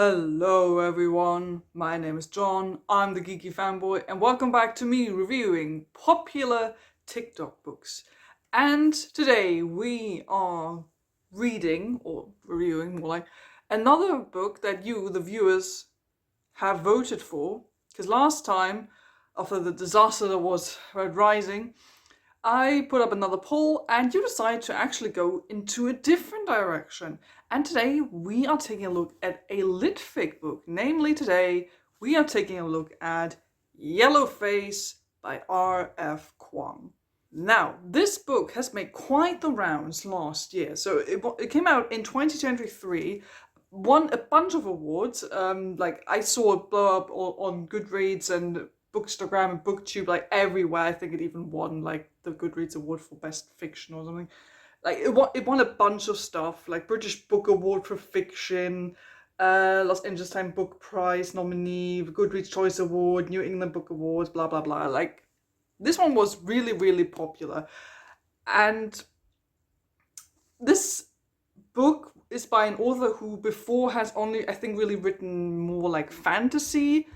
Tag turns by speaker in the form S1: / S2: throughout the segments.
S1: Hello everyone, my name is John, I'm the Geeky Fanboy, and welcome back to me reviewing popular TikTok books. And today we are reading, or reviewing more like, another book that you, the viewers, have voted for. Because last time, after the disaster that was Red Rising, I put up another poll and you decided to actually go into a different direction. And today we are taking a look at a lit fic book. Namely, today we are taking a look at Yellowface by R.F. Kuang. Now, this book has made quite the rounds last year. So it came out in 2023, won a bunch of awards. Like I saw it blow up on Goodreads and Bookstagram and BookTube, like everywhere. I think it even won like the Goodreads Award for Best Fiction or something. Like it won a bunch of stuff, like British Book Award for Fiction, Los Angeles Times Book Prize nominee, Goodreads Choice Award, New England Book Awards, blah blah blah. Like this one was really, really popular. And this book is by an author who before has only, I think, really written more like fantasy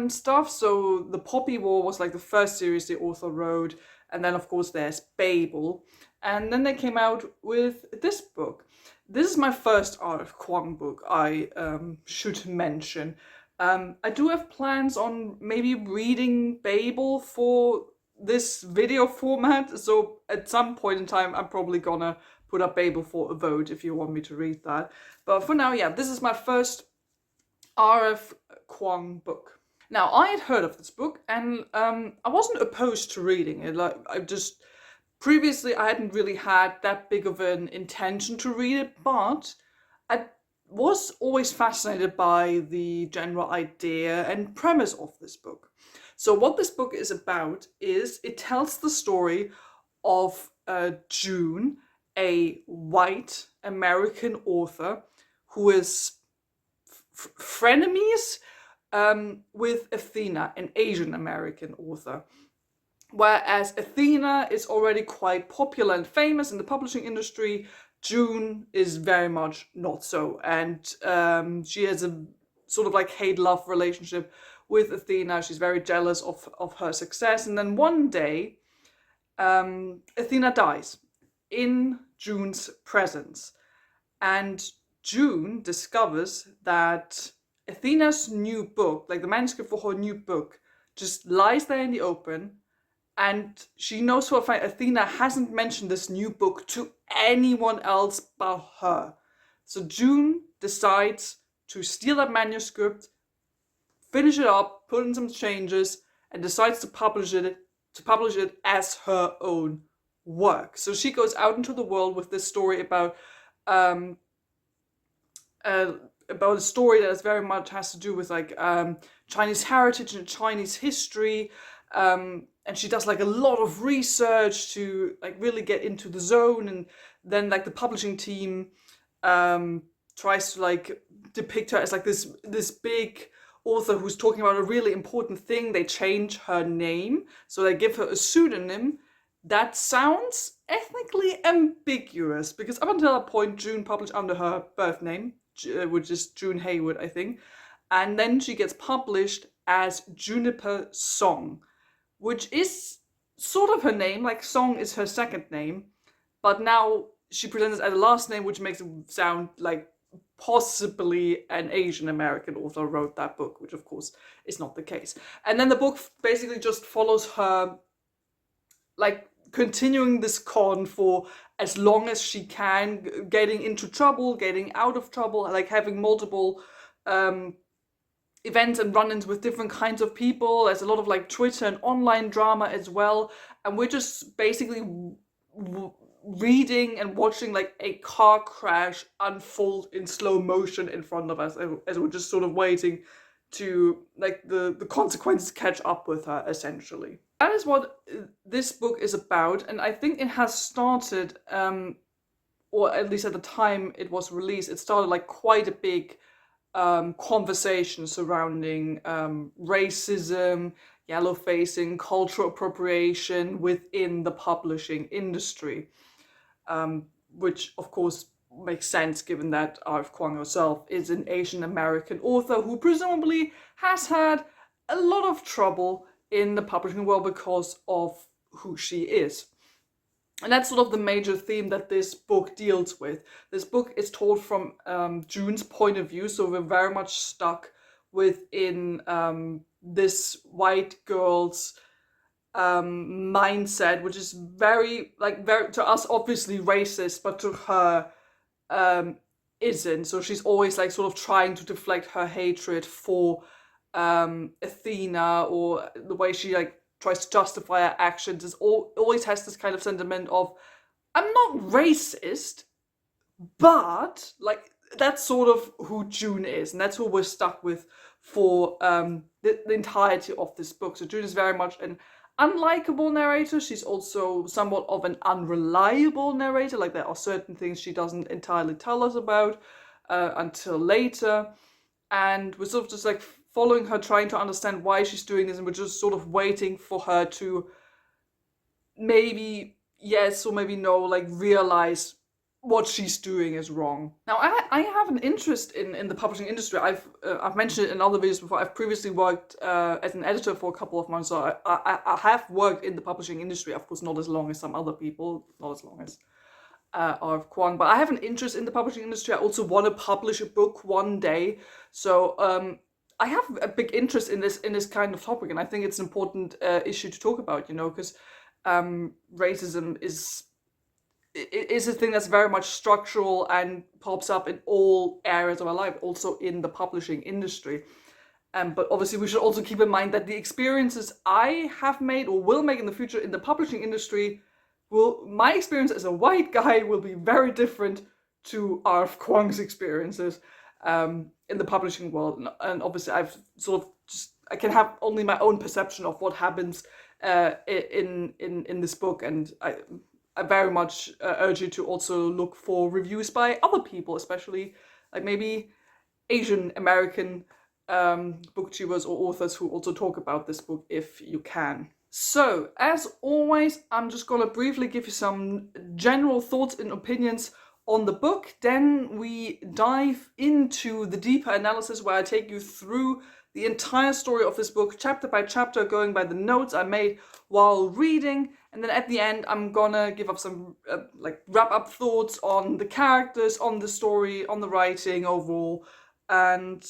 S1: stuff. So The Poppy War was like the first series the author wrote. And then, of course, there's Babel. And then they came out with this book. This is my first R.F. Kuang book, I should mention. I do have plans on maybe reading Babel for this video format, so at some point in time I'm probably gonna put up Babel for a vote if you want me to read that. But for now, yeah, this is my first R.F. Kuang book. Now, I had heard of this book and I wasn't opposed to reading it. Like previously I hadn't really had that big of an intention to read it, but I was always fascinated by the general idea and premise of this book. So what this book is about is it tells the story of June, a white American author who is frenemies with Athena, an Asian American author. Whereas Athena is already quite popular and famous in the publishing industry, June is very much not so. And she has a sort of like hate-love relationship with Athena. She's very jealous of her success. And then one day, Athena dies in June's presence. And June discovers that Athena's new book, like the manuscript for her new book, just lies there in the open. And she knows for a fact Athena hasn't mentioned this new book to anyone else but her. So June decides to steal that manuscript, finish it up, put in some changes, and decides to publish it as her own work. So she goes out into the world with this story about a story that is very much has to do with like Chinese heritage and Chinese history. And she does like a lot of research to like really get into the zone, and then like the publishing team tries to like depict her as like this big author who's talking about a really important thing. They change her name, so they give her a pseudonym that sounds ethnically ambiguous, because up until that point June published under her birth name, which is June Hayward, I think, and then she gets published as Juniper Song, which is sort of her name. Like Song is her second name, but now she presents it as a last name, which makes it sound like possibly an Asian American author wrote that book, which of course is not the case. And then the book basically just follows her like continuing this con for as long as she can, getting into trouble, getting out of trouble, like having multiple events and run-ins with different kinds of people. There's a lot of like Twitter and online drama as well, and we're just basically reading and watching like a car crash unfold in slow motion in front of us, as we're just sort of waiting to like the consequences catch up with her, essentially. That is what this book is about, and I think it has started, or at least at the time it was released, it started like quite a big conversation surrounding racism, yellowfacing, cultural appropriation within the publishing industry, which of course makes sense given that R.F. Kuang herself is an Asian American author who presumably has had a lot of trouble in the publishing world because of who she is. And that's sort of the major theme that this book deals with. This book is told from June's point of view, so we're very much stuck within this white girl's mindset, which is very to us obviously racist, but to her isn't. So she's always like sort of trying to deflect her hatred for Athena, or the way she like tries to justify her actions is always has this kind of sentiment of, I'm not racist, but like that's sort of who June is, and that's who we're stuck with for the entirety of this book. So June is very much an unlikable narrator. She's also somewhat of an unreliable narrator. Like there are certain things she doesn't entirely tell us about until later, and we're sort of just like following her, trying to understand why she's doing this, and we're just sort of waiting for her to maybe yes or maybe no, like realize what she's doing is wrong. Now, I have an interest in the publishing industry. I've mentioned it in other videos before. I've previously worked as an editor for a couple of months, so I have worked in the publishing industry. Of course, not as long as some other people, not as long as R.F. Kuang, but I have an interest in the publishing industry. I also want to publish a book one day, so I have a big interest in this kind of topic, and I think it's an important issue to talk about. Because racism is a thing that's very much structural and pops up in all areas of our life, also in the publishing industry. But obviously we should also keep in mind that the experiences I have made or will make in the future in the publishing industry, my experience as a white guy will be very different to R.F. Kuang's experiences in the publishing world. And obviously I've sort of I can have only my own perception of what happens in this book, and I very much urge you to also look for reviews by other people, especially like maybe Asian American booktubers or authors who also talk about this book if you can. So, as always, I'm just going to briefly give you some general thoughts and opinions on the book. Then we dive into the deeper analysis where I take you through the entire story of this book, chapter by chapter, going by the notes I made while reading. And then at the end, I'm gonna give up some wrap-up thoughts on the characters, on the story, on the writing overall, and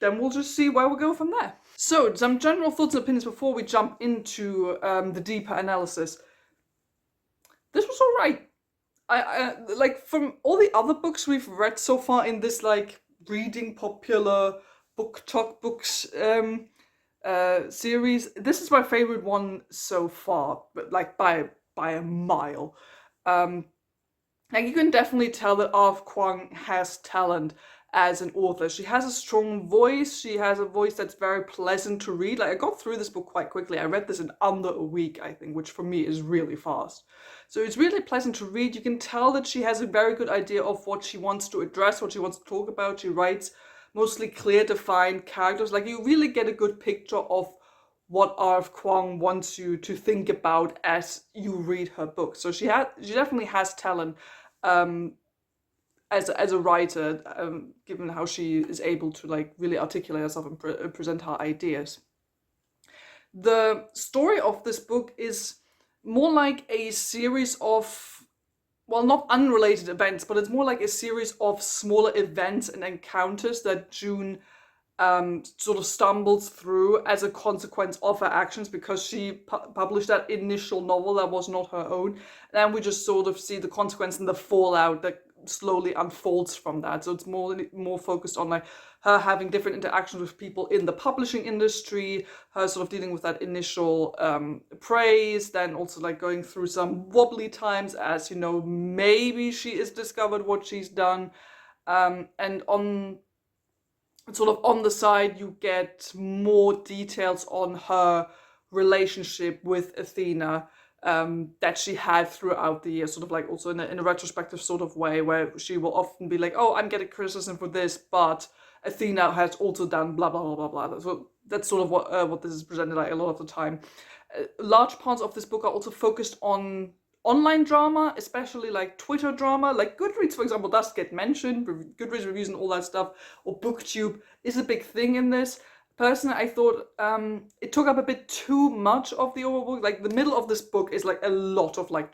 S1: then we'll just see where we go from there. So, some general thoughts and opinions before we jump into the deeper analysis. This was alright. I like, from all the other books we've read so far in this like reading popular book talk books series, this is my favorite one so far, but like by a mile. Like you can definitely tell that R.F. Kuang has talent as an author. She has a strong voice. She has a voice that's very pleasant to read. Like I got through this book quite quickly. I read this in under a week, I think, which for me is really fast. So it's really pleasant to read. You can tell that she has a very good idea of what she wants to address, what she wants to talk about. She writes mostly clear, defined characters. Like you really get a good picture of what R.F. Kuang wants you to think about as you read her book. So she definitely has talent as a writer, given how she is able to like really articulate herself and present her ideas. The story of this book is more like a series of, well, not unrelated events, but it's more like a series of smaller events and encounters that June sort of stumbles through as a consequence of her actions, because she published that initial novel that was not her own. And then we just sort of see the consequence and the fallout that slowly unfolds from that. So it's more focused on like her having different interactions with people in the publishing industry, her sort of dealing with that initial praise, then also like going through some wobbly times as, you know, maybe she has discovered what she's done. And on the side, you get more details on her relationship with Athena that she had throughout the year, sort of like also in a retrospective sort of way, where she will often be like, oh, I'm getting criticism for this, but Athena has also done blah, blah, blah, blah, blah. So that's sort of what this is presented like a lot of the time. Large parts of this book are also focused on online drama, especially like Twitter drama, like Goodreads, for example, does get mentioned, Goodreads reviews and all that stuff, or BookTube is a big thing in this. Personally, I thought it took up a bit too much of the overall book. Like the middle of this book is like a lot of like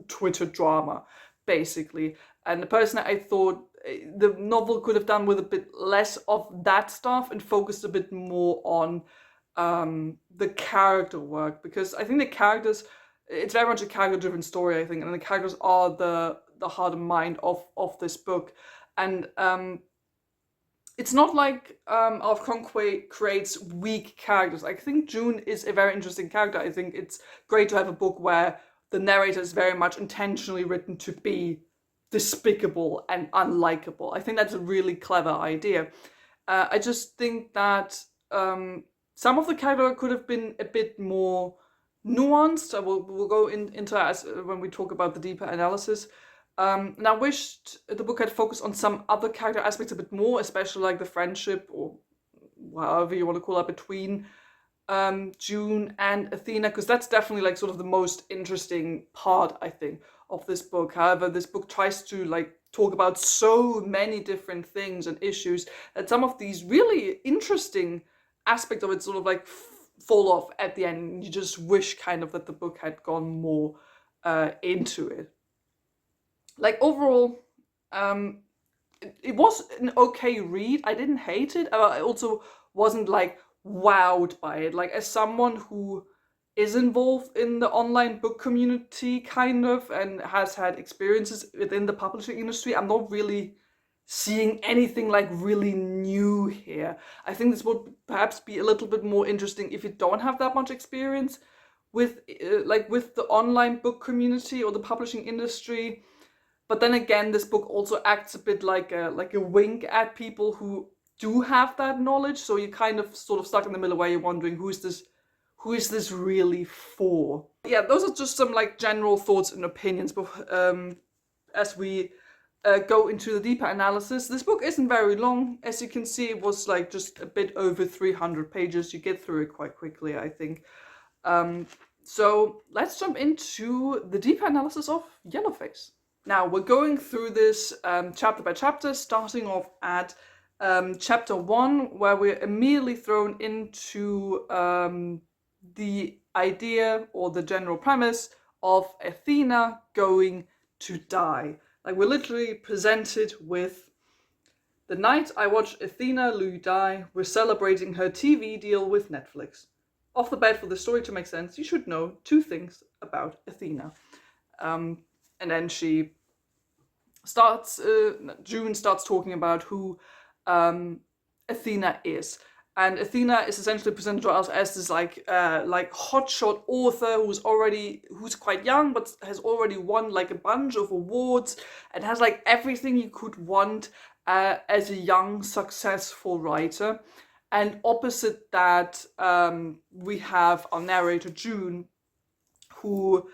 S1: Twitter drama, basically. And personally, I thought the novel could have done with a bit less of that stuff and focused a bit more on the character work, because I think the characters, it's very much a character-driven story, I think, and the characters are the heart and mind of this book. And it's not like Of Kuang creates weak characters. I think June is a very interesting character. I think it's great to have a book where the narrator is very much intentionally written to be despicable and unlikable. I think that's a really clever idea. I just think that some of the character could have been a bit more nuanced. We'll go into that as, when we talk about the deeper analysis. And I wished the book had focused on some other character aspects a bit more, especially like the friendship, or however you want to call it, between June and Athena, because that's definitely like sort of the most interesting part, I think, of this book. However, this book tries to like talk about so many different things and issues that some of these really interesting aspects of it sort of like fall off at the end. You just wish kind of that the book had gone more into it. Like overall, it was an okay read. I didn't hate it. I also wasn't like wowed by it. Like, as someone who is involved in the online book community kind of and has had experiences within the publishing industry, I'm not really seeing anything like really new here. I think this would perhaps be a little bit more interesting if you don't have that much experience with with the online book community or the publishing industry. But then again, this book also acts a bit like a wink at people who do have that knowledge. So you're kind of sort of stuck in the middle where you're wondering, who is this really for? Yeah, those are just some like general thoughts and opinions. But as we go into the deeper analysis, this book isn't very long. As you can see, it was like just a bit over 300 pages. You get through it quite quickly, I think. So let's jump into the deeper analysis of Yellowface. Now, we're going through this chapter by chapter, starting off at chapter 1, where we're immediately thrown into the idea or the general premise of Athena going to die. Like, we're literally presented with: the night I watched Athena Lu die, we're celebrating her TV deal with Netflix. Off the bat, for the story to make sense, you should know 2 things about Athena. And then she starts, June starts talking about who Athena is. And Athena is essentially presented to us as this like hotshot author who's quite young, but has already won like a bunch of awards and has like everything you could want as a young, successful writer. And opposite that, we have our narrator June, who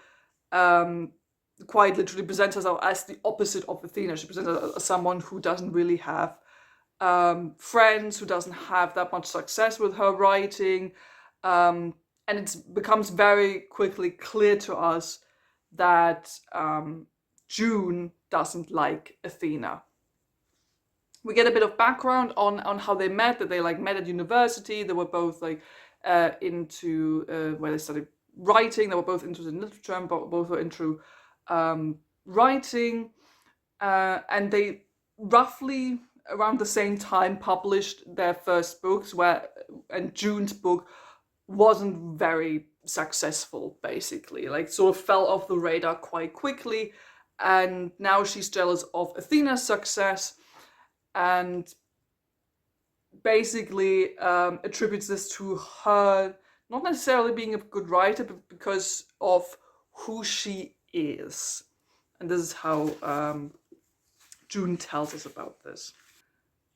S1: quite literally presents herself as the opposite of Athena. She presents herself as someone who doesn't really have friends, who doesn't have that much success with her writing, and it becomes very quickly clear to us that June doesn't like Athena. We get a bit of background on how they met, that they like met at university. They were both like into where they studied writing. They were both interested in literature, and both were into writing, and they roughly around the same time published their first books, and June's book wasn't very successful, basically, like sort of fell off the radar quite quickly, and now she's jealous of Athena's success and basically attributes this to her not necessarily being a good writer, but because of who she is. And this is how June tells us about this.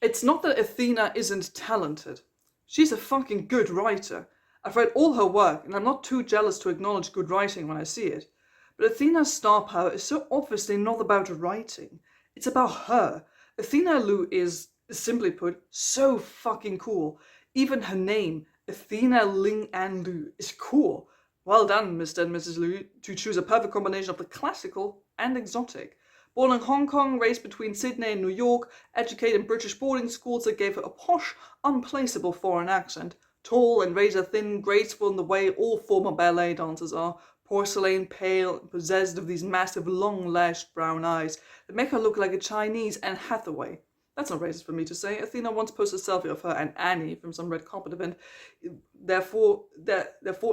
S1: It's not that Athena isn't talented. She's a fucking good writer. I've read all her work, and I'm not too jealous to acknowledge good writing when I see it. But Athena's star power is so obviously not about writing. It's about her. Athena Lu is, simply put, so fucking cool. Even her name, Athena Ling An Lu, is cool. Well done, Mr. and Mrs. Liu, to choose a perfect combination of the classical and exotic. Born in Hong Kong, raised between Sydney and New York, educated in British boarding schools that gave her a posh, unplaceable foreign accent. Tall and razor-thin, graceful in the way all former ballet dancers are, porcelain, pale, and possessed of these massive, long-lashed brown eyes that make her look like a Chinese Anne Hathaway. That's not racist for me to say. Athena once posted a selfie of her and Annie from some red carpet event. Therefore,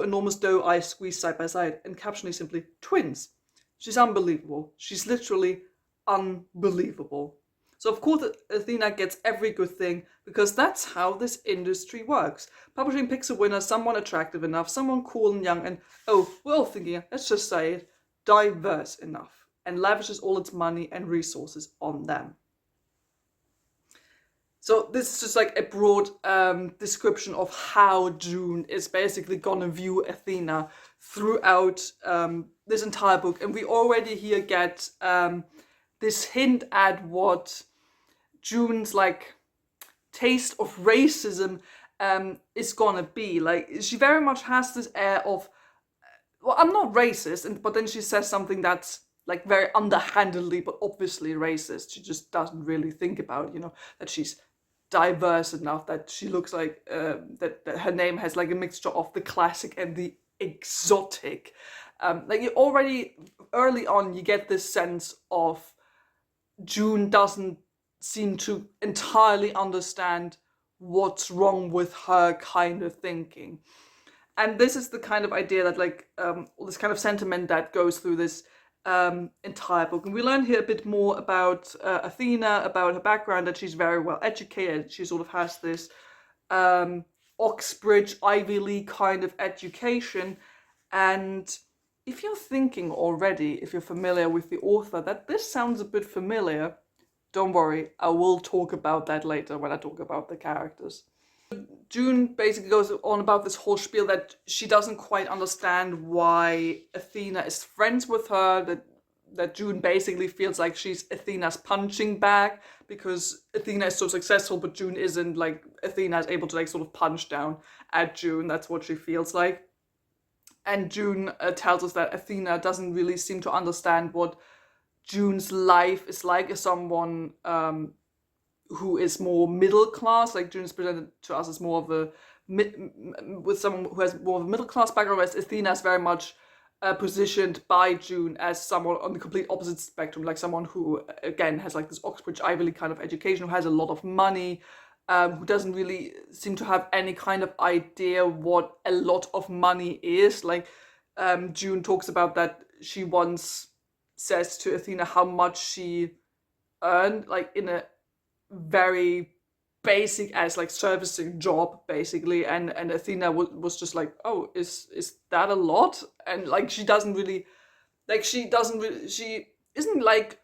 S1: enormous doe eyes squeezed side by side, and captioning simply, twins. She's unbelievable. She's literally unbelievable. So of course Athena gets every good thing, because that's how this industry works. Publishing picks a winner, someone attractive enough, someone cool and young, and oh, we're all thinking, let's just say it, diverse enough, and lavishes all its money and resources on them. So this is just like a broad description of how June is basically gonna view Athena throughout this entire book. And we already here get this hint at what June's like taste of racism is gonna be. Like, she very much has this air of, well, I'm not racist, but then she says something that's like very underhandedly but obviously racist. She just doesn't really think about, that she's diverse enough, that she looks like that her name has like a mixture of the classic and the exotic. Like, you already early on you get this sense of June doesn't seem to entirely understand what's wrong with her kind of thinking. And this is the kind of idea that like this kind of sentiment that goes through this entire book. And we learn here a bit more about Athena, about her background, that she's very well educated. She sort of has this Oxbridge, Ivy League kind of education. And if you're thinking already, if you're familiar with the author, that this sounds a bit familiar, don't worry, I will talk about that later when I talk about the characters. June basically goes on about this whole spiel that she doesn't quite understand why Athena is friends with her, that June basically feels like she's Athena's punching bag, because Athena is so successful but June isn't. Like, Athena is able to like sort of punch down at June. That's what she feels like. And June tells us that Athena doesn't really seem to understand what June's life is like as someone who is more middle class. Like, June is presented to us as more of a with someone who has more of a middle class background, whereas Athena is very much positioned by June as someone on the complete opposite spectrum, like someone who again has like this Oxbridge Ivy League kind of education, who has a lot of money, who doesn't really seem to have any kind of idea what a lot of money is. Like, June talks about that she once says to Athena how much she earned, like in a very basic as like servicing job basically, and Athena was just like, oh, is that a lot? And like, she isn't like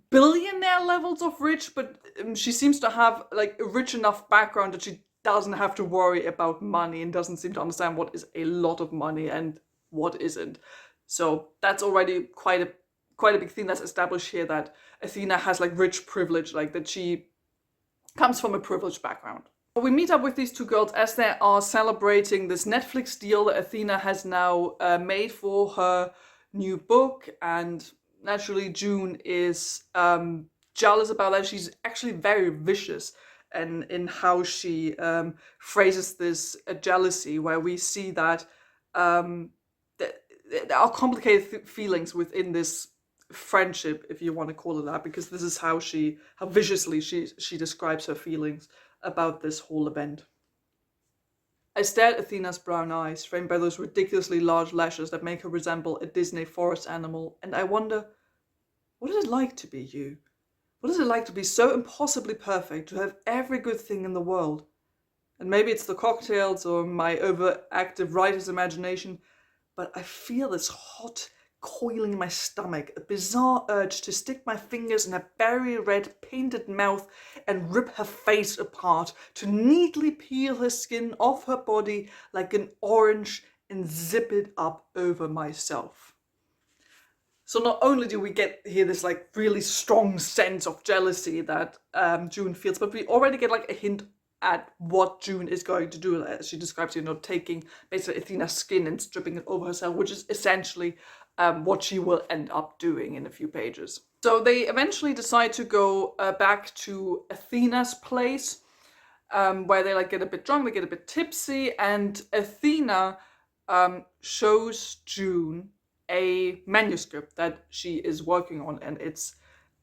S1: billionaire levels of rich, but she seems to have like a rich enough background that she doesn't have to worry about money, and doesn't seem to understand what is a lot of money and what isn't. So that's already quite a big thing that's established here, that Athena has like rich privilege, like that she comes from a privileged background. We meet up with these two girls as they are celebrating this Netflix deal that Athena has now made for her new book, and naturally June is jealous about that. She's actually very vicious and in how she phrases this jealousy, where we see that there are complicated feelings within this friendship, if you want to call it that, because this is how viciously she describes her feelings about this whole event. I stare at Athena's brown eyes, framed by those ridiculously large lashes that make her resemble a Disney forest animal, and I wonder, what is it like to be you? What is it like to be so impossibly perfect, to have every good thing in the world? And maybe it's the cocktails or my overactive writer's imagination, but I feel this hot, coiling in my stomach, a bizarre urge to stick my fingers in her berry red painted mouth and rip her face apart, to neatly peel her skin off her body like an orange and zip it up over myself. So not only do we get here this like really strong sense of jealousy that June feels, but we already get like a hint at what June is going to do. As she describes, taking basically Athena's skin and stripping it over herself, which is essentially what she will end up doing in a few pages. So they eventually decide to go back to Athena's place, where they like get a bit drunk, they get a bit tipsy, and Athena shows June a manuscript that she is working on, and it's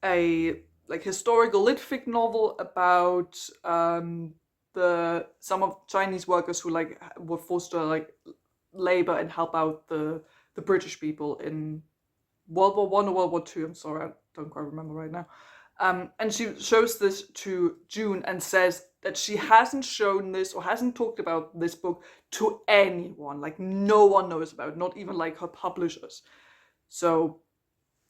S1: a like historical lit fic novel about some of Chinese workers who like were forced to like labor and help out the British people in World War One or World War Two. I'm sorry, I don't quite remember right now. And she shows this to June and says that she hasn't shown this or hasn't talked about this book to anyone. Like no one knows about it, not even like her publishers. So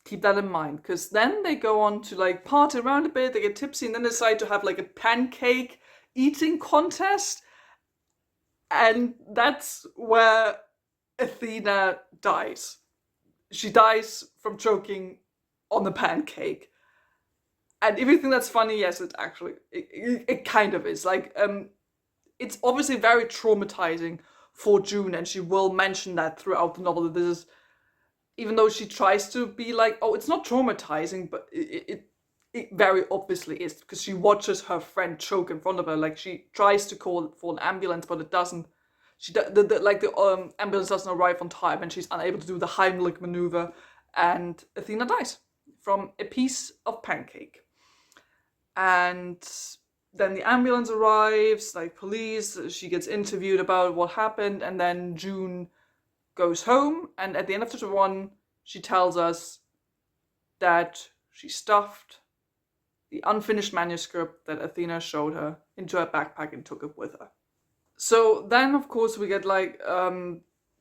S1: keep that in mind, because then they go on to like party around a bit, they get tipsy, and then decide to have like a pancake eating contest. And that's where Athena dies. She dies from choking on the pancake. And if you think that's funny, yes, it kind of is. Like, it's obviously very traumatizing for June, and she will mention that throughout the novel, that this is, even though she tries to be like, oh, it's not traumatizing, but it very obviously is, because she watches her friend choke in front of her. Like, she tries to call for an ambulance, but it doesn't. The ambulance doesn't arrive on time, and she's unable to do the Heimlich maneuver, and Athena dies from a piece of pancake. And then the ambulance arrives, like police, she gets interviewed about what happened, and then June goes home, and at the end of chapter 1, she tells us that she stuffed the unfinished manuscript that Athena showed her into her backpack and took it with her. So then, of course, we get like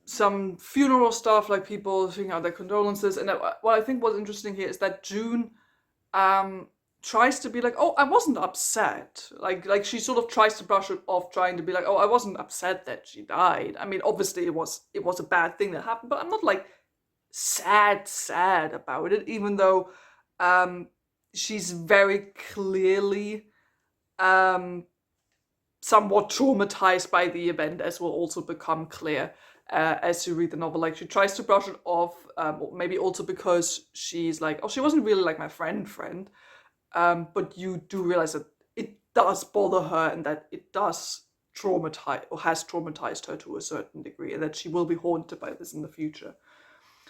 S1: some funeral stuff, like people figuring out their condolences. And what I think was interesting here is that June tries to be like, oh, I wasn't upset. Like she sort of tries to brush it off, trying to be like, oh, I wasn't upset that she died. I mean, obviously it was a bad thing that happened, but I'm not like sad about it, even though she's very clearly somewhat traumatized by the event, as will also become clear as you read the novel. Like, she tries to brush it off, maybe also because she's like, oh, she wasn't really like my friend. But you do realize that it does bother her, and that it does traumatize, or has traumatized her to a certain degree, and that she will be haunted by this in the future.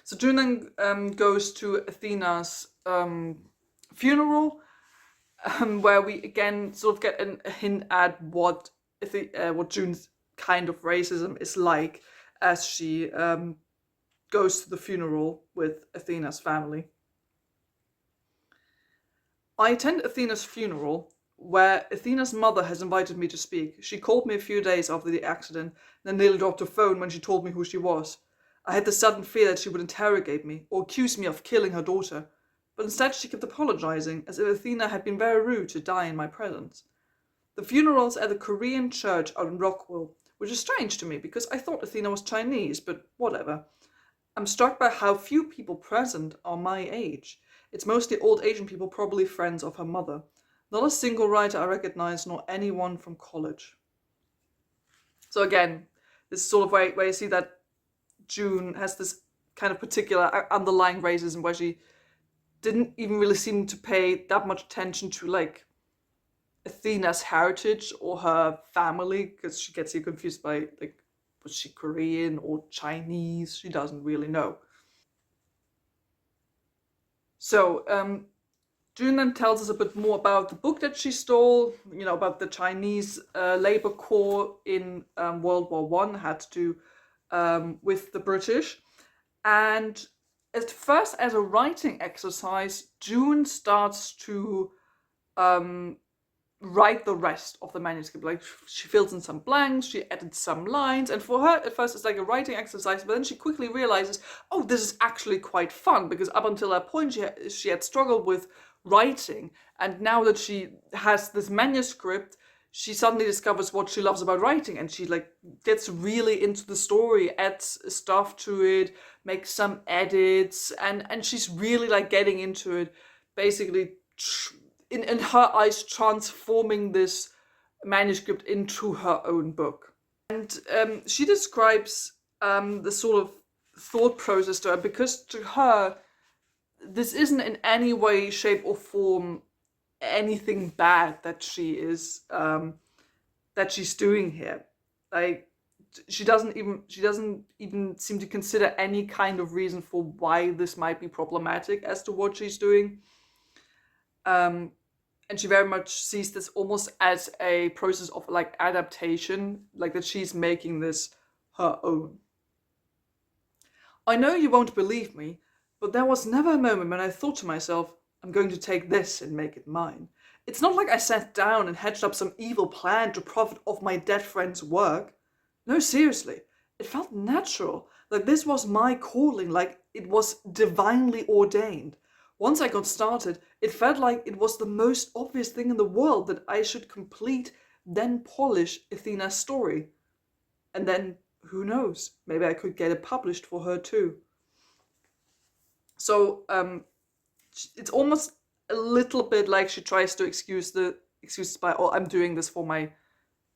S1: So June then goes to Athena's funeral, where we again sort of get a hint at what June's kind of racism is like, as she goes to the funeral with Athena's family. I attend Athena's funeral, where Athena's mother has invited me to speak. She called me a few days after the accident, and then nearly dropped her phone when she told me who she was. I had the sudden fear that she would interrogate me, or accuse me of killing her daughter. But instead she kept apologizing, as if Athena had been very rude to die in my presence. The funeral's at a Korean church out in Rockwell, which is strange to me, because I thought Athena was Chinese, but whatever. I'm struck by how few people present are my age. It's mostly old Asian people, probably friends of her mother. Not a single writer I recognize, nor anyone from college. So again, this is sort of where you see that June has this kind of particular underlying racism, where she didn't even really seem to pay that much attention to like Athena's heritage or her family, because she gets here confused by like, was she Korean or Chinese? She doesn't really know. So June then tells us a bit more about the book that she stole, about the Chinese labor corps in World War One, had to do with the British. And at first, as a writing exercise, June starts to write the rest of the manuscript. Like, she fills in some blanks, she edits some lines, and for her at first it's like a writing exercise, but then she quickly realizes, oh, this is actually quite fun, because up until that point she had struggled with writing, and now that she has this manuscript, she suddenly discovers what she loves about writing, and she like gets really into the story, adds stuff to it, makes some edits, and she's really like getting into it, basically in her eyes transforming this manuscript into her own book. And she describes the sort of thought process to her, because to her, this isn't in any way, shape, or form anything bad that she's doing here. Like, she doesn't even seem to consider any kind of reason for why this might be problematic as to what she's doing. And she very much sees this almost as a process of like adaptation, like that she's making this her own. I know you won't believe me, but there was never a moment when I thought to myself, I'm going to take this and make it mine. It's not like I sat down and hatched up some evil plan to profit off my dead friend's work. No, seriously, it felt natural, like this was my calling, like it was divinely ordained. Once I got started, it felt like it was the most obvious thing in the world that I should complete, then polish Athena's story. And then, who knows, maybe I could get it published for her too. So it's almost a little bit like she tries to excuse by, oh, I'm doing this for my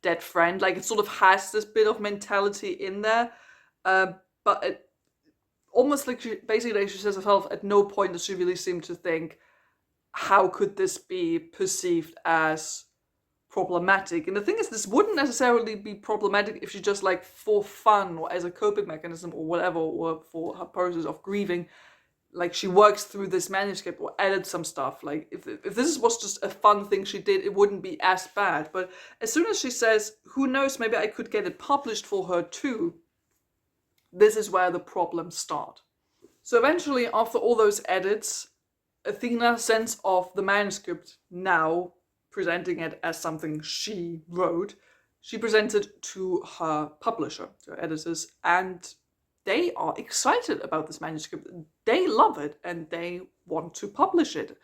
S1: dead friend. Like, it sort of has this bit of mentality in there, but it almost like she says herself, at no point does she really seem to think, how could this be perceived as problematic? And the thing is, this wouldn't necessarily be problematic if she just, like, for fun or as a coping mechanism or whatever, or for her process of grieving, like, she works through this manuscript or edits some stuff. Like, if this was just a fun thing she did, it wouldn't be as bad. But as soon as she says, who knows, maybe I could get it published for her too, this is where the problems start. So eventually, after all those edits, Athena sends off the manuscript, now presenting it as something she wrote. She presents it to her publisher, to her editors, and they are excited about this manuscript. They love it and they want to publish it,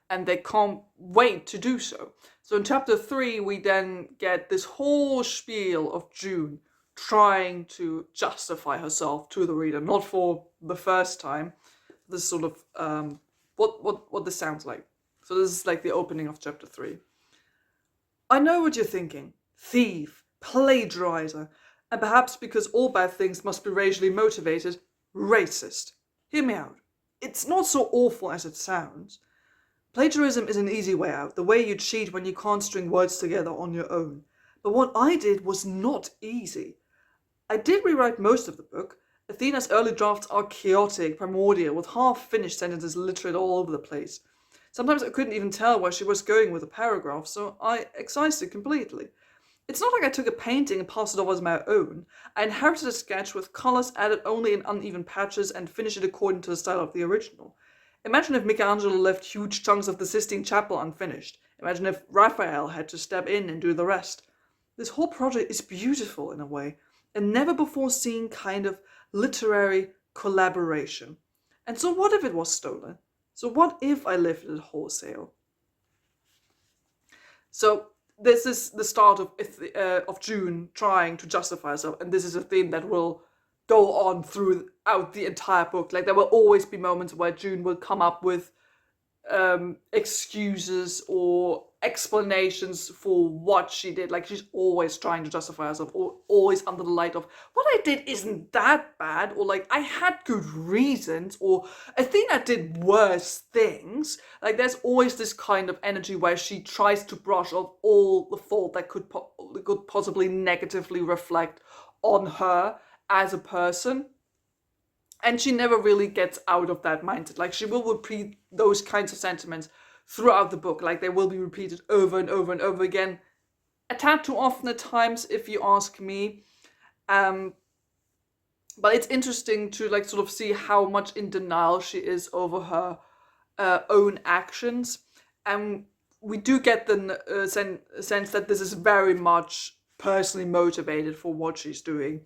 S1: and they can't wait to do so. So in chapter 3, we then get this whole spiel of June trying to justify herself to the reader, not for the first time. This sort of what this sounds like. So this is like the opening of chapter 3. I know what you're thinking. Thief, plagiarizer, and perhaps because all bad things must be racially motivated, racist. Hear me out. It's not so awful as it sounds. Plagiarism is an easy way out, the way you cheat when you can't string words together on your own. But what I did was not easy. I did rewrite most of the book. Athena's early drafts are chaotic, primordial, with half-finished sentences littered all over the place. Sometimes I couldn't even tell where she was going with a paragraph, so I excised it completely. It's not like I took a painting and passed it off as my own. I inherited a sketch with colours added only in uneven patches and finished it according to the style of the original. Imagine if Michelangelo left huge chunks of the Sistine Chapel unfinished. Imagine if Raphael had to step in and do the rest. This whole project is beautiful in a way, a never-before-seen kind of literary collaboration. And so what if it was stolen? So what if I lifted it wholesale? So this is the start of June trying to justify herself, and this is a theme that will go on throughout the entire book. Like, there will always be moments where June will come up with excuses or explanations for what she did. Like, she's always trying to justify herself, or always under the light of, what I did isn't that bad, or like, I had good reasons, or Athena did worse things. Like, there's always this kind of energy where she tries to brush off all the fault that could possibly negatively reflect on her as a person. And she never really gets out of that mindset. Like, she will repeat those kinds of sentiments throughout the book. Like, they will be repeated over and over and over again. A tad too often at times, if you ask me. But it's interesting to, like, sort of see how much in denial she is over her own actions. And we do get the sense that this is very much personally motivated for what she's doing.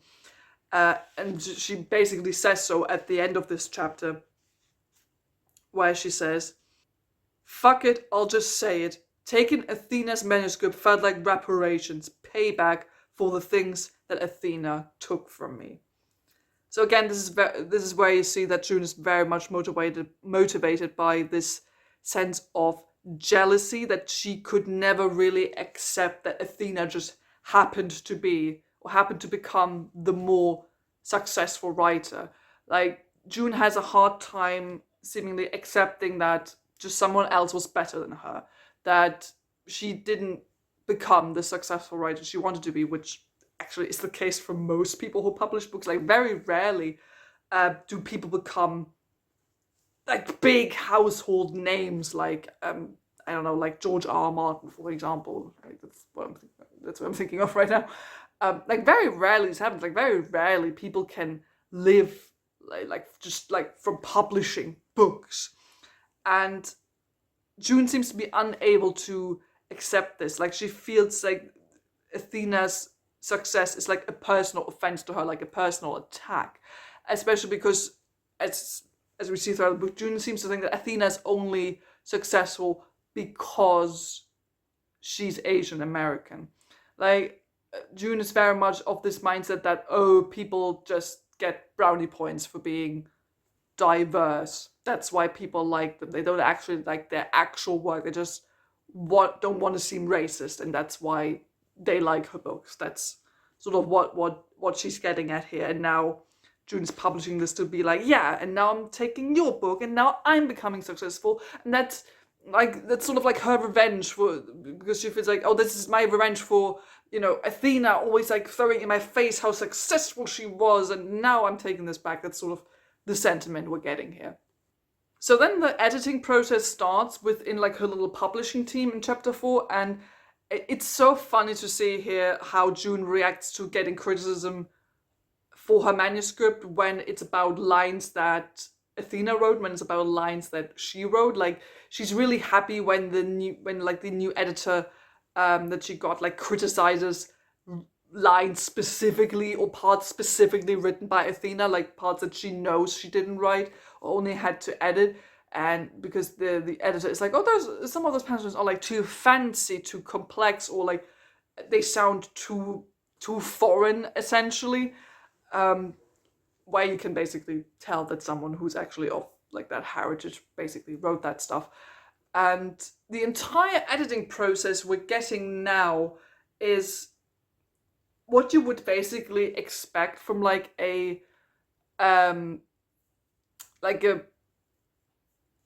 S1: And she basically says so at the end of this chapter, where she says, fuck it, I'll just say it. Taking Athena's manuscript felt like reparations, payback for the things that Athena took from me. So again, this is where you see that June is very much motivated by this sense of jealousy that she could never really accept that Athena just happened to be or happened to become the more successful writer. Like, June has a hard time seemingly accepting that just someone else was better than her, that she didn't become the successful writer she wanted to be, which actually is the case for most people who publish books. Like, very rarely do people become like big household names, like I don't know, like George R. Martin, for example. Like, that's what I'm thinking of right now. Like, very rarely this happens. Like, very rarely people can live just like from publishing books, and June seems to be unable to accept this. Like, she feels like Athena's success is like a personal offense to her, like a personal attack, especially because as we see throughout the book, June seems to think that Athena is only successful because she's Asian American. Like, June is very much of this mindset that, oh, people just get brownie points for being diverse. That's why people like them. They don't actually like their actual work. They just don't want to seem racist, and that's why they like her books. That's sort of what she's getting at here. And now June's publishing this to be like, yeah, and now I'm taking your book, and now I'm becoming successful, and that's sort of like her revenge for, because she feels like, oh, this is my revenge for, Athena always like throwing in my face how successful she was, and now I'm taking this back. That's sort of the sentiment we're getting here. So then the editing process starts within like her little publishing team in chapter 4, and it's so funny to see here how June reacts to getting criticism for her manuscript when it's about lines that Athena wrote, when it's about lines that she wrote. Like, she's really happy when the new editor that she got like criticizes lines specifically or parts specifically written by Athena, like parts that she knows she didn't write or only had to edit. And because the editor is like, oh, there's some of those passages are like too fancy, too complex, or like they sound too foreign, essentially. Where you can basically tell that someone who's actually of like that heritage basically wrote that stuff. And the entire editing process we're getting now is what you would basically expect from like a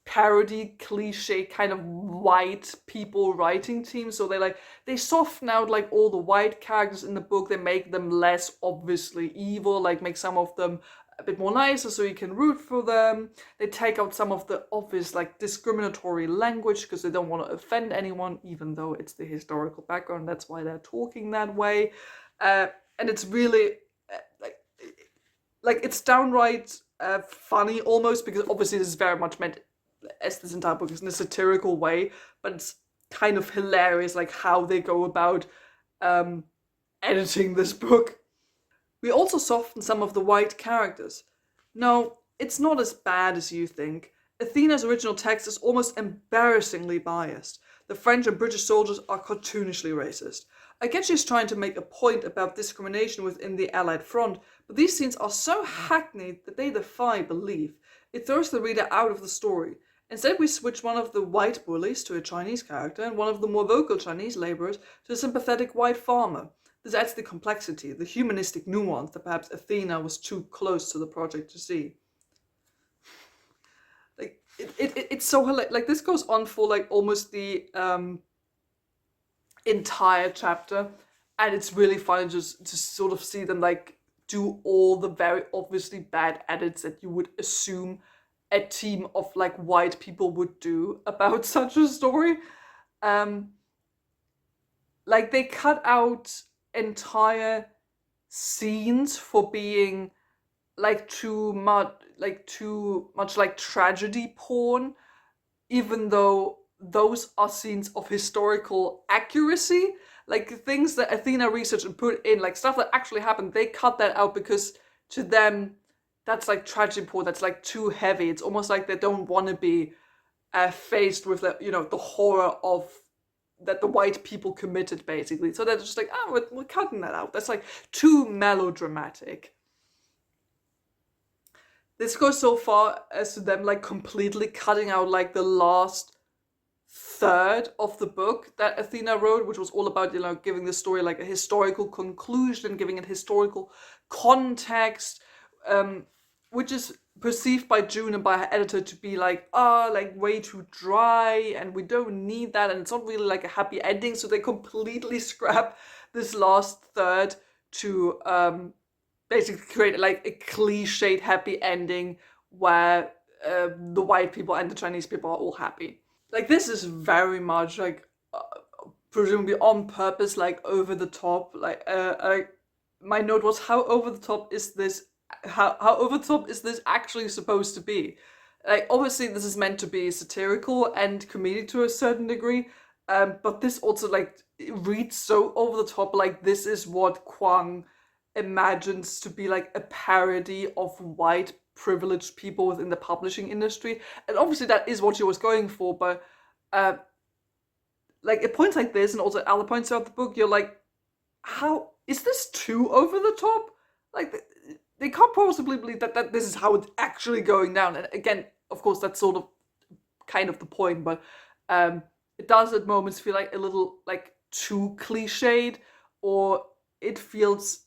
S1: parody cliche kind of white people writing team. So they soften out like all the white characters in the book. They make them less obviously evil, like make some of them a bit more nicer so you can root for them. They take out some of the obvious like discriminatory language because they don't want to offend anyone, even though it's the historical background. That's why they're talking that way. And it's really like it's downright funny almost, because obviously this is very much meant as this entire book is in a satirical way, but it's kind of hilarious like how they go about editing this book. We also soften some of the white characters. No, it's not as bad as you think. Athena's original text is almost embarrassingly biased. The French and British soldiers are cartoonishly racist. I get she's trying to make a point about discrimination within the Allied front, but these scenes are so hackneyed that they defy belief. It throws the reader out of the story. Instead, we switch one of the white bullies to a Chinese character and one of the more vocal Chinese laborers to a sympathetic white farmer. This adds the complexity, the humanistic nuance that perhaps Athena was too close to the project to see. Like, it's so hilarious. Like, this goes on for like almost the entire chapter, and it's really funny just to sort of see them like do all the very obviously bad edits that you would assume a team of like white people would do about such a story. Like, they cut out entire scenes for being like too much like tragedy porn, even though those are scenes of historical accuracy. Like, things that Athena researched and put in, like stuff that actually happened, they cut that out because to them that's like tragedy porn, that's like too heavy. It's almost like they don't want to be faced with the horror of that the white people committed, basically. So they're just like, oh, we're cutting that out. That's like too melodramatic. This goes so far as to them like completely cutting out like the last third of the book that Athena wrote, which was all about, giving the story like a historical conclusion, giving it historical context, which is perceived by June and by her editor to be like, like way too dry, and we don't need that, and it's not really like a happy ending, so they completely scrap this last third to basically create like a cliched happy ending where the white people and the Chinese people are all happy. Like, this is very much like presumably on purpose, like over the top. My note was, how over the top is this? How over the top is this actually supposed to be? Like, obviously this is meant to be satirical and comedic to a certain degree, but this also like reads so over the top. Like, this is what Kuang imagines to be like a parody of white privileged people within the publishing industry, and obviously that is what she was going for. But like at points like this, and also at other points throughout the book, you're like, how is this too over the top? Like, they can't possibly believe that this is how it's actually going down. And again, of course, that's sort of kind of the point, but it does at moments feel like a little like too cliched, or it feels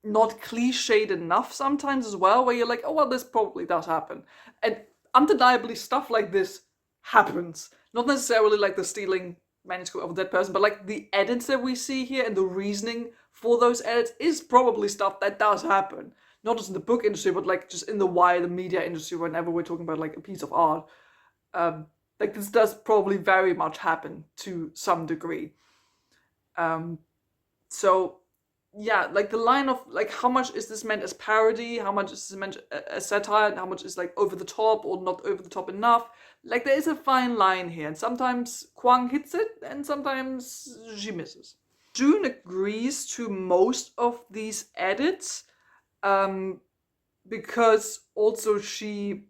S1: not cliched enough sometimes as well, where you're like, oh well, this probably does happen. And undeniably stuff like this happens. Not necessarily like the stealing manuscript of a dead person, but like the edits that we see here and the reasoning for those edits is probably stuff that does happen. Not just in the book industry, but like just in the wider media industry, whenever we're talking about like a piece of art. Like, this does probably very much happen to some degree. So yeah, like the line of like how much is this meant as parody, how much is this meant as satire, and how much is like over the top or not over the top enough. Like, there is a fine line here, and sometimes Kuang hits it and sometimes she misses. June agrees to most of these edits, because also she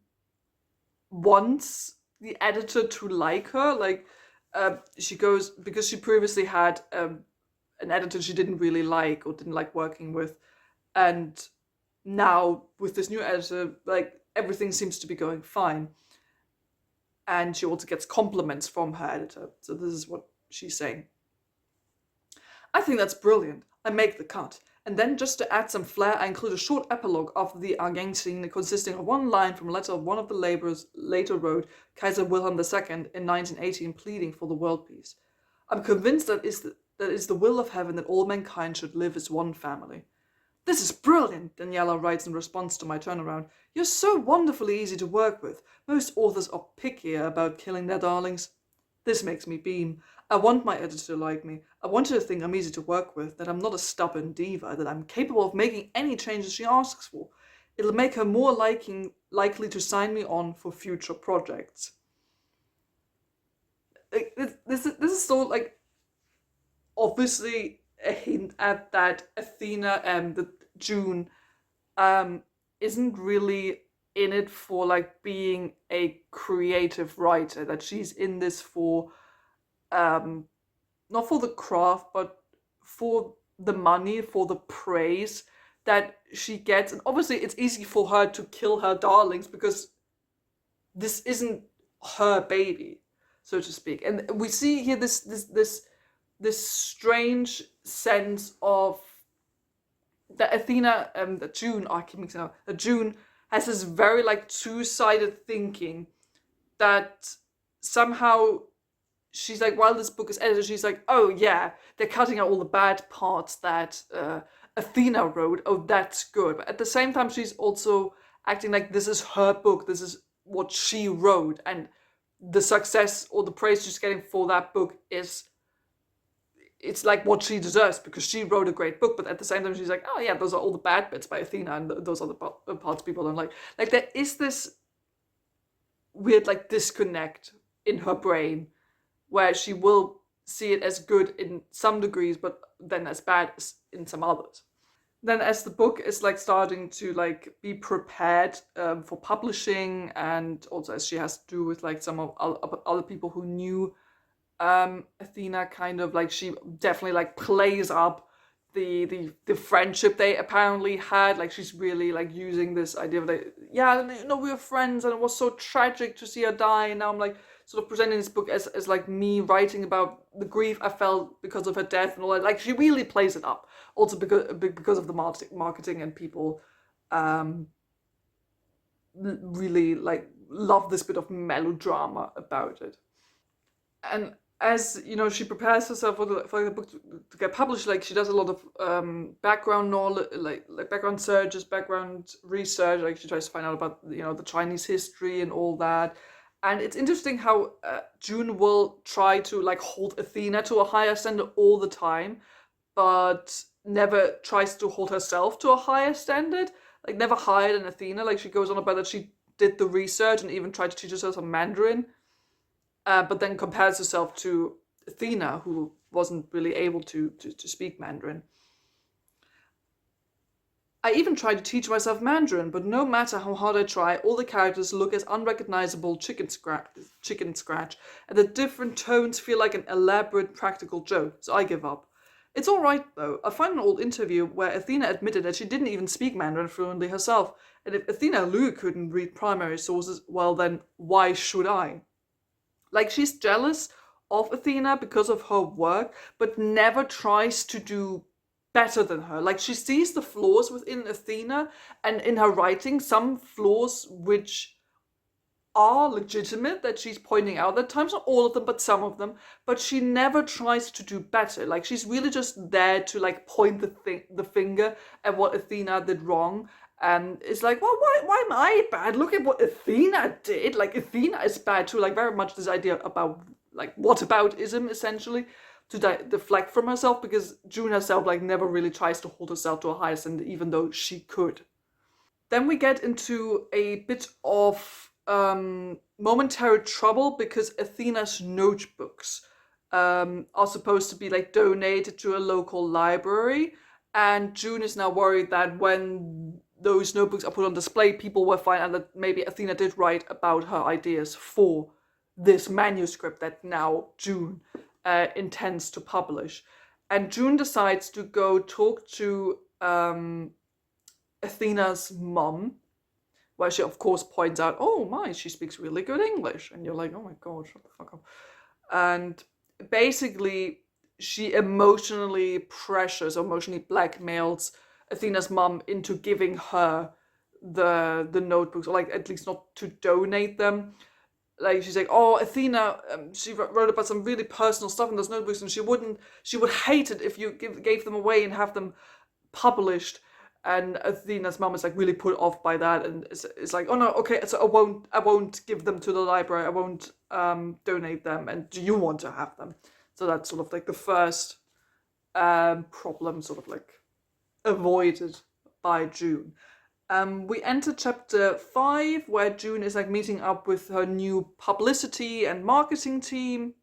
S1: wants the editor to like her. Like, she goes, because she previously had an editor she didn't really like or didn't like working with, and now with this new editor, like, everything seems to be going fine, and she also gets compliments from her editor. So this is what she's saying: I think that's brilliant. I make the cut. And then, just to add some flair, I include a short epilogue of the Argang scene consisting of one line from a letter one of the laborers later wrote Kaiser Wilhelm II in 1918 pleading for the world peace. I'm convinced that is the will of heaven that all mankind should live as one family. This is brilliant, Daniela writes in response to my turnaround. You're so wonderfully easy to work with. Most authors are pickier about killing their darlings. This makes me beam. I want my editor to like me. I want her to think I'm easy to work with, that I'm not a stubborn diva, that I'm capable of making any changes she asks for. It'll make her more likely to sign me on for future projects. This is so, like, obviously a hint at that Athena and the June isn't really in it for like being a creative writer, that she's in this for not for the craft, but for the money, for the praise that she gets. And obviously it's easy for her to kill her darlings because this isn't her baby, so to speak. And we see here this strange sense of that Athena, that June, I keep mixing up, that June has this very like two-sided thinking that somehow she's like, while this book is edited, she's like, oh yeah, they're cutting out all the bad parts that Athena wrote. Oh, that's good. But at the same time, she's also acting like this is her book. This is what she wrote, and the success or the praise she's getting for that book is, it's like what she deserves because she wrote a great book. But at the same time, she's like, oh yeah, those are all the bad bits by Athena, and those are the parts people don't like. Like, there is this weird like disconnect in her brain where she will see it as good in some degrees, but then as bad in some others. Then as the book is like starting to like be prepared for publishing, and also as she has to do with like some of other people who knew Athena, kind of like she definitely like plays up the friendship they apparently had. Like she's really like using this idea of like, yeah, no, we were friends and it was so tragic to see her die. And now I'm like sort of presenting this book as like me writing about the grief I felt because of her death and all that. Like she really plays it up. Also because of the marketing and people really like love this bit of melodrama about it. And as you know, she prepares herself for the book to get published. Like she does a lot of background knowledge, like background searches, background research. Like she tries to find out about the Chinese history and all that. And it's interesting how June will try to like hold Athena to a higher standard all the time, but never tries to hold herself to a higher standard. Like never higher than Athena. Like she goes on about that she did the research and even tried to teach herself some Mandarin, but then compares herself to Athena, who wasn't really able to speak Mandarin. I even tried to teach myself Mandarin, but no matter how hard I try, all the characters look as unrecognizable chicken scratch, and the different tones feel like an elaborate practical joke, so I give up. It's alright though. I find an old interview where Athena admitted that she didn't even speak Mandarin fluently herself, and if Athena Lu couldn't read primary sources, well then, why should I? Like she's jealous of Athena because of her work, but never tries to do better than her. Like she sees the flaws within Athena and in her writing, some flaws which are legitimate that she's pointing out at times, not all of them, but some of them, but she never tries to do better. Like she's really just there to like point the finger at what Athena did wrong. And it's like, well, why am I bad? Look at what Athena did. Like Athena is bad too. Like very much this idea about like whataboutism essentially to deflect from herself, because June herself like never really tries to hold herself to a higher standard, even though she could. Then we get into a bit of momentary trouble because Athena's notebooks are supposed to be like donated to a local library, and June is now worried that when those notebooks are put on display, people will find out that maybe Athena did write about her ideas for this manuscript that now June intends to publish. And June decides to go talk to Athena's mom, where she of course points out, oh my, she speaks really good English. And you're like, oh my god, shut the fuck up. And basically she emotionally blackmails Athena's mom into giving her the notebooks, or like at least not to donate them. Like she's like, oh, Athena, she wrote about some really personal stuff in those notebooks, and she would hate it if you gave them away and have them published. And Athena's mom is like really put off by that, and it's like, oh no, okay, so I won't give them to the library, I won't donate them, and do you want to have them? So that's sort of like the first problem sort of like avoided by June. We enter chapter 5, where June is like meeting up with her new publicity and marketing team,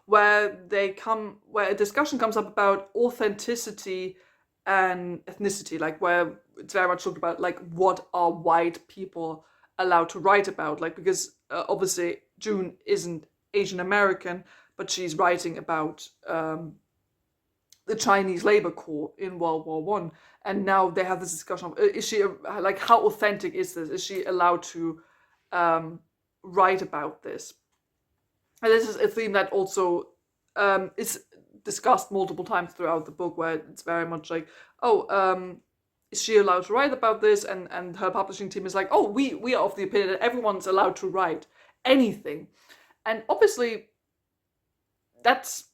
S1: where a discussion comes up about authenticity and ethnicity, like where it's very much talked about like what are white people allowed to write about, like because obviously June isn't Asian American, but she's writing about the Chinese Labor Corps in World War One, and now they have this discussion of is she like how authentic is this? Is she allowed to write about this? And this is a theme that also is discussed multiple times throughout the book, where it's very much like, oh, is she allowed to write about this? And her publishing team is like, oh, we are of the opinion that everyone's allowed to write anything. And obviously, that's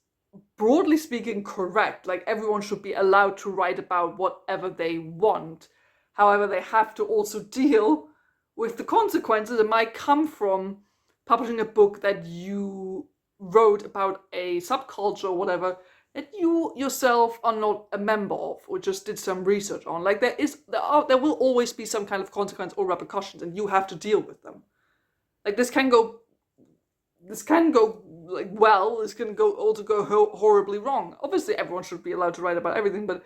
S1: broadly speaking correct. Like everyone should be allowed to write about whatever they want. However, they have to also deal with the consequences that might come from publishing a book that you wrote about a subculture or whatever that you yourself are not a member of or just did some research on. Like there will always be some kind of consequence or repercussions, and you have to deal with them. Like this can go like well, this can also go horribly wrong. Obviously everyone should be allowed to write about everything, but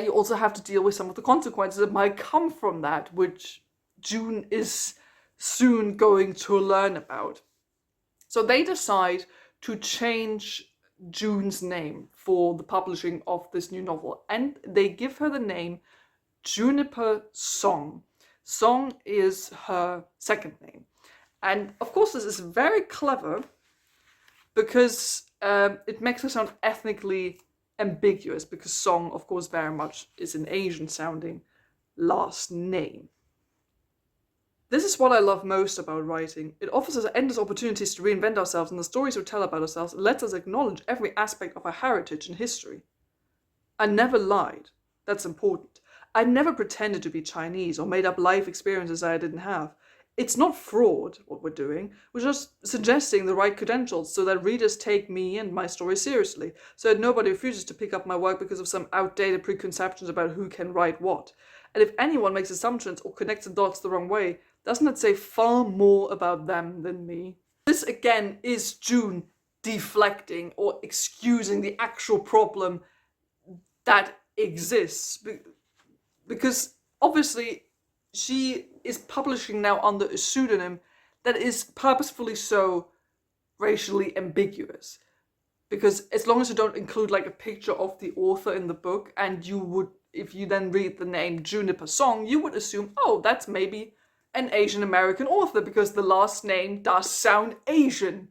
S1: you also have to deal with some of the consequences that might come from that, which June is soon going to learn about. So they decide to change June's name for the publishing of this new novel, and they give her the name Juniper Song. Song is her second name. And of course, this is very clever because it makes her sound ethnically ambiguous, because Song, of course, very much is an Asian sounding last name. This is what I love most about writing. It offers us endless opportunities to reinvent ourselves, and the stories we tell about ourselves lets us acknowledge every aspect of our heritage and history. I never lied. That's important. I never pretended to be Chinese or made up life experiences I didn't have. It's not fraud, what we're doing. We're just suggesting the right credentials so that readers take me and my story seriously, so that nobody refuses to pick up my work because of some outdated preconceptions about who can write what. And if anyone makes assumptions or connects the dots the wrong way, doesn't it say far more about them than me? This again is June deflecting or excusing the actual problem that exists. Because obviously she is publishing now under a pseudonym that is purposefully so racially ambiguous. Because as long as you don't include like a picture of the author in the book, and you would, if you then read the name Juniper Song, you would assume, oh, that's maybe an Asian American author, because the last name does sound Asian.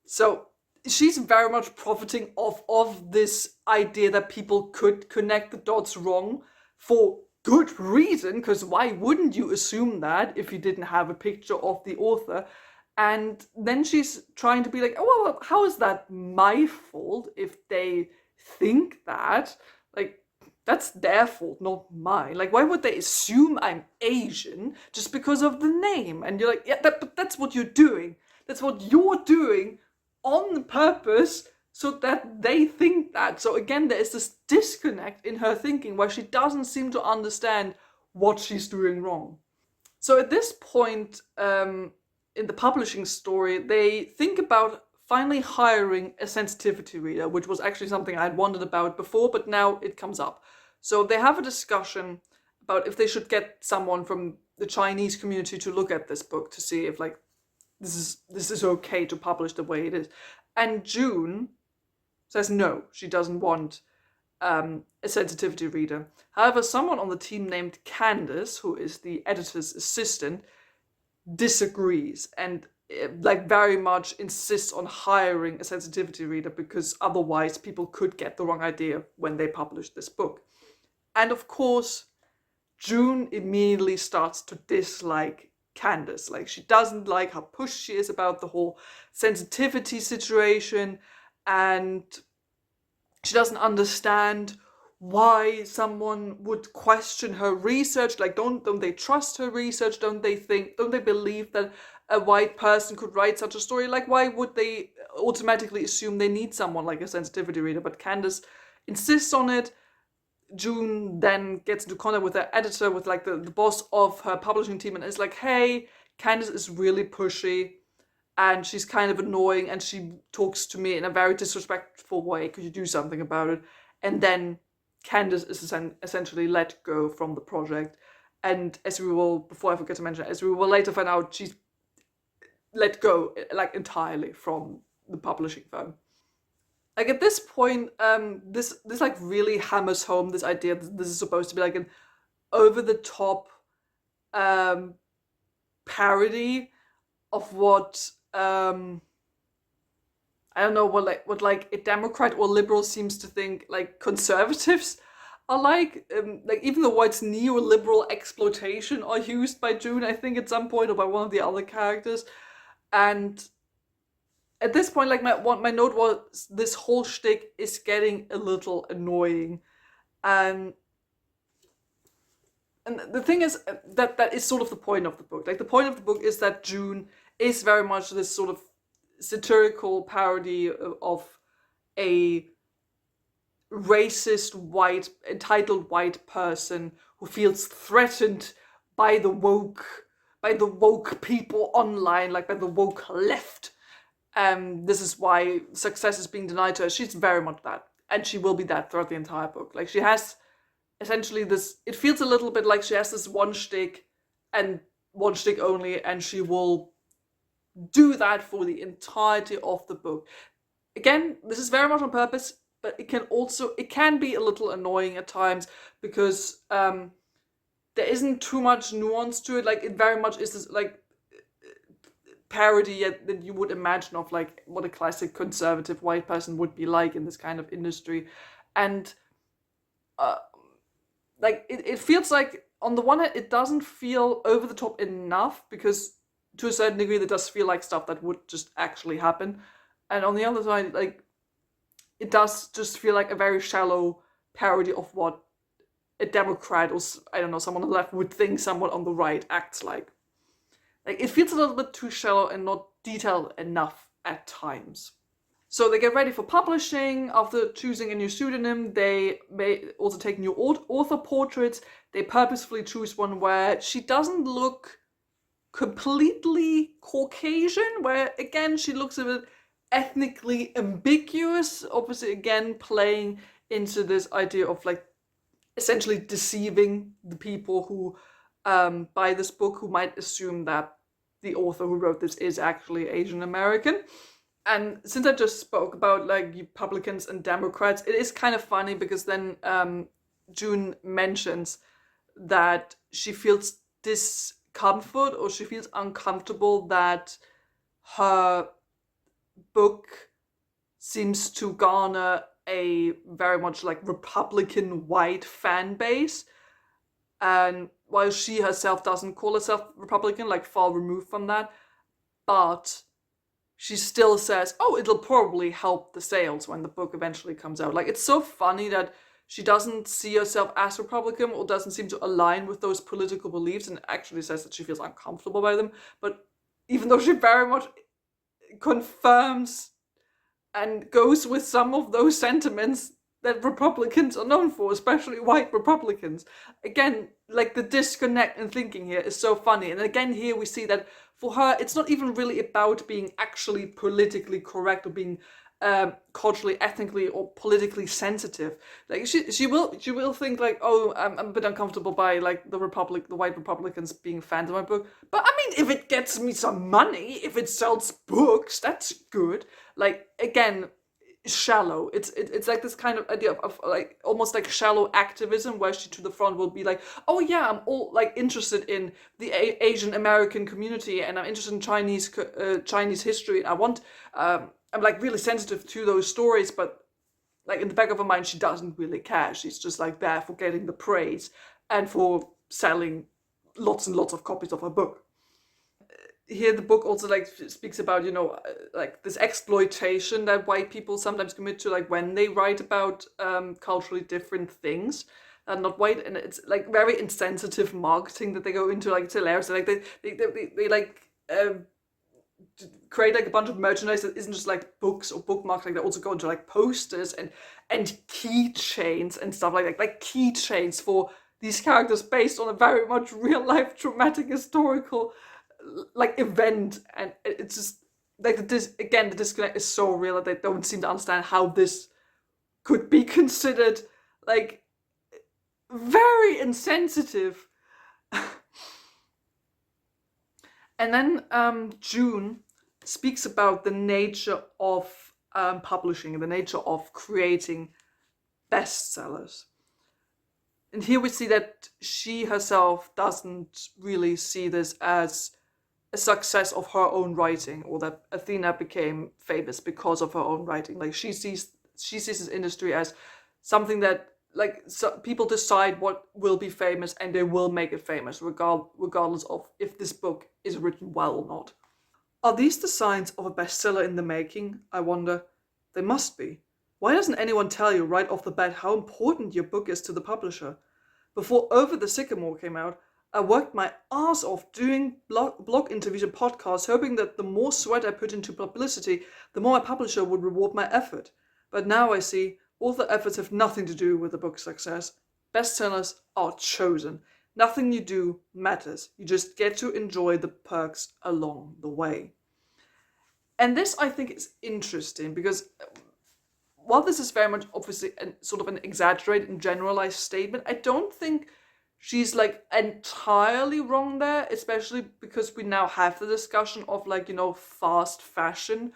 S1: So she's very much profiting off of this idea that people could connect the dots wrong for good reason, because why wouldn't you assume that if you didn't have a picture of the author? And then she's trying to be like, oh, well, how is that my fault if they think that? Like, that's their fault, not mine. Like, why would they assume I'm Asian just because of the name? And you're like, yeah, but that's what you're doing. That's what you're doing on purpose, so that they think that. So again, there is this disconnect in her thinking where she doesn't seem to understand what she's doing wrong. So at this point in the publishing story, they think about finally hiring a sensitivity reader, which was actually something I had wondered about before, but now it comes up. So they have a discussion about if they should get someone from the Chinese community to look at this book to see if like this is okay to publish the way it is. And June says no, she doesn't want a sensitivity reader. However, someone on the team named Candace, who is the editor's assistant, disagrees and like very much insists on hiring a sensitivity reader, because otherwise people could get the wrong idea when they publish this book. And of course, June immediately starts to dislike Candace. Like, she doesn't like how pushy she is about the whole sensitivity situation, and she doesn't understand why someone would question her research. Like, don't they trust her research? Don't they believe that a white person could write such a story? Like, why would they automatically assume they need someone like a sensitivity reader? But Candace insists on it. June then gets into contact with her editor, with like the boss of her publishing team, and is like, hey, Candace is really pushy and she's kind of annoying and she talks to me in a very disrespectful way. Could you do something about it? And then Candace is essentially let go from the project. And as we will, before I forget to mention, as we will later find out, she's let go like entirely from the publishing firm. Like, at this point, this like really hammers home this idea that this is supposed to be like an over-the-top parody of what I don't know, what like a Democrat or liberal seems to think like conservatives are like even the words neoliberal exploitation are used by June, I think, at some point, or by one of the other characters. And at this point, like, my note was, this whole shtick is getting a little annoying. And the thing is that is sort of the point of the book. Like, the point of the book is that June is very much this sort of satirical parody of a racist entitled white person who feels threatened by the woke people online, like by the woke left. This is why success is being denied to her. She's very much that, and she will be that throughout the entire book. Like, she has essentially this, it feels a little bit like she has this one shtick and one shtick only, and she will do that for the entirety of the book. again, this is very much on purpose, but it can be a little annoying at times because there isn't too much nuance to it. Like, it very much is this like parody that you would imagine of like what a classic conservative white person would be like in this kind of industry. And like it feels like, on the one hand, it doesn't feel over the top enough, because to a certain degree it does feel like stuff that would just actually happen. And on the other side, like, it does just feel like a very shallow parody of what a Democrat, or I don't know, someone on the left would think someone on the right acts like. Like, it feels a little bit too shallow and not detailed enough at times. So they get ready for publishing. After choosing a new pseudonym, they may also take new author portraits. They purposefully choose one where she doesn't look completely Caucasian, where again she looks a bit ethnically ambiguous, obviously again playing into this idea of like essentially deceiving the people who buy this book, who might assume that the author who wrote this is actually Asian American. And since I just spoke about like Republicans and Democrats, it is kind of funny because then June mentions that she feels discomfort, or she feels uncomfortable that her book seems to garner a very much like Republican white fan base. And while she herself doesn't call herself Republican, like far removed from that, but she still says, oh, it'll probably help the sales when the book eventually comes out. Like, it's so funny that she doesn't see herself as Republican, or doesn't seem to align with those political beliefs, and actually says that she feels uncomfortable by them. But even though she very much confirms and goes with some of those sentiments that Republicans are known for, especially white Republicans. Again, like, the disconnect in thinking here is so funny. And again, here we see that for her, it's not even really about being actually politically correct, or being culturally, ethnically, or politically sensitive. Like, she will think like, oh, I'm a bit uncomfortable by like the white Republicans being fans of my book. But I mean, if it gets me some money, if it sells books, that's good. Like, again, shallow. It's like this kind of idea of like almost like shallow activism, where she to the front will be like, oh yeah, I'm all like interested in the Asian American community, and I'm interested in Chinese history, and I want I'm like really sensitive to those stories, but like in the back of her mind she doesn't really care. She's just like there for getting the praise and for selling lots and lots of copies of her book. Here the book also like speaks about, like this exploitation that white people sometimes commit to, like when they write about culturally different things and not white, and it's like very insensitive marketing that they go into. Like, it's hilarious. Like they like create like a bunch of merchandise that isn't just like books or bookmarks. Like, they also go into like posters and keychains and stuff like that, like keychains for these characters based on a very much real life traumatic historical like event. And it's just like the disconnect is so real that they don't seem to understand how this could be considered like very insensitive. And then June speaks about the nature of publishing, the nature of creating bestsellers. And here we see that she herself doesn't really see this as a success of her own writing, or that Athena became famous because of her own writing. Like, she sees this industry as something that, like, so people decide what will be famous, and they will make it famous regardless of if this book is written well or not. Are these the signs of a bestseller in the making, I wonder? They must be. Why doesn't anyone tell you right off the bat how important your book is to the publisher? Before Over the Sycamore came out, I worked my ass off doing blog interviews and podcasts, hoping that the more sweat I put into publicity, the more my publisher would reward my effort. But now I see all the efforts have nothing to do with the book's success. Bestsellers are chosen. Nothing you do matters. You just get to enjoy the perks along the way. And this, I think, is interesting because while this is very much obviously sort of an exaggerated and generalized statement, I don't think she's like entirely wrong there, especially because we now have the discussion of, like, fast fashion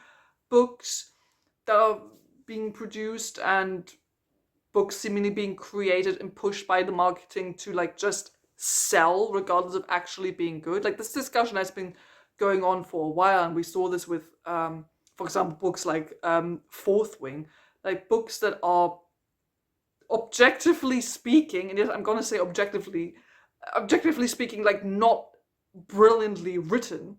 S1: books that are being produced and books seemingly being created and pushed by the marketing to like just sell regardless of actually being good. Like this discussion has been going on for a while, and we saw this with for example books like Fourth Wing, like books that are objectively speaking, and yes I'm gonna say objectively speaking, like not brilliantly written,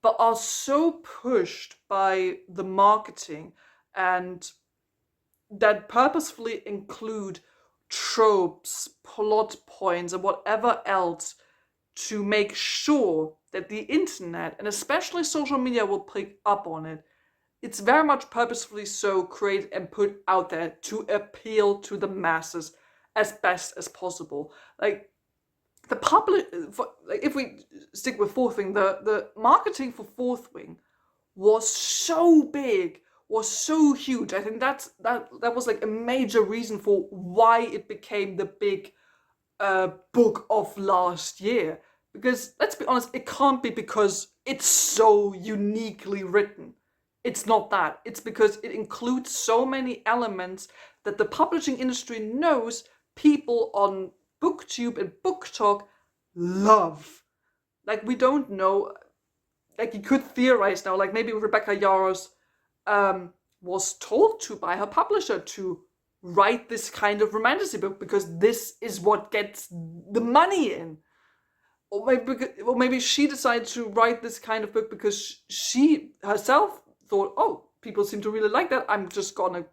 S1: but are so pushed by the marketing and that purposefully include tropes, plot points, and whatever else to make sure that the internet and especially social media will pick up on it. It's very much purposefully so created and put out there to appeal to the masses as best as possible. Like the public, like if we stick with Fourth Wing, the marketing for Fourth Wing was so big, was so huge. I think that was like a major reason for why it became the big book of last year. Because let's be honest, it can't be because it's so uniquely written. It's not that. It's because it includes so many elements that the publishing industry knows people on BookTube and BookTok love. Like we don't know, like you could theorize now, like maybe Rebecca Yarros was told to by her publisher to write this kind of romantasy book because this is what gets the money in. Or maybe she decided to write this kind of book because she herself thought, oh, people seem to really like that. I'm just gonna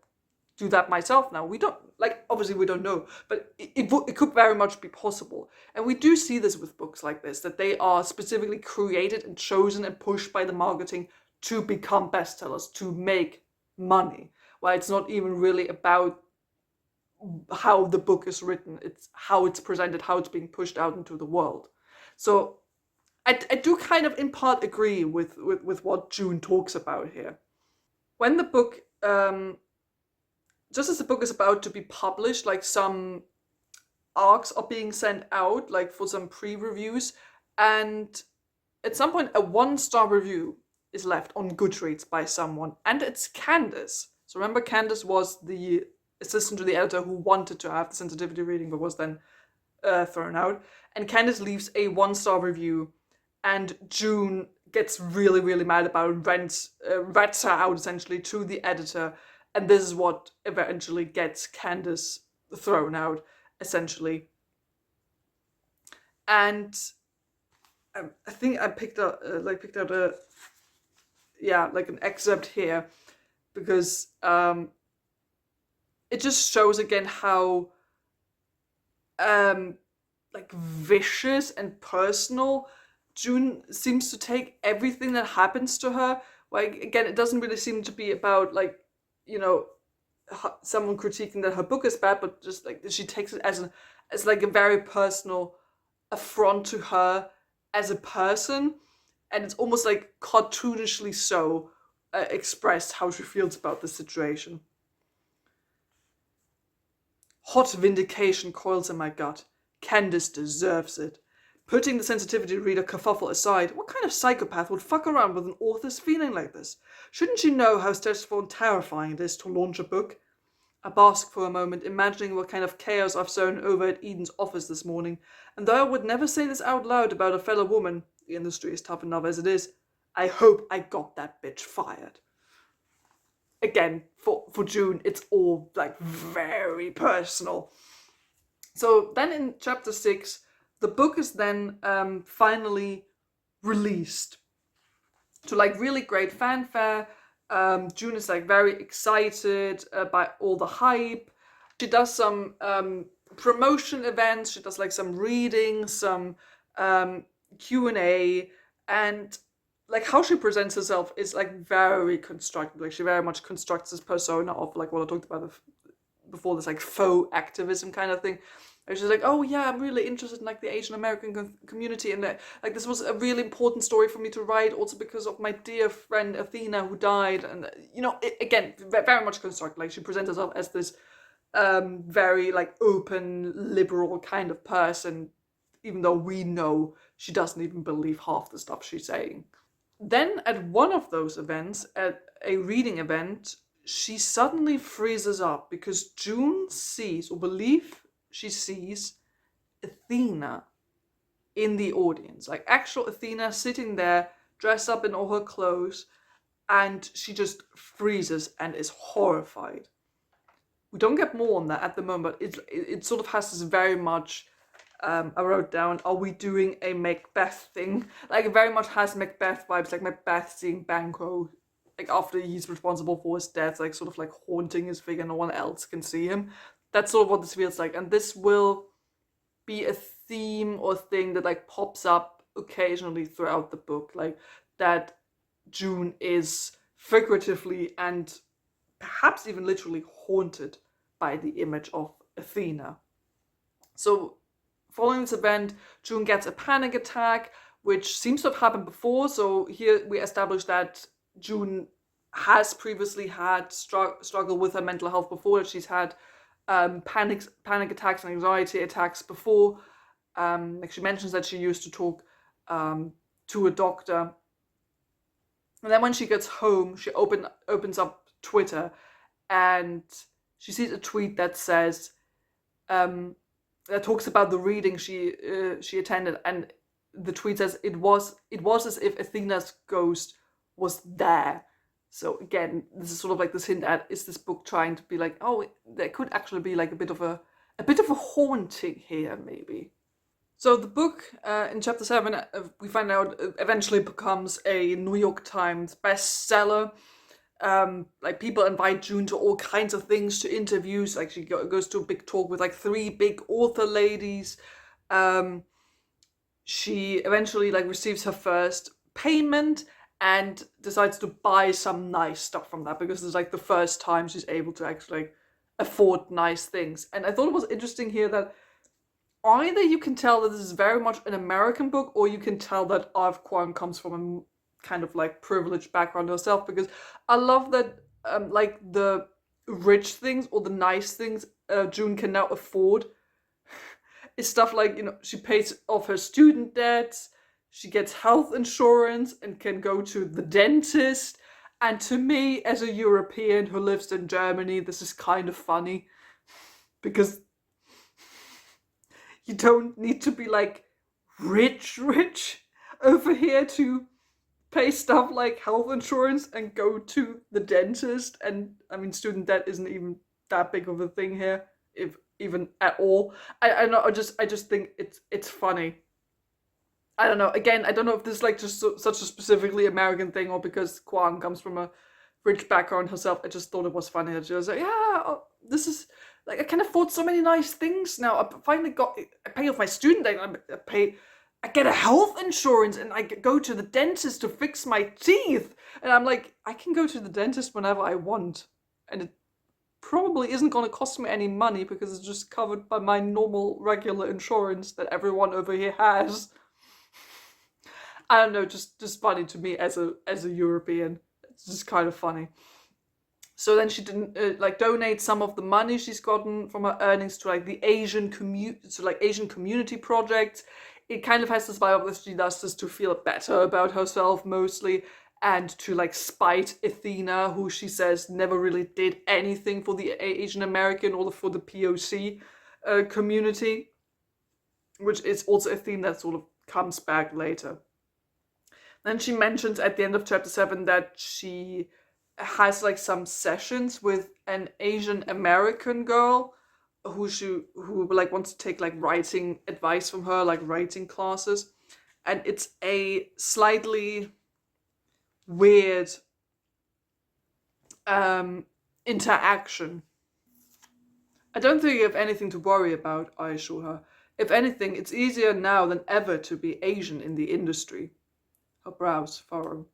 S1: do that myself now. We don't, like, obviously we don't know, but it could very much be possible. And we do see this with books like this, that they are specifically created and chosen and pushed by the marketing to become bestsellers, to make money. Well, it's not even really about how the book is written, it's how it's presented, how it's being pushed out into the world. So I do kind of in part agree with what June talks about here. When the book, just as the book is about to be published, like some arcs are being sent out, like for some pre-reviews, and at some point a 1-star review is left on Goodreads by someone, and it's Candace. So remember, Candace was the assistant to the editor who wanted to have the sensitivity reading but was then thrown out. And Candace leaves a 1-star review, and June gets really, really mad about it, rats her out essentially to the editor, and this is what eventually gets Candace thrown out, essentially. And I think I picked out an excerpt here because it just shows again how vicious and personal June seems to take everything that happens to her. Like again, it doesn't really seem to be about someone critiquing that her book is bad, but just like she takes it as like a very personal affront to her as a person, and it's almost like cartoonishly so expressed how she feels about the situation. Hot vindication coils in my gut. Candace deserves it. Putting the sensitivity reader kerfuffle aside, what kind of psychopath would fuck around with an author's feeling like this? Shouldn't she know how stressful and terrifying it is to launch a book? I bask for a moment, imagining what kind of chaos I've sown over at Eden's office this morning, and though I would never say this out loud about a fellow woman, the industry is tough enough as it is, I hope I got that bitch fired. Again, for June, it's all like very personal. So then in chapter 6, the book is then finally released to like really great fanfare. June is like very excited by all the hype. She does some promotion events. She does like some readings, some Q&A, and like how she presents herself is like very constructed. Like she very much constructs this persona of like what I talked about before, this like faux activism kind of thing. And she's like, oh yeah, I'm really interested in like the Asian American community, and like this was a really important story for me to write, also because of my dear friend Athena who died, and again very much constructed. Like she presents herself as this very like open, liberal kind of person, even though we know she doesn't even believe half the stuff she's saying. Then at one of those events, at a reading event, she suddenly freezes up because June sees, or believes she sees, Athena in the audience. Like actual Athena sitting there, dressed up in all her clothes, and she just freezes and is horrified. We don't get more on that at the moment, but it sort of has this very much, I wrote down, are we doing a Macbeth thing? Like it very much has Macbeth vibes, like Macbeth seeing Banquo, like after he's responsible for his death, like sort of like haunting his figure, no one else can see him. That's sort of what this feels like, and this will be a theme or thing that like pops up occasionally throughout the book, like that June is figuratively and perhaps even literally haunted by the image of Athena. So, following this event, June gets a panic attack, which seems to have happened before. So, here we establish that June has previously had struggle with her mental health before, that she's had panic attacks and anxiety attacks before. Like she mentions that she used to talk to a doctor. And then when she gets home, she opens up Twitter and she sees a tweet that says, that talks about the reading she attended, and the tweet says it was as if Athena's ghost was there. So again, this is sort of like this hint at, is this book trying to be like, oh, there could actually be like a bit of a haunting here, maybe. So the book in chapter 7, we find out eventually becomes a New York Times bestseller. Like people invite June to all kinds of things, to interviews. Like she goes to a big talk with like 3 big author ladies. She eventually like receives her first payment and decides to buy some nice stuff from that, because it's like the first time she's able to actually like, afford nice things. And I thought it was interesting here that either you can tell that this is very much an American book, or you can tell that Kuang comes from a kind of like privileged background herself, because I love that like the rich things or the nice things June can now afford is stuff like, you know, she pays off her student debts, she gets health insurance and can go to the dentist. And to me, as a European who lives in Germany, this is kind of funny, because you don't need to be like rich over here to pay stuff like health insurance and go to the dentist. And I mean, student debt isn't even that big of a thing here, if even at all. I know. I just think it's funny. I don't know. Again, I don't know if this is like just such a specifically American thing, or because Kuang comes from a rich background herself. I just thought it was funny that she was like, yeah, oh, this is like, I can afford so many nice things now. I pay off my student debt. I get a health insurance, and I go to the dentist to fix my teeth. And I'm like, I can go to the dentist whenever I want, and it probably isn't going to cost me any money because it's just covered by my normal regular insurance that everyone over here has. I don't know, just funny to me as a European. It's just kind of funny. So then she didn't like donate some of the money she's gotten from her earnings to like the Asian community projects. It kind of has this vibe that she does this to feel better about herself mostly, and to like spite Athena, who she says never really did anything for the Asian American or for the POC community, which is also a theme that sort of comes back later. Then she mentions at the end of chapter 7 that she has like some sessions with an Asian American girl who like wants to take like writing advice from her, like writing classes. And it's a slightly weird interaction. I don't think you have anything to worry about, I assure her. If anything, it's easier now than ever to be Asian in the industry. Her brows furrow.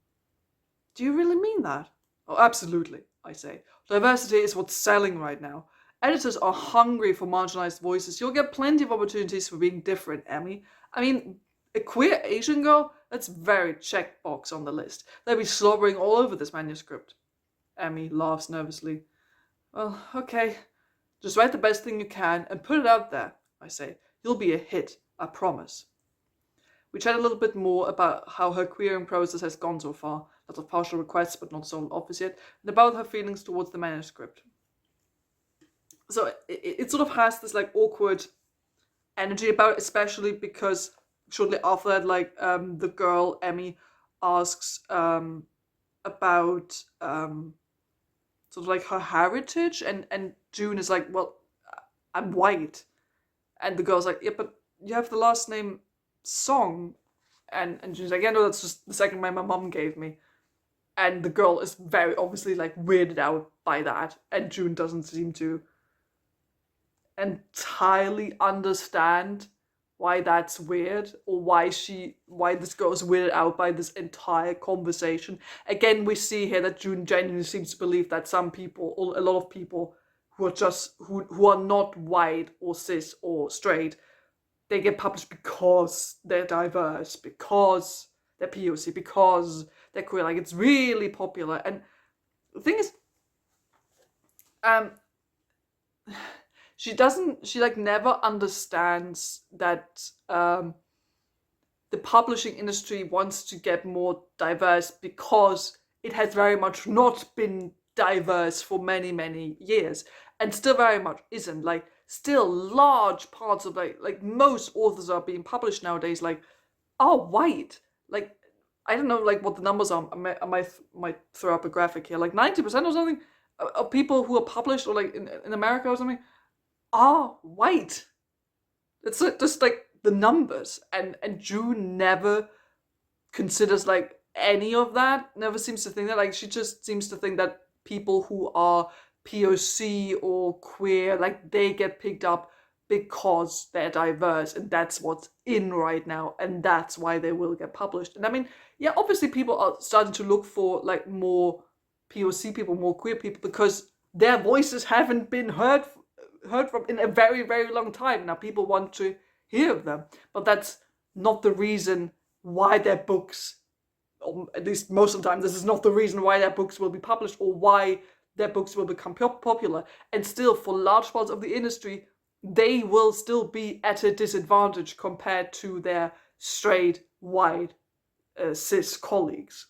S1: Do you really mean that? Oh, absolutely, I say. Diversity is what's selling right now. Editors are hungry for marginalized voices. You'll get plenty of opportunities for being different, Emmy. I mean, a queer Asian girl? That's very checkbox on the list. They'll be slobbering all over this manuscript. Emmy laughs nervously. Well, okay. Just write the best thing you can and put it out there, I say. You'll be a hit, I promise. We chat a little bit more about how her queering process has gone so far. lots of partial requests, but not sold office yet, and about her feelings towards the manuscript. So it sort of has this like awkward energy about it, especially because shortly after that, like the girl Emmy asks about sort of like her heritage, and June is like, well, I'm white, and the girl's like, yeah, but you have the last name Song, and June's like, yeah, no, that's just the second name my mom gave me, and the girl is very obviously like weirded out by that, and June doesn't seem to entirely understand why that's weird, or why this girl is weirded out by this entire conversation. Again, we see here that June genuinely seems to believe that some people, or a lot of people who are just who are not white or cis or straight, they get published because they're diverse, because they're POC, because they're queer. Like, it's really popular. And the thing is, she like never understands that the publishing industry wants to get more diverse because it has very much not been diverse for many, many years, and still very much isn't. Like, still large parts of like most authors are being published nowadays like are white. Like, I don't know like what the numbers are. I might throw up a graphic here. Like 90% or something of people who are published, or like in America or something, are white. It's just like the numbers, and June never considers like any of that. Never seems to think that. Like, she just seems to think that people who are POC or queer, like, they get picked up because they're diverse, and that's what's in right now, and that's why they will get published. And I mean, yeah, obviously people are starting to look for like more POC people, more queer people, because their voices haven't been heard from in a very, very long time. Now people want to hear of them, but that's not the reason why their books, or at least most of the time, this is not the reason why their books will be published or why their books will become popular. And still, for large parts of the industry, they will still be at a disadvantage compared to their straight, white, cis colleagues.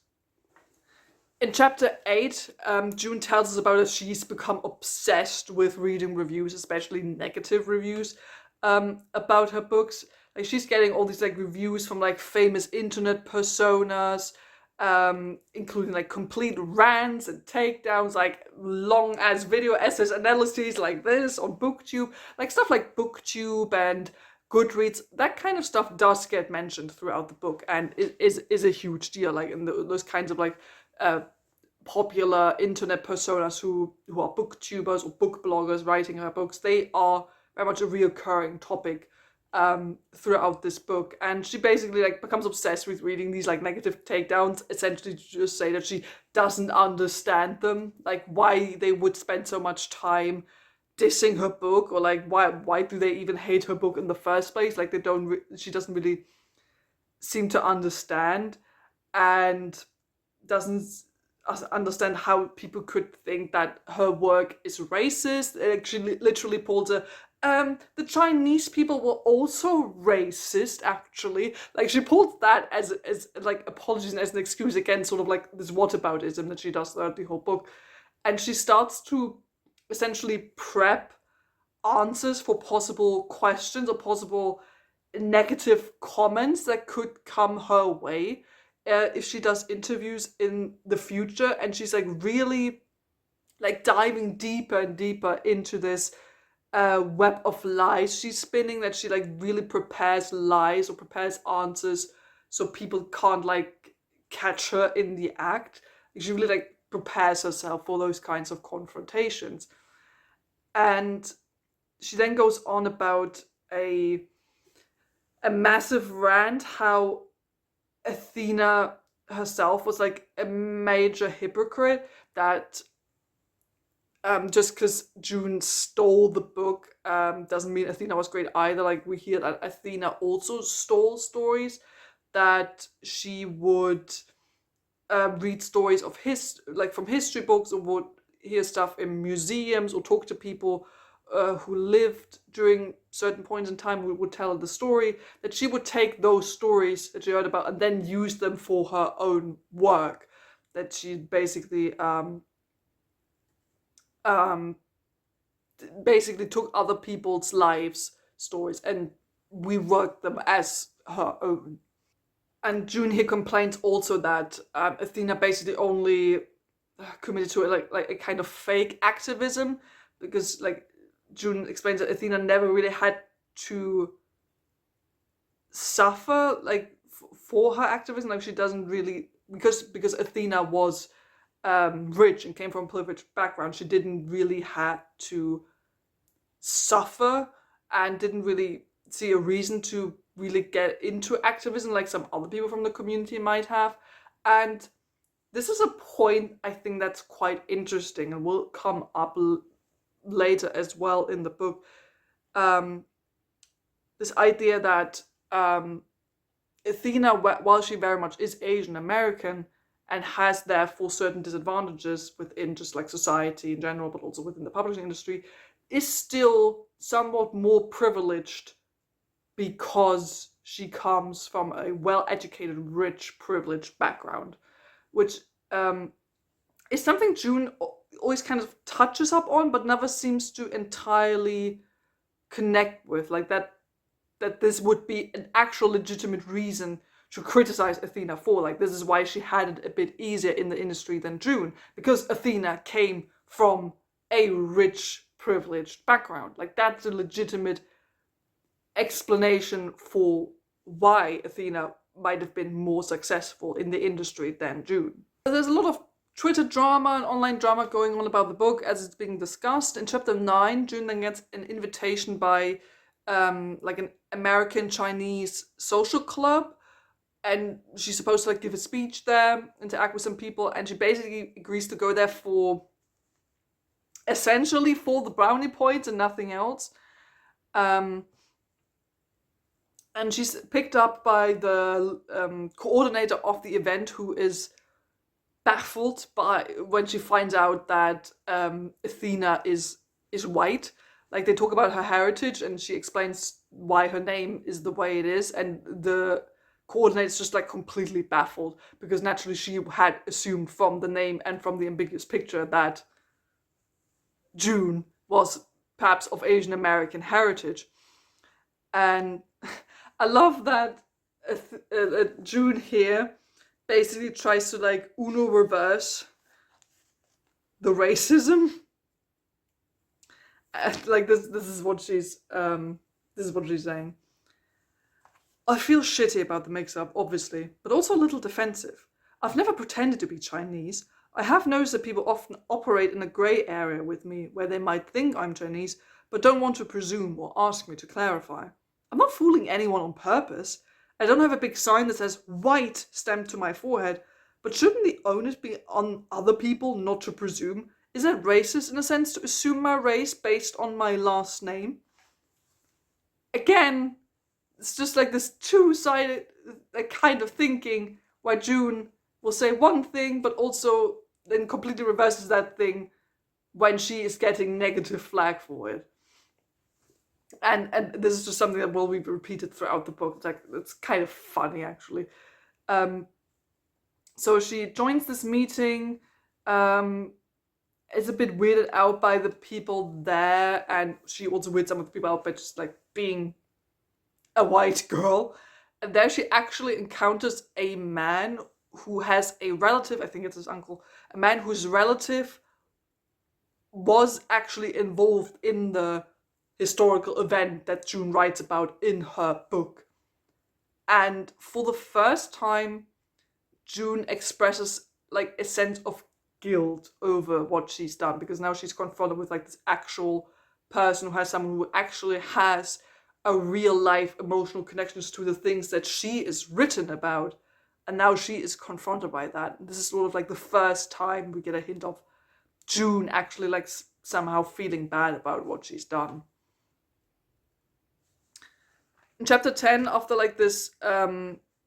S1: In chapter 8, June tells us about how she's become obsessed with reading reviews, especially negative reviews, about her books. Like, she's getting all these like reviews from like famous internet personas, including like complete rants and takedowns, like long ass video essays, analyses like this on BookTube, like stuff like BookTube and Goodreads. That kind of stuff does get mentioned throughout the book, and it is a huge deal. Like, in those kinds of like popular internet personas who are booktubers or book bloggers writing her books, they are very much a reoccurring topic throughout this book. And she basically like becomes obsessed with reading these like negative takedowns, essentially to just say that she doesn't understand them, like why they would spend so much time dissing her book, or like why do they even hate her book in the first place. Like, she doesn't really seem to understand, and doesn't understand how people could think that her work is racist. She literally pulled the Chinese people were also racist, actually. Like, she pulled that as like apologies and as an excuse, again, sort of like this whataboutism that she does throughout the whole book. And she starts to essentially prep answers for possible questions or possible negative comments that could come her way if she does interviews in the future. And she's like really like diving deeper and deeper into this web of lies she's spinning, that she like really prepares lies or prepares answers so people can't like catch her in the act. She really like prepares herself for those kinds of confrontations. And she then goes on about a massive rant how Athena herself was like a major hypocrite, that just because June stole the book doesn't mean Athena was great either. Like, we hear that Athena also stole stories, that she would read stories of from history books, or would hear stuff in museums, or talk to people who lived during certain points in time, who would tell her the story, that she would take those stories that she heard about and then use them for her own work. that she um, basically took other people's lives stories and reworked them as her own. And June here complains also that Athena basically only committed to like a kind of fake activism, because like June explains that Athena never really had to suffer like for her activism. Like she doesn't really, because Athena was rich and came from a privileged background. She didn't really have to suffer and didn't really see a reason to really get into activism like some other people from the community might have. And this is a point I think that's quite interesting and will come up later as well in the book. This idea that Athena, while she very much is Asian American and has therefore certain disadvantages within just like society in general, but also within the publishing industry, is still somewhat more privileged because she comes from a well-educated, rich, privileged background, which is something June always kind of touches up on, but never seems to entirely connect with. Like that this would be an actual legitimate reason to criticize Athena for. Like, this is why she had it a bit easier in the industry than June, because Athena came from a rich, privileged background. Like, that's a legitimate explanation for why Athena might have been more successful in the industry than June. There's a lot of Twitter drama and online drama going on about the book as it's being discussed. In chapter 9, June then gets an invitation by like an American Chinese social club, and she's supposed to like give a speech there, interact with some people, and she basically agrees to go there for essentially for the brownie points and nothing else. And she's picked up by the coordinator of the event, who is baffled by when she finds out that Athena is white. Like, they talk about her heritage and she explains why her name is the way it is, and the coordinator's just like completely baffled, because naturally she had assumed from the name and from the ambiguous picture that June was perhaps of Asian American heritage. And I love that June here basically tries to like Uno reverse the racism. Like this is what she's saying. I feel shitty about the mix-up, obviously, but also a little defensive. I've never pretended to be Chinese. I have noticed that people often operate in a grey area with me, where they might think I'm Chinese, but don't want to presume or ask me to clarify. I'm not fooling anyone on purpose. I don't have a big sign that says white stamped to my forehead, but shouldn't the onus be on other people not to presume? Is that racist in a sense to assume my race based on my last name? Again, it's just like this two-sided kind of thinking, where June will say one thing but also then completely reverses that thing when she is getting negative flag for it. And this is just something that will be repeated throughout the book. It's kind of funny, actually. So she joins this meeting, is a bit weirded out by the people there, and she also weirds some of the people out by just like being a white girl. And there she actually encounters a man who has a relative, I think it's his uncle, a man whose relative was actually involved in the historical event that June writes about in her book. And for the first time, June expresses like a sense of guilt over what she's done, because now she's confronted with like this actual person who has someone who actually has a real life emotional connections to the things that she is written about, and now she is confronted by that. This is sort of like the first time we get a hint of June actually like somehow feeling bad about what she's done. In chapter 10, after like this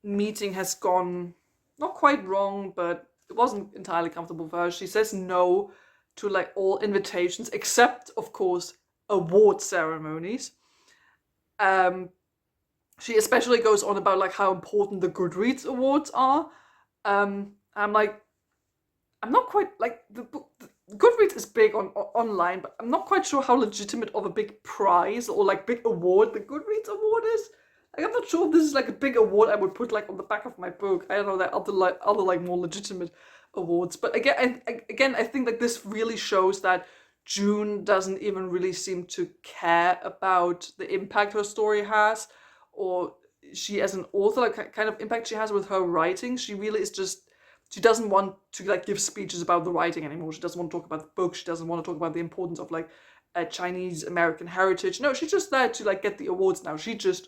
S1: meeting has gone not quite wrong, but it wasn't entirely comfortable for her, she says no to like all invitations except, of course, award ceremonies. She especially goes on about like how important the Goodreads awards are. I'm like, I'm not quite like the book. Goodreads is big on online, but I'm not quite sure how legitimate of a big prize or like big award the Goodreads award is. Like, I'm not sure if this is like a big award I would put like on the back of my book. I don't know, that other like more legitimate awards. But again, I think like this really shows that June doesn't even really seem to care about the impact her story has, or she as an author, like kind of impact she has with her writing. She really is just, she doesn't want to like give speeches about the writing anymore. She doesn't want to talk about the book. She doesn't want to talk about the importance of like Chinese American heritage. No, she's just there to like get the awards now. She just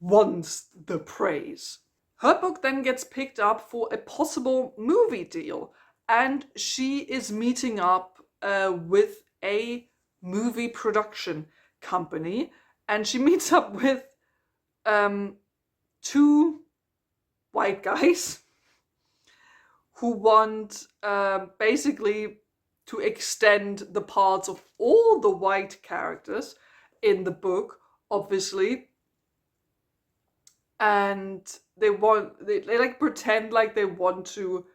S1: wants the praise. Her book then gets picked up for a possible movie deal, and she is meeting up with a movie production company, and she meets up with two white guys who want basically to extend the parts of all the white characters in the book, obviously. And they like pretend like they want to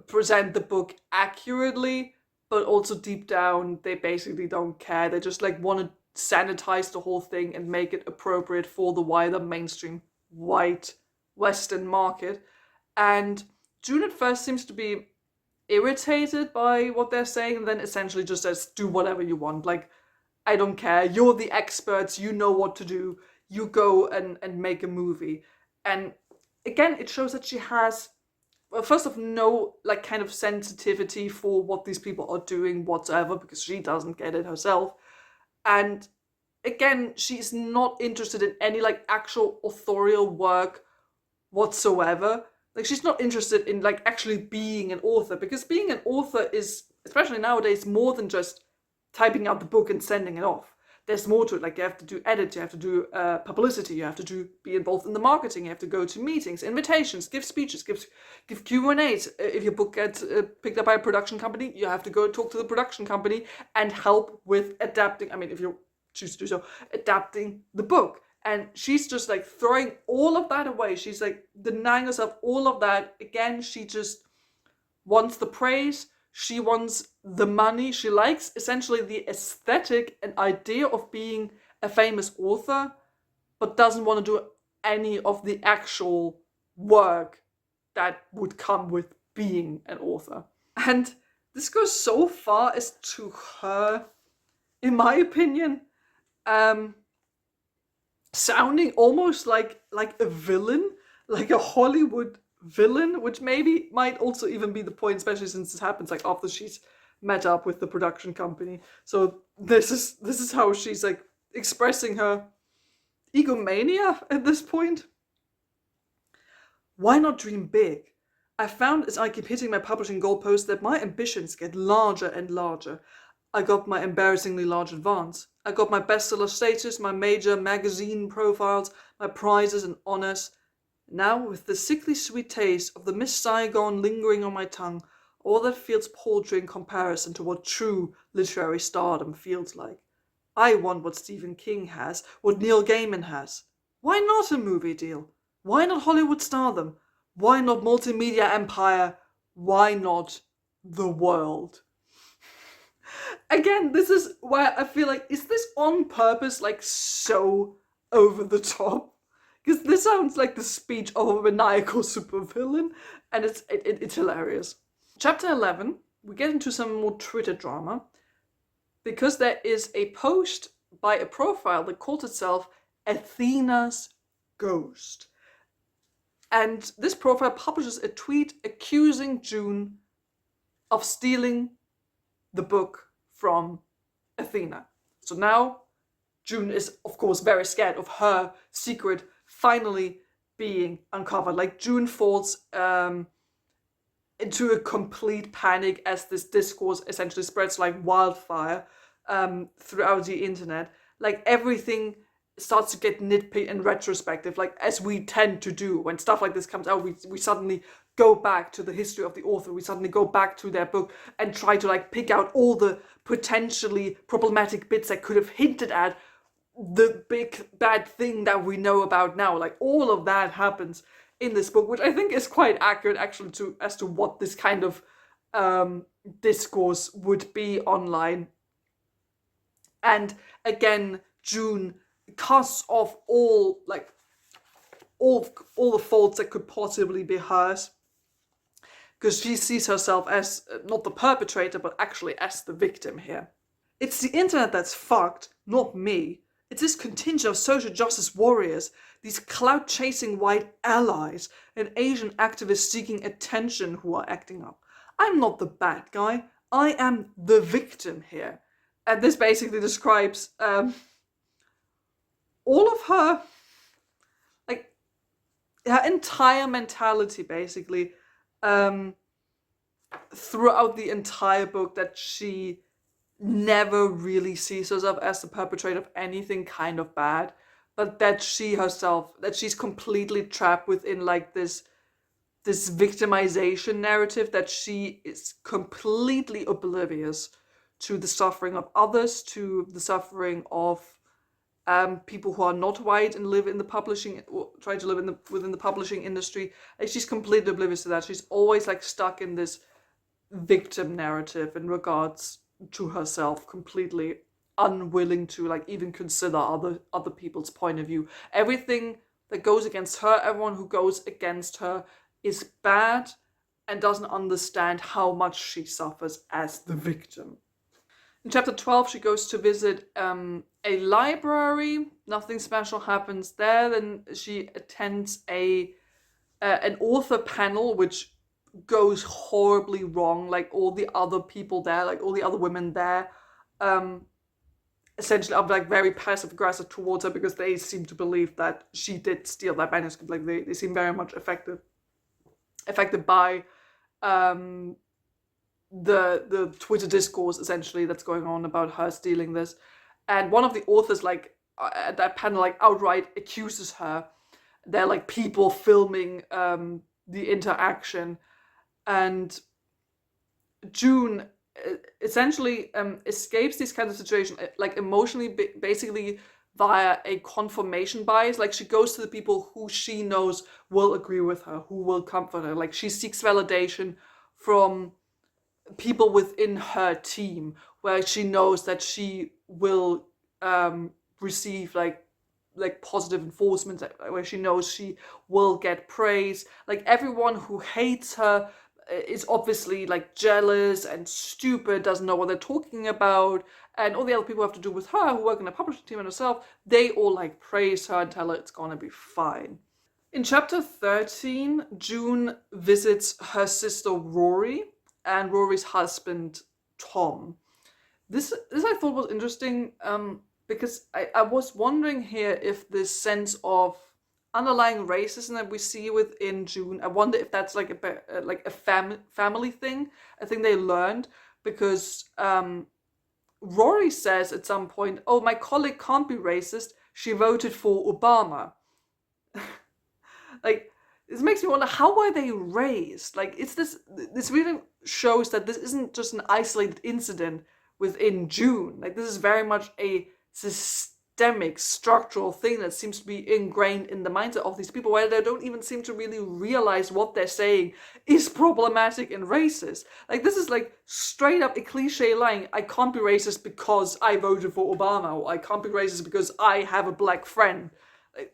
S1: present the book accurately, but also deep down they basically don't care. They just like want to sanitize the whole thing and make it appropriate for the wider mainstream white Western market. And June at first seems to be irritated by what they're saying, and then essentially just says, do whatever you want. Like, I don't care. You're the experts. You know what to do. You go and make a movie. And again, it shows that she has, well, first of no like kind of sensitivity for what these people are doing whatsoever, because she doesn't get it herself. And again, she's not interested in any like actual authorial work whatsoever. Like, she's not interested in like actually being an author, because being an author is, especially nowadays, more than just typing out the book and sending it off. There's more to it. Like, you have to do edit, you have to do publicity, you have to be involved in the marketing, you have to go to meetings, invitations, give speeches, give Q&As. If your book gets picked up by a production company, you have to go talk to the production company and help with adapting. I mean, if you choose to do so, adapting the book. And she's just like throwing all of that away. She's like denying herself all of that. Again, she just wants the praise. She wants the money. She likes essentially the aesthetic and idea of being a famous author, but doesn't want to do any of the actual work that would come with being an author. And this goes so far as to her, in my opinion, sounding almost like a villain, like a Hollywood villain, which maybe might also even be the point, especially since this happens like after she's met up with the production company. So this is how she's like expressing her egomania at this point. Why not dream big? I found as I keep hitting my publishing goalposts that my ambitions get larger and larger. I got my embarrassingly large advance. I got my bestseller status, my major magazine profiles, my prizes and honors. Now, with the sickly sweet taste of the Miss Saigon lingering on my tongue, all that feels paltry in comparison to what true literary stardom feels like. I want what Stephen King has, what Neil Gaiman has. Why not a movie deal? Why not Hollywood stardom? Why not multimedia empire? Why not the world? Again, this is where I feel like, is this on purpose, like so over the top? Because this sounds like the speech of a maniacal supervillain, and it's hilarious. Chapter 11, we get into some more Twitter drama, because there is a post by a profile that calls itself Athena's Ghost. And this profile publishes a tweet accusing June of stealing the book from Athena. So now June is, of course, very scared of her secret finally being uncovered. Like, June falls into a complete panic as this discourse essentially spreads like wildfire throughout the internet. Like, everything starts to get nitpicked in retrospective, like as we tend to do when stuff like this comes out. We suddenly go back to the history of the author, we suddenly go back to their book and try to like pick out all the potentially problematic bits that could have hinted at the big bad thing that we know about now. Like, all of that happens in this book, which I think is quite accurate actually as to what this kind of discourse would be online. And again, June casts off all the faults that could possibly be hers, because she sees herself as not the perpetrator, but actually as the victim here. It's the internet that's fucked, not me. It's this contingent of social justice warriors, these clout-chasing white allies, and Asian activists seeking attention who are acting up. I'm not the bad guy. I am the victim here. And this basically describes all of her, like, her entire mentality, basically, throughout the entire book, that she never really sees herself as the perpetrator of anything kind of bad, but that she's completely trapped within like this victimization narrative, that she is completely oblivious to the suffering of others, to the suffering of people who are not white and live in the publishing, or try to live within the publishing industry. Like, she's completely oblivious to that. She's always like stuck in this victim narrative in regards to herself, completely unwilling to like even consider other people's point of view. Everything that goes against her, everyone who goes against her, is bad, and doesn't understand how much she suffers as the victim. In chapter 12, she goes to visit a library. Nothing special happens there. Then she attends an author panel, which goes horribly wrong. Like, all the other people there, like all the other women there, essentially are like very passive aggressive towards her, because they seem to believe that she did steal that manuscript. Like, they seem very much affected by the Twitter discourse, essentially, that's going on about her stealing this. And one of the authors, like, at that panel, like, outright accuses her. They're like people filming the interaction, and June essentially escapes these kinds of situations, like emotionally, basically via a confirmation bias. Like, she goes to the people who she knows will agree with her, who will comfort her. Like, she seeks validation from people within her team, where she knows that she will receive like positive enforcement, where she knows she will get praise. Like, everyone who hates her is obviously like jealous and stupid, doesn't know what they're talking about, and all the other people who have to do with her, who work in a publishing team and herself, they all like praise her and tell her it's gonna be fine. In chapter 13, June visits her sister Rory and Rory's husband Tom. This I thought was interesting, because I was wondering here if this sense of underlying racism that we see within June, I wonder if that's like a family thing, a thing they learned, because Rory says at some point, "Oh, my colleague can't be racist. She voted for Obama." Like, this makes me wonder, how were they raised? Like, it's this really shows that this isn't just an isolated incident within June. Like, this is very much a systemic, structural thing that seems to be ingrained in the mindset of these people, where they don't even seem to really realize what they're saying is problematic and racist. Like, this is like straight up a cliche line. I can't be racist because I voted for Obama, or I can't be racist because I have a black friend. Like,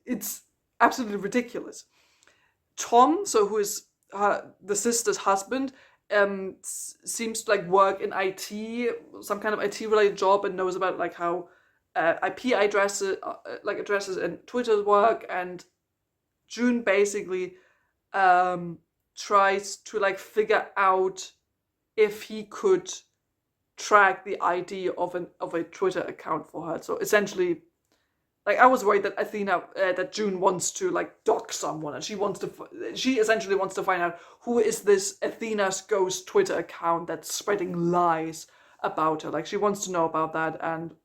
S1: it's absolutely ridiculous. Tom, who is the sister's husband, seems to like work in IT, some kind of IT related job, and knows about like how IP addresses and Twitter work. And June basically tries to like figure out if he could track the ID of a Twitter account for her. So essentially, like, I was worried that that June wants to like dox someone, and she essentially wants to find out who is this Athena's ghost Twitter account that's spreading lies about her. Like, she wants to know about that, and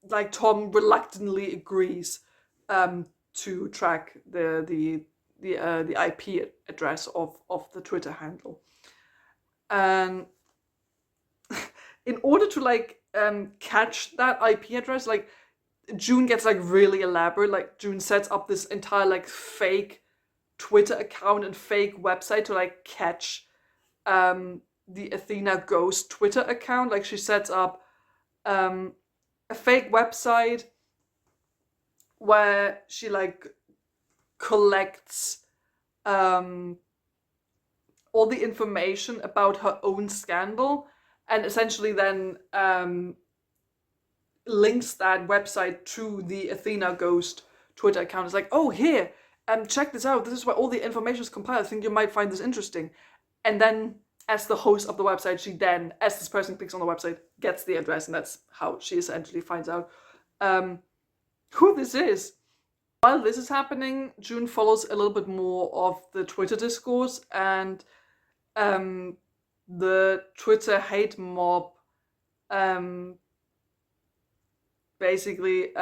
S1: like Tom reluctantly agrees to track the IP address of the Twitter handle, and in order to like catch that IP address, like, June gets like really elaborate. Like, June sets up this entire like fake Twitter account and fake website to like catch the Athena Ghost Twitter account. Like she sets up a fake website where she like collects all the information about her own scandal, and essentially then links that website to the Athena Ghost Twitter account. It's like, oh, here, check this out. This is where all the information is compiled. I think you might find this interesting. And then, as the host of the website, she then, as this person clicks on the website, gets the address, and that's how she essentially finds out who this is. While this is happening, June follows a little bit more of the Twitter discourse, and the Twitter hate mob basically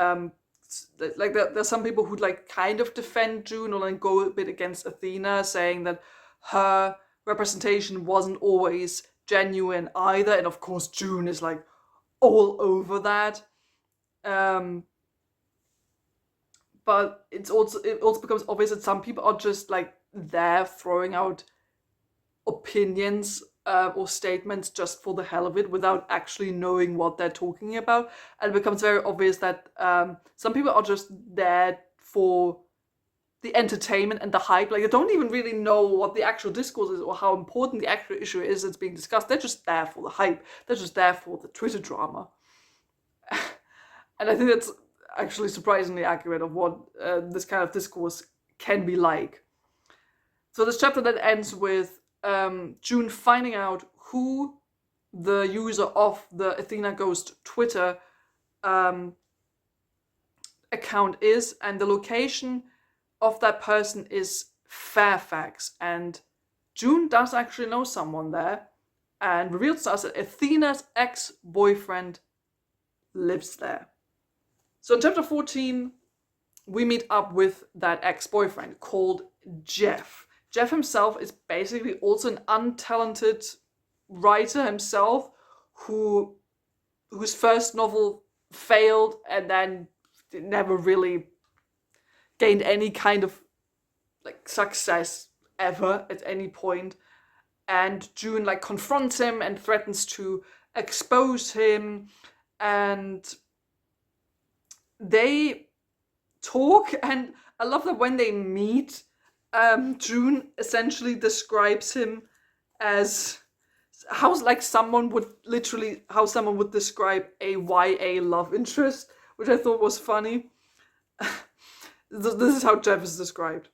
S1: like there's some people who like kind of defend June or like go a bit against Athena, saying that her representation wasn't always genuine either, and of course June is like all over that. But it also becomes obvious that some people are just like there throwing out opinions or statements just for the hell of it without actually knowing what they're talking about. And it becomes very obvious that some people are just there for the entertainment and the hype. Like they don't even really know what the actual discourse is or how important the actual issue is that's being discussed. They're just there for the hype. They're just there for the Twitter drama. And I think that's actually surprisingly accurate of what this kind of discourse can be like. So this chapter then ends with June finding out who the user of the Athena Ghost Twitter account is, and the location of that person is Fairfax. And June does actually know someone there, and reveals to us that Athena's ex-boyfriend lives there. So in chapter 14, we meet up with that ex-boyfriend called Jeff. Jeff himself is basically also an untalented writer himself whose first novel failed and then never really gained any kind of like success ever at any point. And June like confronts him and threatens to expose him, and they talk. And I love that when they meet, June essentially describes him as how someone would describe a YA love interest, which I thought was funny. This is how Jeff is described.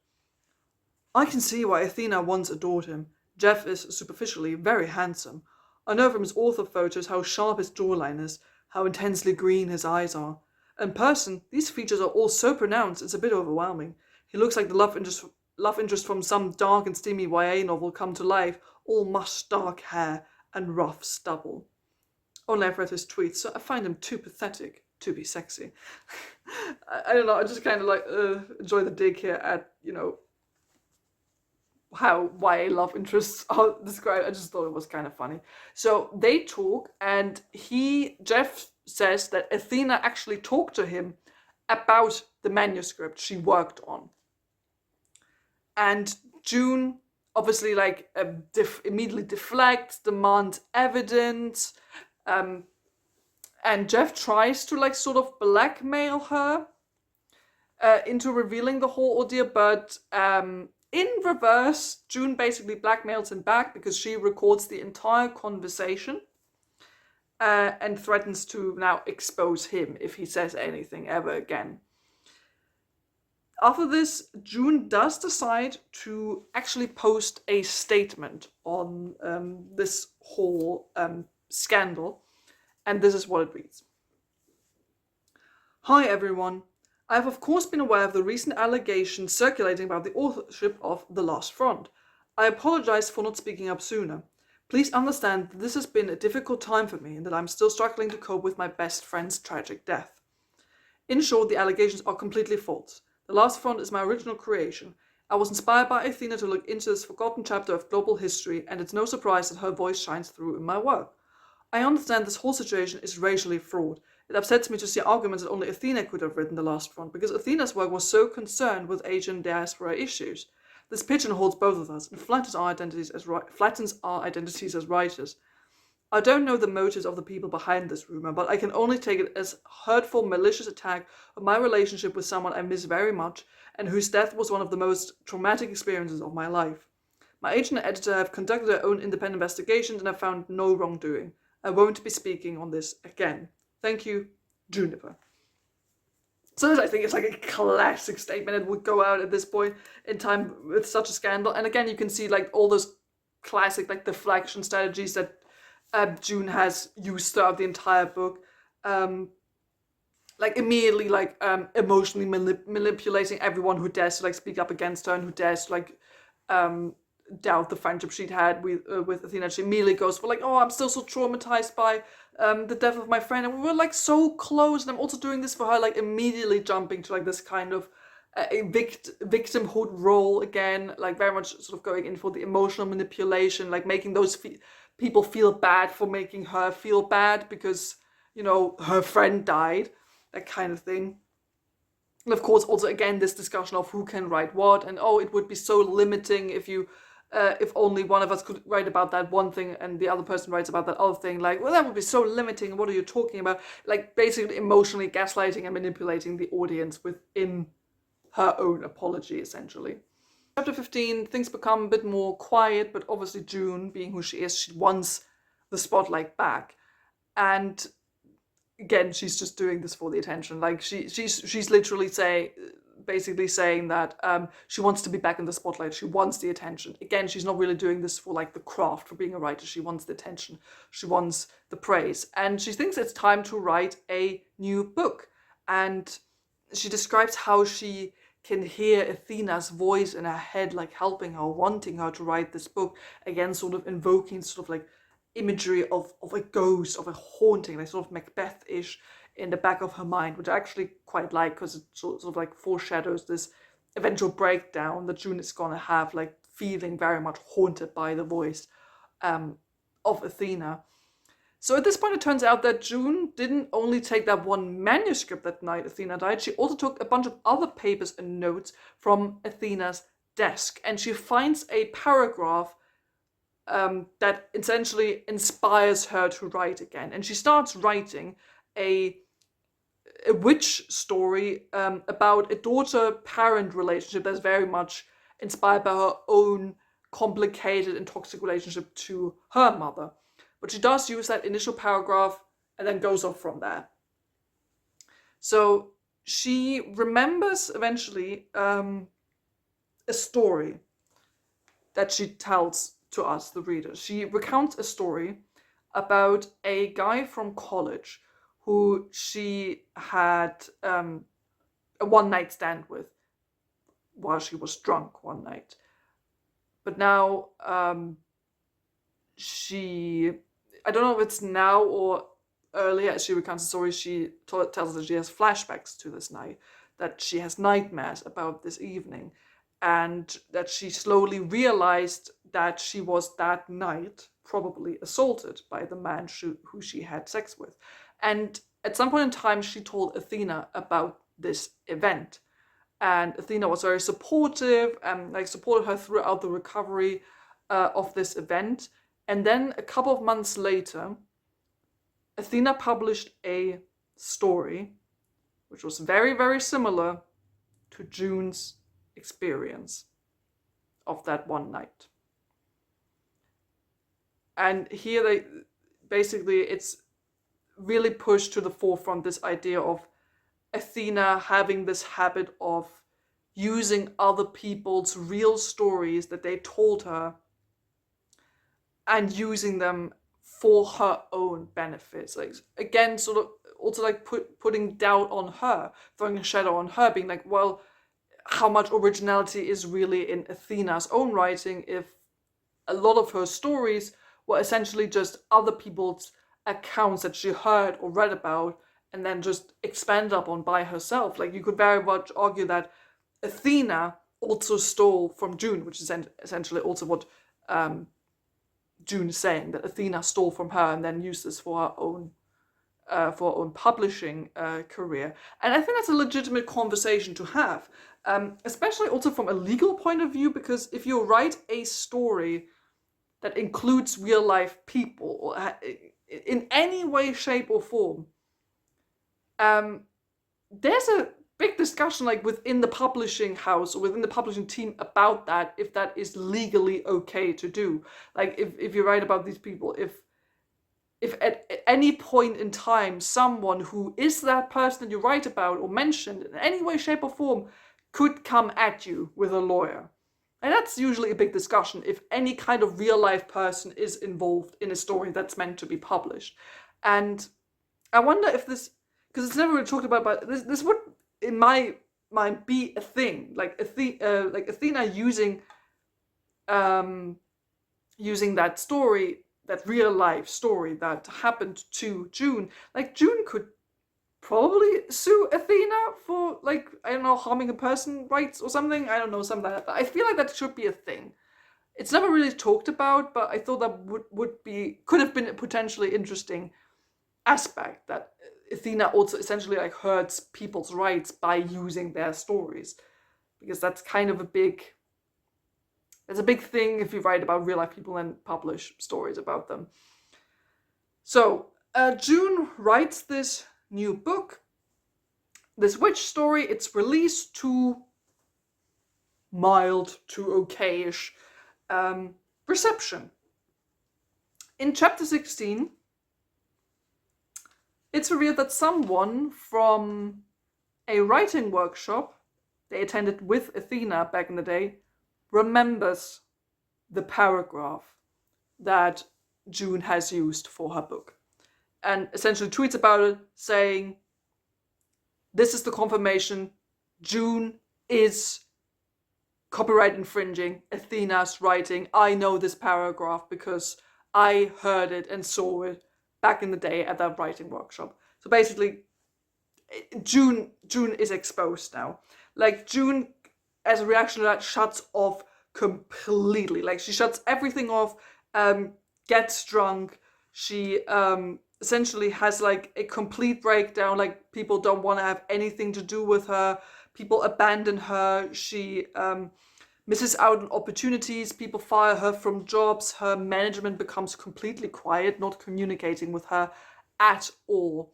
S1: I can see why Athena once adored him. Jeff is superficially very handsome. I know from his author photos how sharp his jawline is, how intensely green his eyes are. In person, these features are all so pronounced it's a bit overwhelming. He looks like the love interest from some dark and steamy YA novel come to life, all mush dark hair and rough stubble. Only I've read his tweets, so I find him too pathetic to be sexy. I don't know, I just kind of like enjoy the dig here at, how YA love interests are described. I just thought it was kind of funny. So they talk, and Jeff says that Athena actually talked to him about the manuscript she worked on. And June obviously immediately deflects, demands evidence, and Jeff tries to sort of blackmail her into revealing the whole ordeal, but in reverse, June basically blackmails him back because she records the entire conversation and threatens to now expose him if he says anything ever again. After this, June does decide to actually post a statement on this whole scandal, and this is what it reads. Hi everyone. I have of course been aware of the recent allegations circulating about the authorship of The Last Front. I apologize for not speaking up sooner. Please understand that this has been a difficult time for me and that I'm still struggling to cope with my best friend's tragic death. In short, the allegations are completely false. The Last Front is my original creation. I was inspired by Athena to look into this forgotten chapter of global history, and it's no surprise that her voice shines through in my work. I understand this whole situation is racially fraught. It upsets me to see arguments that only Athena could have written The Last Front, because Athena's work was so concerned with Asian diaspora issues. This pigeonholes both of us and flattens our identities as writers. I don't know the motives of the people behind this rumor, but I can only take it as hurtful, malicious attack of my relationship with someone I miss very much and whose death was one of the most traumatic experiences of my life. My agent and editor have conducted their own independent investigations and have found no wrongdoing. I won't be speaking on this again. Thank you, Juniper. So this, I think, is like a classic statement. It would go out at this point in time with such a scandal. And again, you can see like all those classic like deflection strategies that June has used throughout the entire book. Like immediately like emotionally manipulating everyone who dares to like speak up against her and who dares to like doubt the friendship she'd had with Athena. She immediately goes for like, oh, I'm still so traumatized by the death of my friend, and we were like so close, and I'm also doing this for her, like immediately jumping to like this kind of a victimhood role again, like very much sort of going in for the emotional manipulation, like making those people feel bad for making her feel bad because, you know, her friend died, that kind of thing. And of course, also again, this discussion of who can write what, and oh, it would be so limiting if you, if only one of us could write about that one thing and the other person writes about that other thing. Like, well, that would be so limiting. What are you talking about? Like, basically emotionally gaslighting and manipulating the audience within her own apology, essentially. Chapter 15, things become a bit more quiet, but obviously June, being who she is, she wants the spotlight back. And again, she's just doing this for the attention. Like she's literally basically saying that she wants to be back in the spotlight. She wants the attention. Again, she's not really doing this for like the craft, for being a writer. She wants the attention. She wants the praise. And she thinks it's time to write a new book. And she describes how she can hear Athena's voice in her head, like helping her, wanting her to write this book. Again, sort of invoking sort of like imagery of a ghost, of a haunting, like sort of Macbeth-ish in the back of her mind, which I actually quite like because it sort of like foreshadows this eventual breakdown that June is going to have, like feeling very much haunted by the voice of Athena. So at this point, it turns out that June didn't only take that one manuscript that night Athena died, she also took a bunch of other papers and notes from Athena's desk, and she finds a paragraph that essentially inspires her to write again. And she starts writing a witch story about a daughter-parent relationship that's very much inspired by her own complicated and toxic relationship to her mother. But she does use that initial paragraph and then goes off from there. So she remembers eventually a story that she tells to us, the readers. She recounts a story about a guy from college who she had a one-night stand with while she was drunk one night. But now I don't know if it's now or earlier, as she recounts the story, she tells us that she has flashbacks to this night, that she has nightmares about this evening, and that she slowly realized that she was that night probably assaulted by the man who she had sex with. And at some point in time, she told Athena about this event. And Athena was very supportive and like supported her throughout the recovery of this event. And then a couple of months later, Athena published a story which was very, very similar to June's experience of that one night. And here it's really pushed to the forefront this idea of Athena having this habit of using other people's real stories that they told her and using them for her own benefits. Like, again, sort of also like putting doubt on her, throwing a shadow on her, being like, well, how much originality is really in Athena's own writing if a lot of her stories were essentially just other people's accounts that she heard or read about and then just expanded upon by herself. Like, you could very much argue that Athena also stole from June, which is essentially also what June is saying, that Athena stole from her and then used this for her own for her own publishing career. And I think that's a legitimate conversation to have, especially also from a legal point of view, because if you write a story that includes real life people or in any way, shape, or form, there's a big discussion like within the publishing house or within the publishing team about that, if that is legally okay to do. Like if you write about these people, if at any point in time someone who is that person that you write about or mentioned in any way, shape, or form could come at you with a lawyer. And that's usually a big discussion if any kind of real life person is involved in a story that's meant to be published. And I wonder if this, because it's never really talked about, but this would, in my mind, be a thing. Like Athena using that story, that real life story that happened to June. Like June could probably sue Athena for, like, I don't know, harming a person rights or something. I don't know, something like that. But I feel like that should be a thing. It's never really talked about, but I thought that could have been a potentially interesting aspect, that Athena also essentially like hurts people's rights by using their stories, because that's kind of a big thing if you write about real life people and publish stories about them. So June writes this new book, this witch story. It's released to mild to okay-ish reception. In chapter 16, it's revealed that someone from a writing workshop they attended with Athena back in the day remembers the paragraph that June has used for her book, and essentially tweets about it saying, this is the confirmation, June is copyright infringing Athena's writing. I know this paragraph because I heard it and saw it back in the day at that writing workshop. So basically, June is exposed now. Like June, as a reaction to that, shuts off completely. Like she shuts everything off, gets drunk. She essentially has like a complete breakdown. Like people don't want to have anything to do with her. People abandon her. She misses out on opportunities. People fire her from jobs. Her management becomes completely quiet, not communicating with her at all.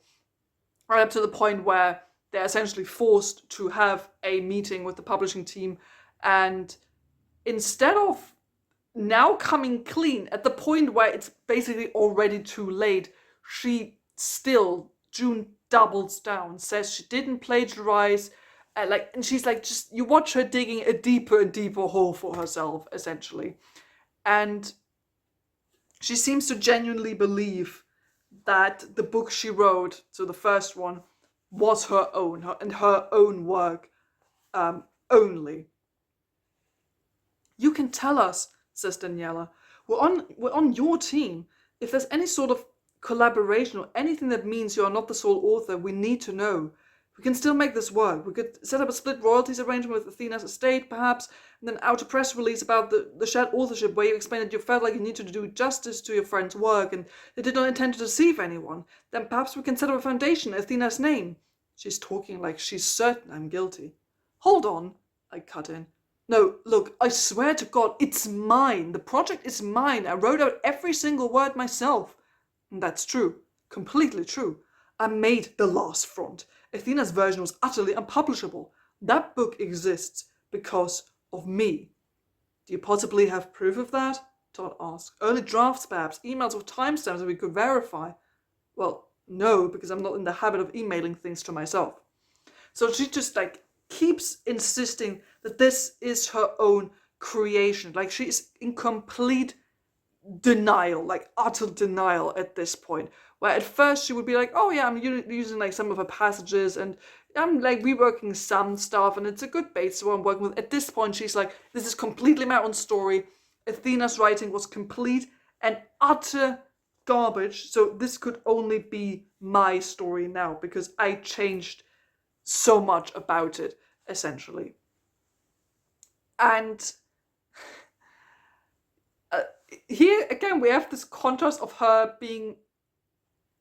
S1: Right up to the point where they're essentially forced to have a meeting with the publishing team, and instead of now coming clean at the point where it's basically already too late, June doubles down, says she didn't plagiarize, and she's like, just, you watch her digging a deeper and deeper hole for herself, essentially. And she seems to genuinely believe that the book she wrote, so the first one, was her own, and her own work only. You can tell us, says Daniela. We're on your team. If there's any sort of collaboration or anything that means you are not the sole author, we need to know. We can still make this work. We could set up a split royalties arrangement with Athena's estate, perhaps, and then out a press release about the shared authorship where you explain that you felt like you need to do justice to your friend's work and they did not intend to deceive anyone. Then perhaps we can set up a foundation in Athena's name. She's talking like she's certain I'm guilty. Hold on, I cut in. No, look, I swear to God, it's mine. The project is mine. I wrote out every single word myself. And that's true. Completely true. I made the last front. Athena's version was utterly unpublishable. That book exists because of me. Do you possibly have proof of that? Todd asked. Early drafts, perhaps, emails with timestamps that we could verify. Well, no, because I'm not in the habit of emailing things to myself. So she just keeps insisting that this is her own creation. Like she is in complete denial, like utter denial at this point. Where at first she would be like, oh yeah, I'm using some of her passages and I'm reworking some stuff and it's a good base so I'm working with. At this point she's like, this is completely my own story. Athena's writing was complete and utter garbage, so this could only be my story now because I changed so much about it, essentially. And here again we have this contrast of her being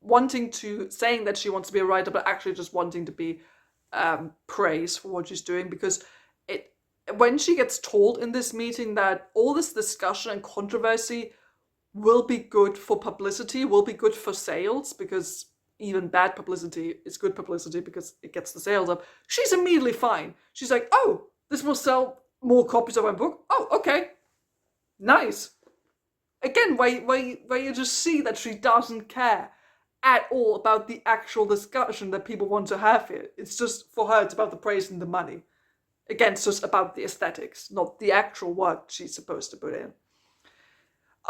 S1: saying that she wants to be a writer, but actually just wanting to be praised for what she's doing, because when she gets told in this meeting that all this discussion and controversy will be good for publicity, will be good for sales, because even bad publicity is good publicity because it gets the sales up, she's immediately fine. She's like, oh, this will sell more copies of my book. Oh, okay. Nice. Again, where you just see that she doesn't care at all about the actual discussion that people want to have here. It's just, for her, it's about the praise and the money. Again, it's just about the aesthetics, not the actual work she's supposed to put in.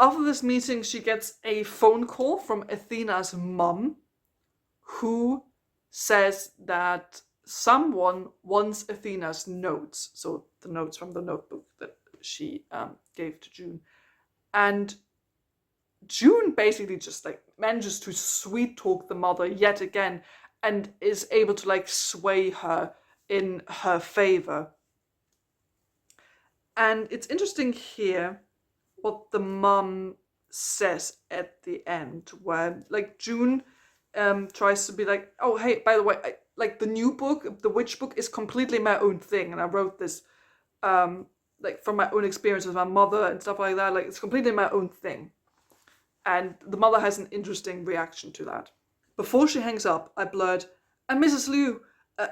S1: After this meeting, she gets a phone call from Athena's mum, who says that someone wants Athena's notes, so the notes from the notebook that she gave to June. And June basically just like manages to sweet talk the mother yet again, and is able to like sway her in her favor. And it's interesting here what the mum says at the end, where like June tries to be like, oh hey, by the way, like the new book, the witch book, is completely my own thing, and I wrote this like from my own experience with my mother and stuff like that. Like, it's completely my own thing. And the mother has an interesting reaction to that. Before she hangs up, I blurt, and Mrs. Liu,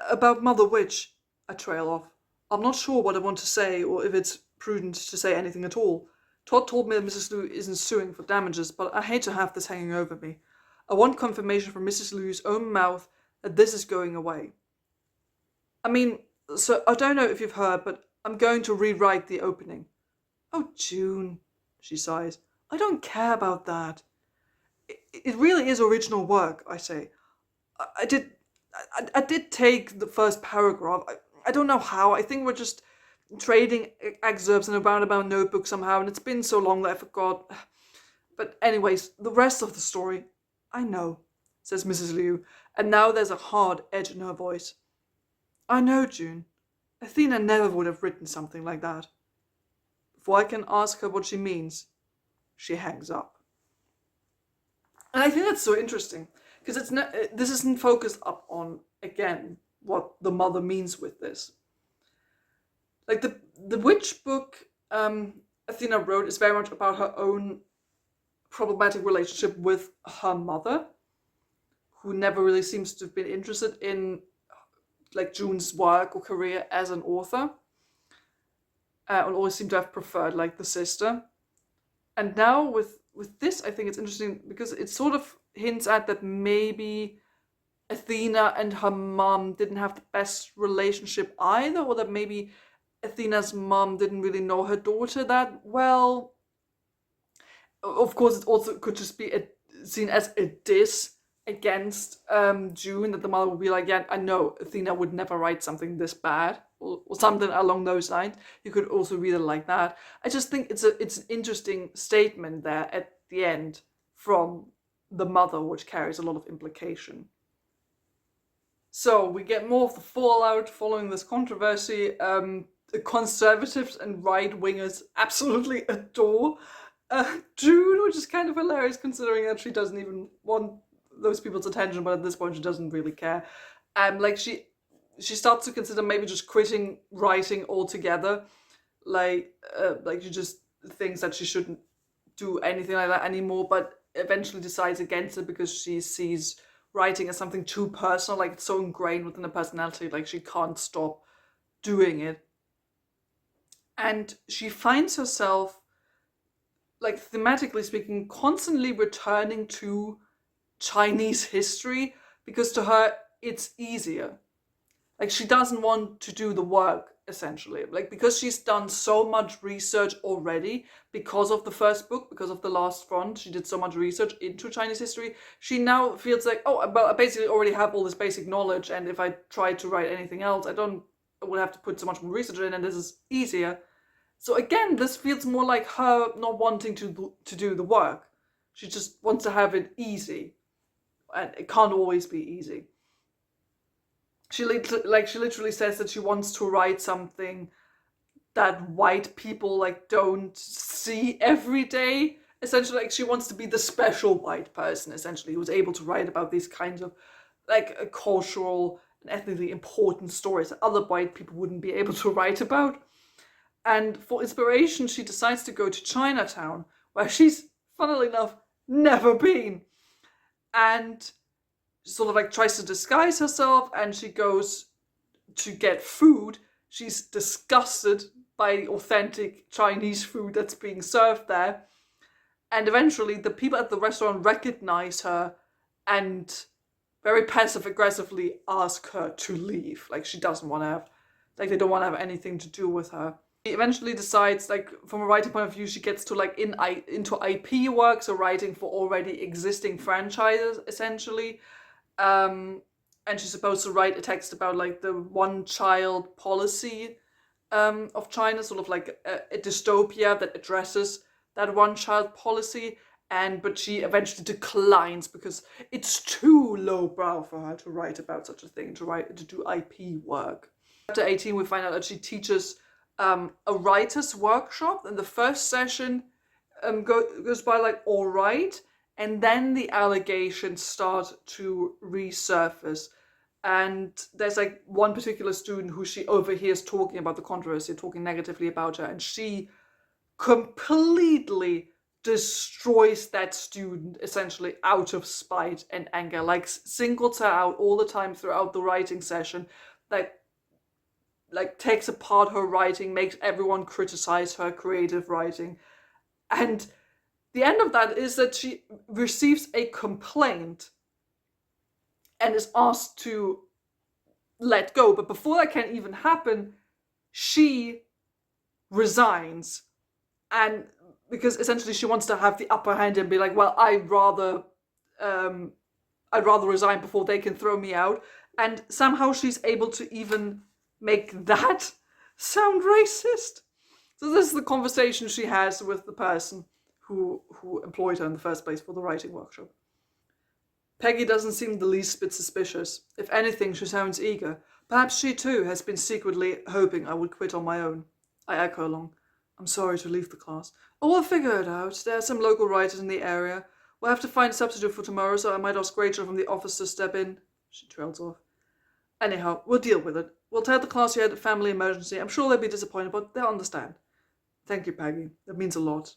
S1: about Mother Witch. I trail off. I'm not sure what I want to say, or if it's prudent to say anything at all. Todd told me that Mrs. Liu isn't suing for damages, but I hate to have this hanging over me. I want confirmation from Mrs. Liu's own mouth that this is going away. I mean, so I don't know if you've heard, but I'm going to rewrite the opening. Oh, June, she sighs. I don't care about that. It really is original work, I say. I did take the first paragraph. I don't know how. I think we're just trading excerpts in a roundabout notebook somehow, and it's been so long that I forgot. But anyways, the rest of the story, I know, says Mrs. Liu, and now there's a hard edge in her voice. I know, June. Athena never would have written something like that. Before I can ask her what she means, she hangs up. And I think that's so interesting, because this isn't focused up on, again, what the mother means with this. Like, the witch book Athena wrote is very much about her own problematic relationship with her mother, who never really seems to have been interested in like June's work or career as an author, and always seemed to have preferred like the sister. And now with this, I think it's interesting because it sort of hints at that maybe Athena and her mom didn't have the best relationship either, or that maybe Athena's mom didn't really know her daughter that well. Of course, it also could just be seen as a diss against June, that the mother would be like, yeah, I know Athena would never write something this bad, or something along those lines. You could also read it like that. I just think it's an interesting statement there at the end from the mother, which carries a lot of implication. So we get more of the fallout following this controversy. The conservatives and right-wingers absolutely adore June, which is kind of hilarious considering that she doesn't even want those people's attention, but at this point she doesn't really care. Like she starts to consider maybe just quitting writing altogether. Like she just thinks that she shouldn't do anything like that anymore, but eventually decides against it because she sees writing as something too personal. Like, it's so ingrained within her personality, like she can't stop doing it. And she finds herself, like, thematically speaking, constantly returning to Chinese history because to her it's easier. Like, she doesn't want to do the work, essentially. Like, because she's done so much research already because of the first book, because of The Last Front, she did so much research into Chinese history. She now feels like, oh, well, I basically already have all this basic knowledge, and if I try to write anything else, I would have to put so much more research in, and this is easier. So again, this feels more like her not wanting to do the work. She just wants to have it easy, and it can't always be easy. She literally says that she wants to write something that white people like don't see every day, essentially, like, she wants to be the special white person, essentially, who's able to write about these kinds of, like, cultural and ethnically important stories that other white people wouldn't be able to write about. And for inspiration, she decides to go to Chinatown, where she's, funnily enough, never been. And sort of like tries to disguise herself, and she goes to get food. She's disgusted by the authentic Chinese food that's being served there. And eventually, the people at the restaurant recognize her and very passive aggressively ask her to leave. Like, she doesn't want to have, like, they don't want to have anything to do with her. She eventually decides, like, from a writing point of view, she gets to, like, into IP work, so writing for already existing franchises, essentially. And she's supposed to write a text about, like, the one-child policy of China, sort of like a dystopia that addresses that one-child policy. But she eventually declines because it's too lowbrow for her to write about such a thing, to do IP work. Chapter 18, we find out that she teaches a writer's workshop, and the first session goes by like all right, and then the allegations start to resurface. And there's like one particular student who she overhears talking about the controversy, talking negatively about her, and she completely destroys that student essentially out of spite and anger, like singles her out all the time throughout the writing session, like takes apart her writing, makes everyone criticize her creative writing. And the end of that is that she receives a complaint and is asked to let go. But before that can even happen, she resigns. And because essentially she wants to have the upper hand and be like, well, I'd rather resign before they can throw me out. And somehow she's able to even make that sound racist. So this is the conversation she has with the person who employed her in the first place for the writing workshop. Peggy doesn't seem the least bit suspicious. If anything, she sounds eager. Perhaps she too has been secretly hoping I would quit on my own. I echo along. I'm sorry to leave the class. Oh, we'll figure it out. There are some local writers in the area. We'll have to find a substitute for tomorrow, so I might ask Rachel from the office to step in. She trails off. Anyhow, we'll deal with it. We'll tell the class you had a family emergency. I'm sure they'll be disappointed, but they'll understand. Thank you, Peggy. That means a lot.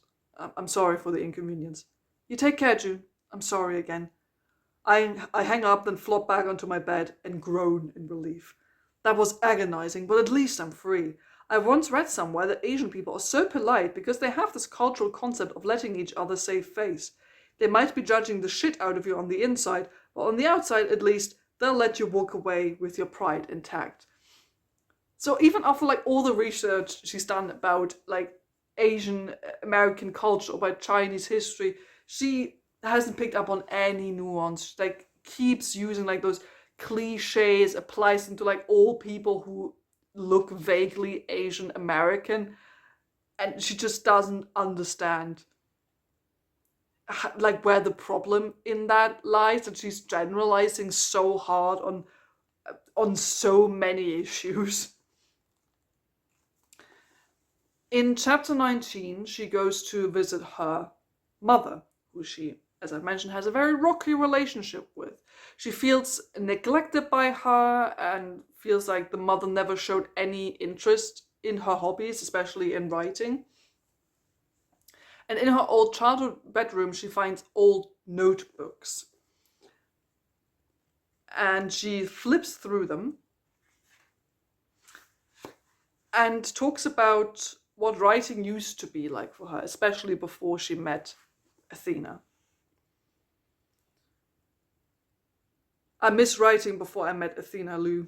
S1: I'm sorry for the inconvenience. You take care, June. I'm sorry again. I hang up, then flop back onto my bed and groan in relief. That was agonizing, but at least I'm free. I once read somewhere that Asian people are so polite because they have this cultural concept of letting each other save face. They might be judging the shit out of you on the inside, but on the outside, at least, they'll let you walk away with your pride intact. So even after like all the research she's done about like Asian American culture, about Chinese history, she hasn't picked up on any nuance. She like keeps using like those cliches, applies them to like all people who look vaguely Asian American, and she just doesn't understand like where the problem in that lies, and she's generalizing so hard on so many issues. In chapter 19, she goes to visit her mother, who she, as I've mentioned, has a very rocky relationship with. She feels neglected by her and feels like the mother never showed any interest in her hobbies, especially in writing. And in her old childhood bedroom, she finds old notebooks. And she flips through them and talks about what writing used to be like for her, especially before she met Athena. I miss writing before I met Athena Lou.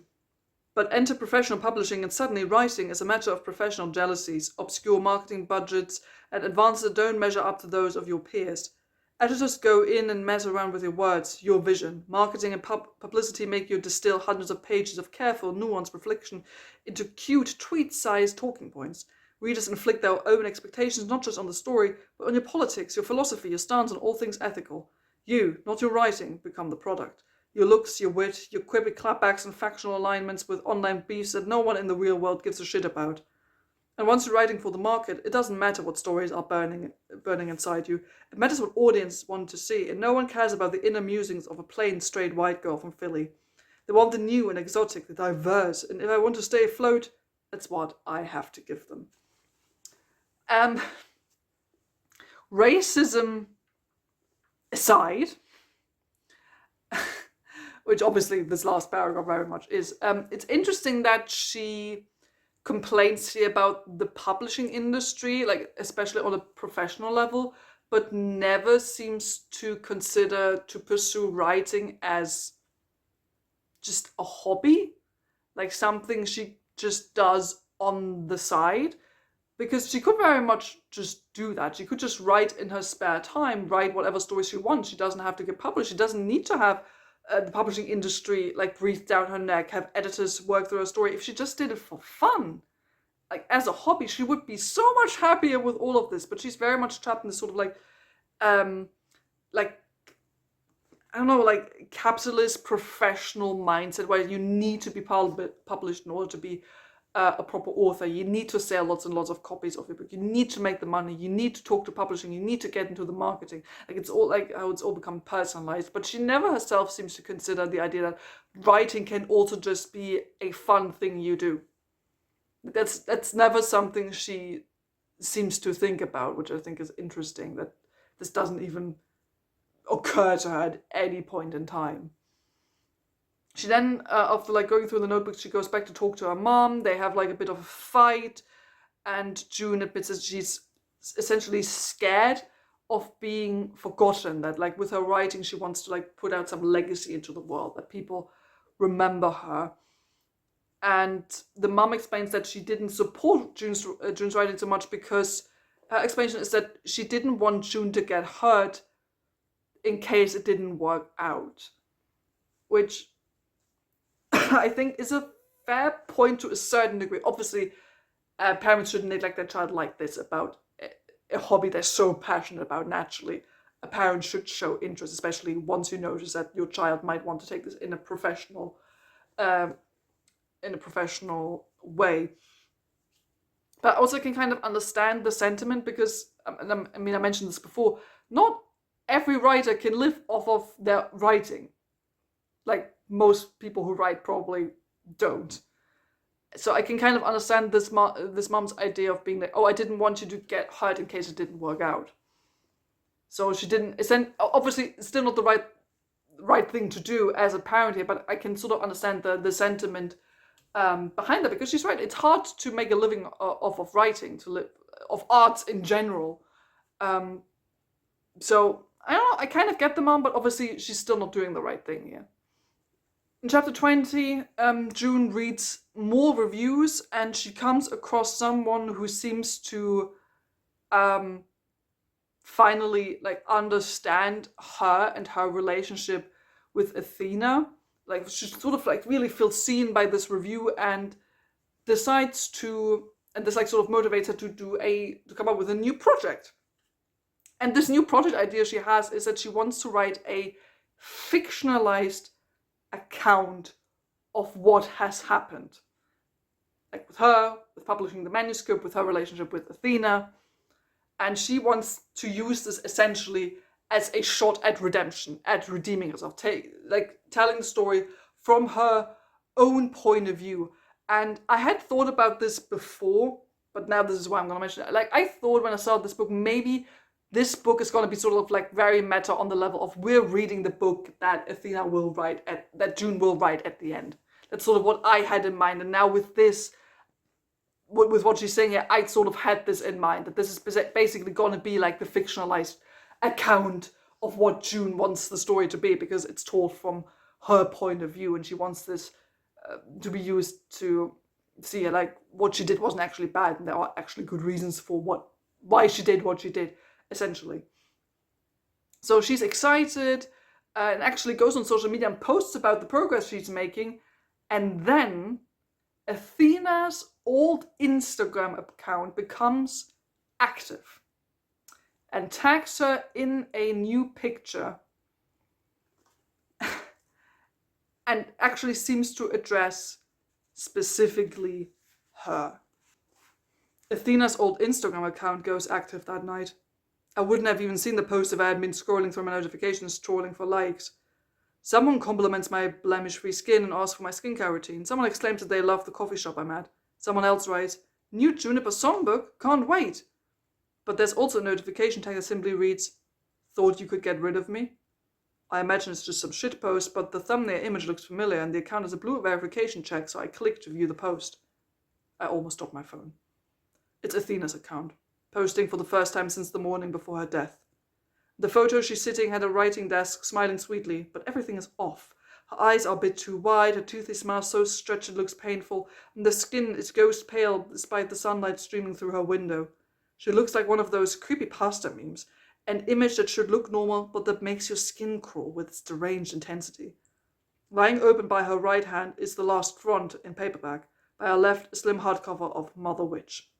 S1: But enter professional publishing and suddenly writing is a matter of professional jealousies, obscure marketing budgets, and advances that don't measure up to those of your peers. Editors go in and mess around with your words, your vision. Marketing and publicity make you distill hundreds of pages of careful, nuanced reflection into cute, tweet-sized talking points. Readers inflict their own expectations not just on the story, but on your politics, your philosophy, your stance on all things ethical. You, not your writing, become the product. Your looks, your wit, your quippy clapbacks and factional alignments with online beefs that no one in the real world gives a shit about. And once you're writing for the market, it doesn't matter what stories are burning inside you. It matters what audience want to see, and no one cares about the inner musings of a plain, straight white girl from Philly. They want the new and exotic, the diverse, and if I want to stay afloat, that's what I have to give them. Racism aside, which obviously this last paragraph very much is, it's interesting that she complains here about the publishing industry, like especially on a professional level, but never seems to consider to pursue writing as just a hobby, like something she just does on the side. Because she could very much just do that. She could just write in her spare time, write whatever stories she wants. She doesn't have to get published. She doesn't need to have the publishing industry like breathe down her neck, have editors work through her story. If she just did it for fun, like as a hobby, she would be so much happier with all of this. But she's very much trapped in this sort of like I don't know, like capitalist professional mindset where you need to be published in order to be a proper author. You need to sell lots and lots of copies of your book. You need to make the money. You need to talk to publishing. You need to get into the marketing. Like it's all like how it's all become personalized. But she never herself seems to consider the idea that writing can also just be a fun thing you do. That's never something she seems to think about, which I think is interesting. That this doesn't even occur to her at any point in time. She then, after like going through the notebooks, she goes back to talk to her mom. They have like a bit of a fight, and June admits that she's essentially scared of being forgotten. That like with her writing, she wants to like put out some legacy into the world, that people remember her. And the mom explains that she didn't support June's writing so much because her explanation is that she didn't want June to get hurt in case it didn't work out, which I think is a fair point to a certain degree. Obviously, parents shouldn't neglect their child like this about a hobby they're so passionate about. Naturally, a parent should show interest, especially once you notice that your child might want to take this in a professional way. But I also can kind of understand the sentiment because, I mean, I mentioned this before, not every writer can live off of their writing. Like most people who write probably don't. So I can kind of understand this mom's idea of being like, oh, I didn't want you to get hurt in case it didn't work out. So she didn't, obviously it's still not the right thing to do as a parent here, but I can sort of understand the sentiment behind that, because she's right. It's hard to make a living off of writing, to live of arts in general. So I don't know, I kind of get the mom, but obviously she's still not doing the right thing here. In chapter 20, June reads more reviews and she comes across someone who seems to finally like understand her and her relationship with Athena. Like she sort of like really feels seen by this review and decides to, and this like sort of motivates her to come up with a new project. And this new project idea she has is that she wants to write a fictionalized account of what has happened. Like with her, with publishing the manuscript, with her relationship with Athena. And she wants to use this essentially as a shot at redemption, at redeeming herself, like telling the story from her own point of view. And I had thought about this before, but now this is why I'm going to mention it. Like I thought when I saw this book, maybe this book is going to be sort of like very meta on the level of we're reading the book that Athena will write, that June will write at the end. That's sort of what I had in mind. And now with this, with what she's saying here, I sort of had this in mind, that this is basically going to be like the fictionalized account of what June wants the story to be, because it's told from her point of view, and she wants this to be used to see like what she did wasn't actually bad, and there are actually good reasons for why she did what she did, essentially. So she's excited and actually goes on social media and posts about the progress she's making, and then Athena's old Instagram account becomes active and tags her in a new picture and actually seems to address specifically her. Athena's old Instagram account goes active that night. I wouldn't have even seen the post if I had been scrolling through my notifications, trolling for likes. Someone compliments my blemish-free skin and asks for my skincare routine. Someone exclaims that they love the coffee shop I'm at. Someone else writes, "New Juniper songbook? Can't wait." But there's also a notification tag that simply reads, "Thought you could get rid of me?" I imagine it's just some shitpost, but the thumbnail image looks familiar and the account has a blue verification check, so I click to view the post. I almost dropped my phone. It's Athena's account, posting for the first time since the morning before her death. The photo she's sitting at a writing desk, smiling sweetly, but everything is off. Her eyes are a bit too wide, her toothy smile so stretched it looks painful, and the skin is ghost pale despite the sunlight streaming through her window. She looks like one of those creepypasta memes, an image that should look normal, but that makes your skin crawl with its deranged intensity. Lying open by her right hand is The Last Front in paperback, by her left a slim hardcover of Mother Witch.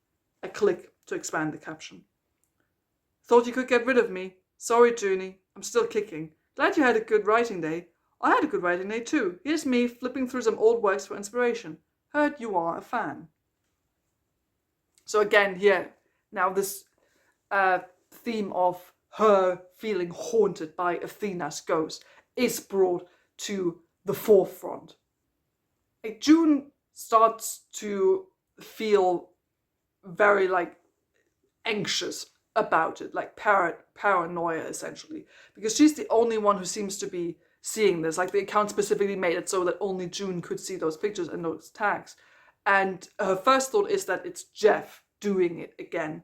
S1: I click to expand the caption. "Thought you could get rid of me. Sorry, Junie. I'm still kicking. Glad you had a good writing day. I had a good writing day too. Here's me flipping through some old works for inspiration. Heard you are a fan." So again, here, now this theme of her feeling haunted by Athena's ghost is brought to the forefront. Like, June starts to feel very anxious about it, like paranoia essentially, because she's the only one who seems to be seeing this. Like, the account specifically made it so that only June could see those pictures and those tags. And her first thought is that it's Jeff doing it again.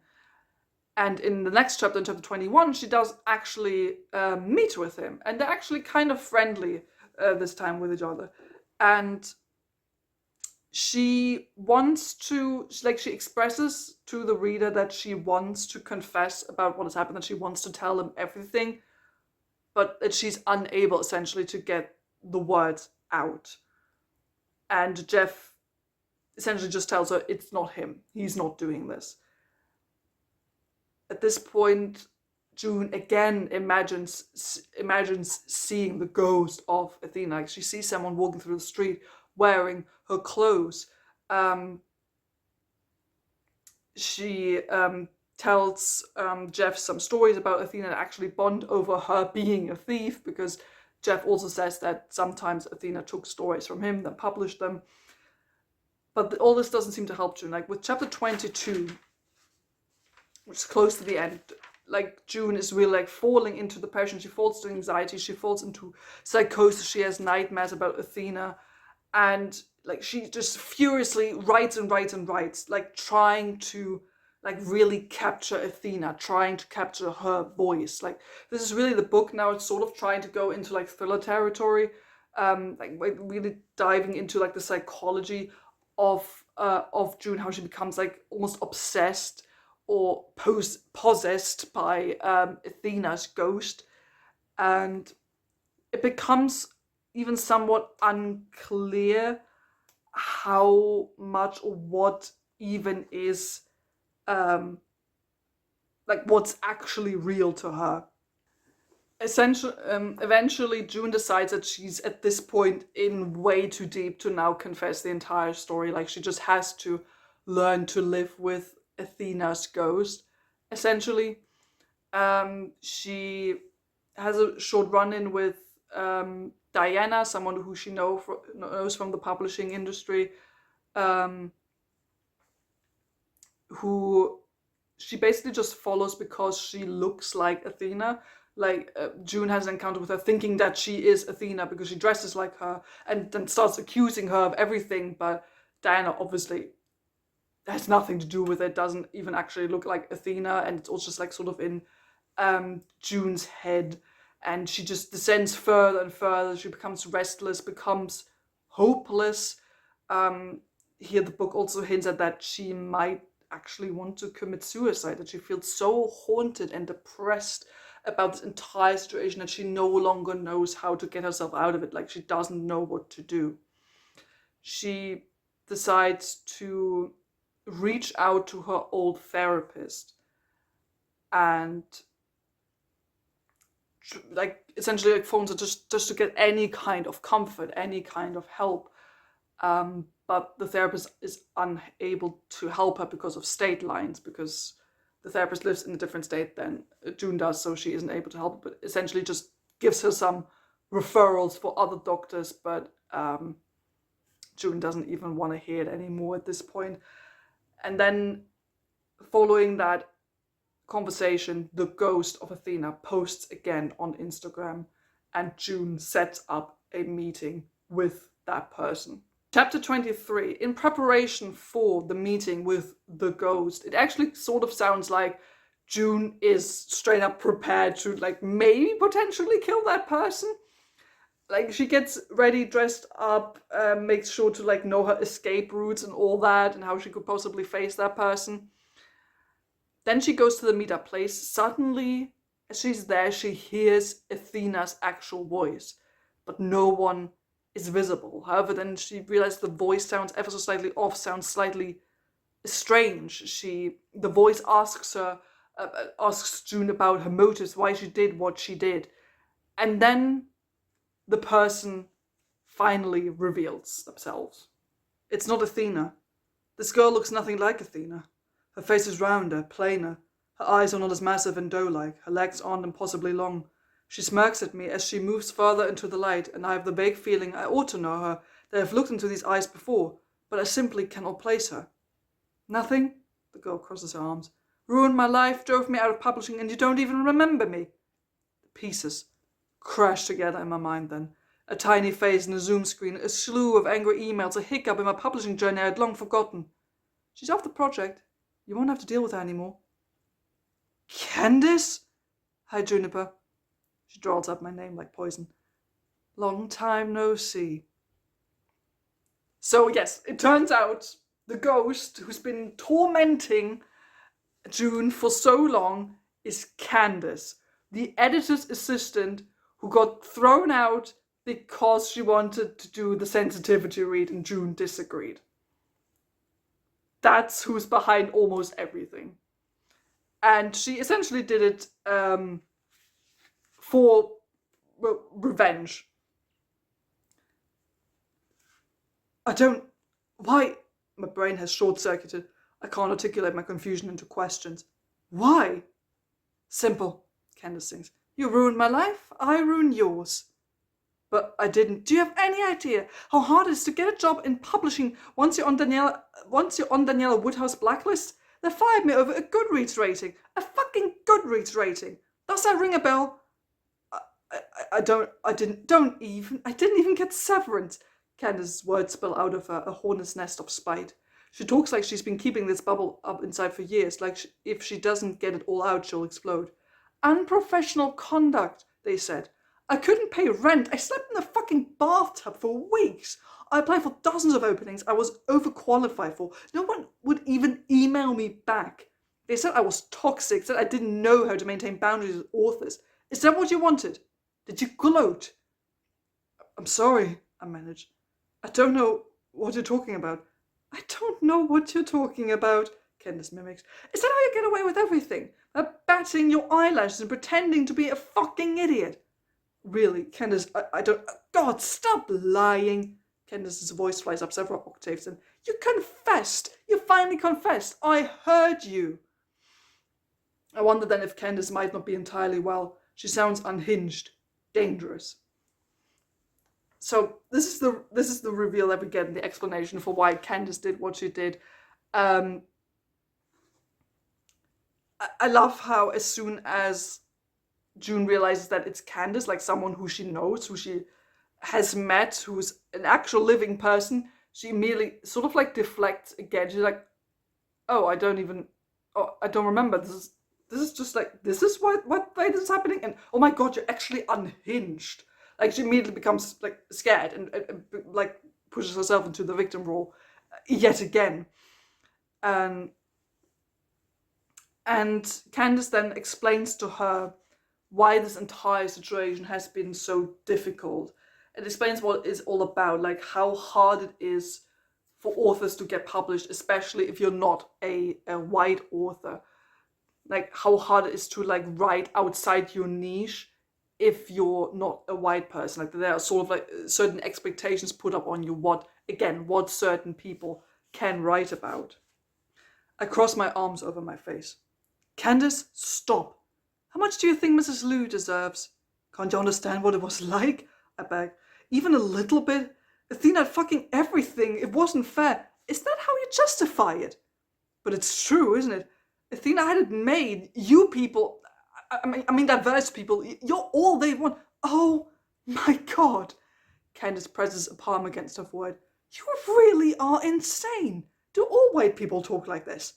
S1: And in the next chapter, in chapter 21, she does actually meet with him, and they're actually kind of friendly this time with each other. And she wants to, she expresses to the reader that she wants to confess about what has happened, that she wants to tell him everything, but that she's unable essentially to get the words out. And Jeff essentially just tells her it's not him, he's not doing this. At this point, June again imagines seeing the ghost of Athena. Like, she sees someone walking through the street wearing her clothes. She tells Jeff some stories about Athena that actually bond over her being a thief, because Jeff also says that sometimes Athena took stories from him, then published them. But all this doesn't seem to help June. Like, with chapter 22, which is close to the end, like, June is really falling into depression. She falls to anxiety. She falls into psychosis. She has nightmares about Athena. And she just furiously writes and writes and writes, trying to really capture Athena, trying to capture her voice. This is really the book now. It's sort of trying to go into thriller territory, really diving into the psychology of June, how she becomes almost obsessed or possessed by Athena's ghost, and it becomes even somewhat unclear how much or what even is what's actually real to her. Eventually June decides that she's at this point in way too deep to now confess the entire story. She just has to learn to live with Athena's ghost, essentially. She has a short run-in with Diana, someone who she knows from the publishing industry, who she basically just follows because she looks like Athena. June has an encounter with her thinking that she is Athena because she dresses like her, and then starts accusing her of everything, but Diana obviously has nothing to do with it, doesn't even actually look like Athena, and it's all just sort of in June's head, and she just descends further and further. She becomes restless, becomes hopeless. Here the book also hints at that she might actually want to commit suicide, that she feels so haunted and depressed about this entire situation that she no longer knows how to get herself out of it. She doesn't know what to do. She decides to reach out to her old therapist and essentially phones her just to get any kind of comfort, any kind of help. but the therapist is unable to help her because of state lines, because the therapist lives in a different state than June does, so she isn't able to help, but essentially just gives her some referrals for other doctors, but June doesn't even want to hear it anymore at this point. And then following that conversation, the ghost of Athena posts again on Instagram, and June sets up a meeting with that person. Chapter 23, in preparation for the meeting with the ghost, it actually sort of sounds like June is straight up prepared to like maybe potentially kill that person. Like she gets ready, dressed up, makes sure to like know her escape routes and all that, and how she could possibly face that person. Then she goes to the meetup place. Suddenly, as she's there, she hears Athena's actual voice, but no one is visible. However, then she realizes the voice sounds ever so slightly off, sounds slightly strange. The voice asks her, asks June about her motives, why she did what she did, and then the person finally reveals themselves. It's not Athena. This girl looks nothing like Athena. Her face is rounder, plainer. Her eyes are not as massive and doe-like. Her legs aren't impossibly long. She smirks at me as she moves further into the light, and I have the vague feeling I ought to know her, that I've looked into these eyes before, but I simply cannot place her. Nothing? The girl crosses her arms. Ruined my life, drove me out of publishing, and you don't even remember me. The pieces crash together in my mind then. A tiny face in a Zoom screen, a slew of angry emails, a hiccup in my publishing journey I had long forgotten. She's off the project. You won't have to deal with her anymore. Candace? Hi, Juniper. She drawls up my name like poison. Long time no see. So yes, it turns out the ghost who's been tormenting June for so long is Candace, the editor's assistant who got thrown out because she wanted to do the sensitivity read and June disagreed. That's who's behind almost everything. And she essentially did it for revenge. Why? My brain has short-circuited. I can't articulate my confusion into questions. Why? Simple, Candace sings. You ruined my life, I ruined yours. But I didn't. Do you have any idea how hard it is to get a job in publishing once you're on Daniela Woodhouse blacklist? They fired me over a Goodreads rating. A fucking Goodreads rating. Does that ring a bell? I didn't even get severance. Candace's words spill out of her, a hornet's nest of spite. She talks like she's been keeping this bubble up inside for years, like if she doesn't get it all out, she'll explode. Unprofessional conduct, they said. I couldn't pay rent. I slept in the fucking bathtub for weeks. I applied for dozens of openings I was overqualified for. No one would even email me back. They said I was toxic, said I didn't know how to maintain boundaries with authors. Is that what you wanted? Did you gloat? I'm sorry, I managed. I don't know what you're talking about. I don't know what you're talking about, Candace mimics. Is that how you get away with everything? Batting your eyelashes and pretending to be a fucking idiot? Really, Candace, I don't... God, stop lying. Candace's voice flies up several octaves and... You confessed! You finally confessed! I heard you! I wonder then if Candace might not be entirely well. She sounds unhinged. Dangerous. So this is the reveal that we get, the explanation for why Candace did what she did. I love how as soon as June realizes that it's Candace, like someone who she knows, who she has met, who's an actual living person, she immediately sort of like deflects again. She's like, oh, I don't remember. This is just like, this is what this is happening? And oh my God, you're actually unhinged. Like she immediately becomes like scared and like pushes herself into the victim role yet again. And Candace then explains to her why this entire situation has been so difficult. It explains what it's all about, like how hard it is for authors to get published, especially if you're not a white author. Like how hard it is to like write outside your niche if you're not a white person. Like there are sort of like certain expectations put up on you, what certain people can write about. I cross my arms over my face. Candace, stop. How much do you think Mrs. Liu deserves? Can't you understand what it was like? I beg. Even a little bit? Athena had fucking everything. It wasn't fair. Is that how you justify it? But it's true, isn't it? Athena had it made. You people, I mean diverse people, you're all they want. Oh my god. Candace presses a palm against her forehead. You really are insane. Do all white people talk like this?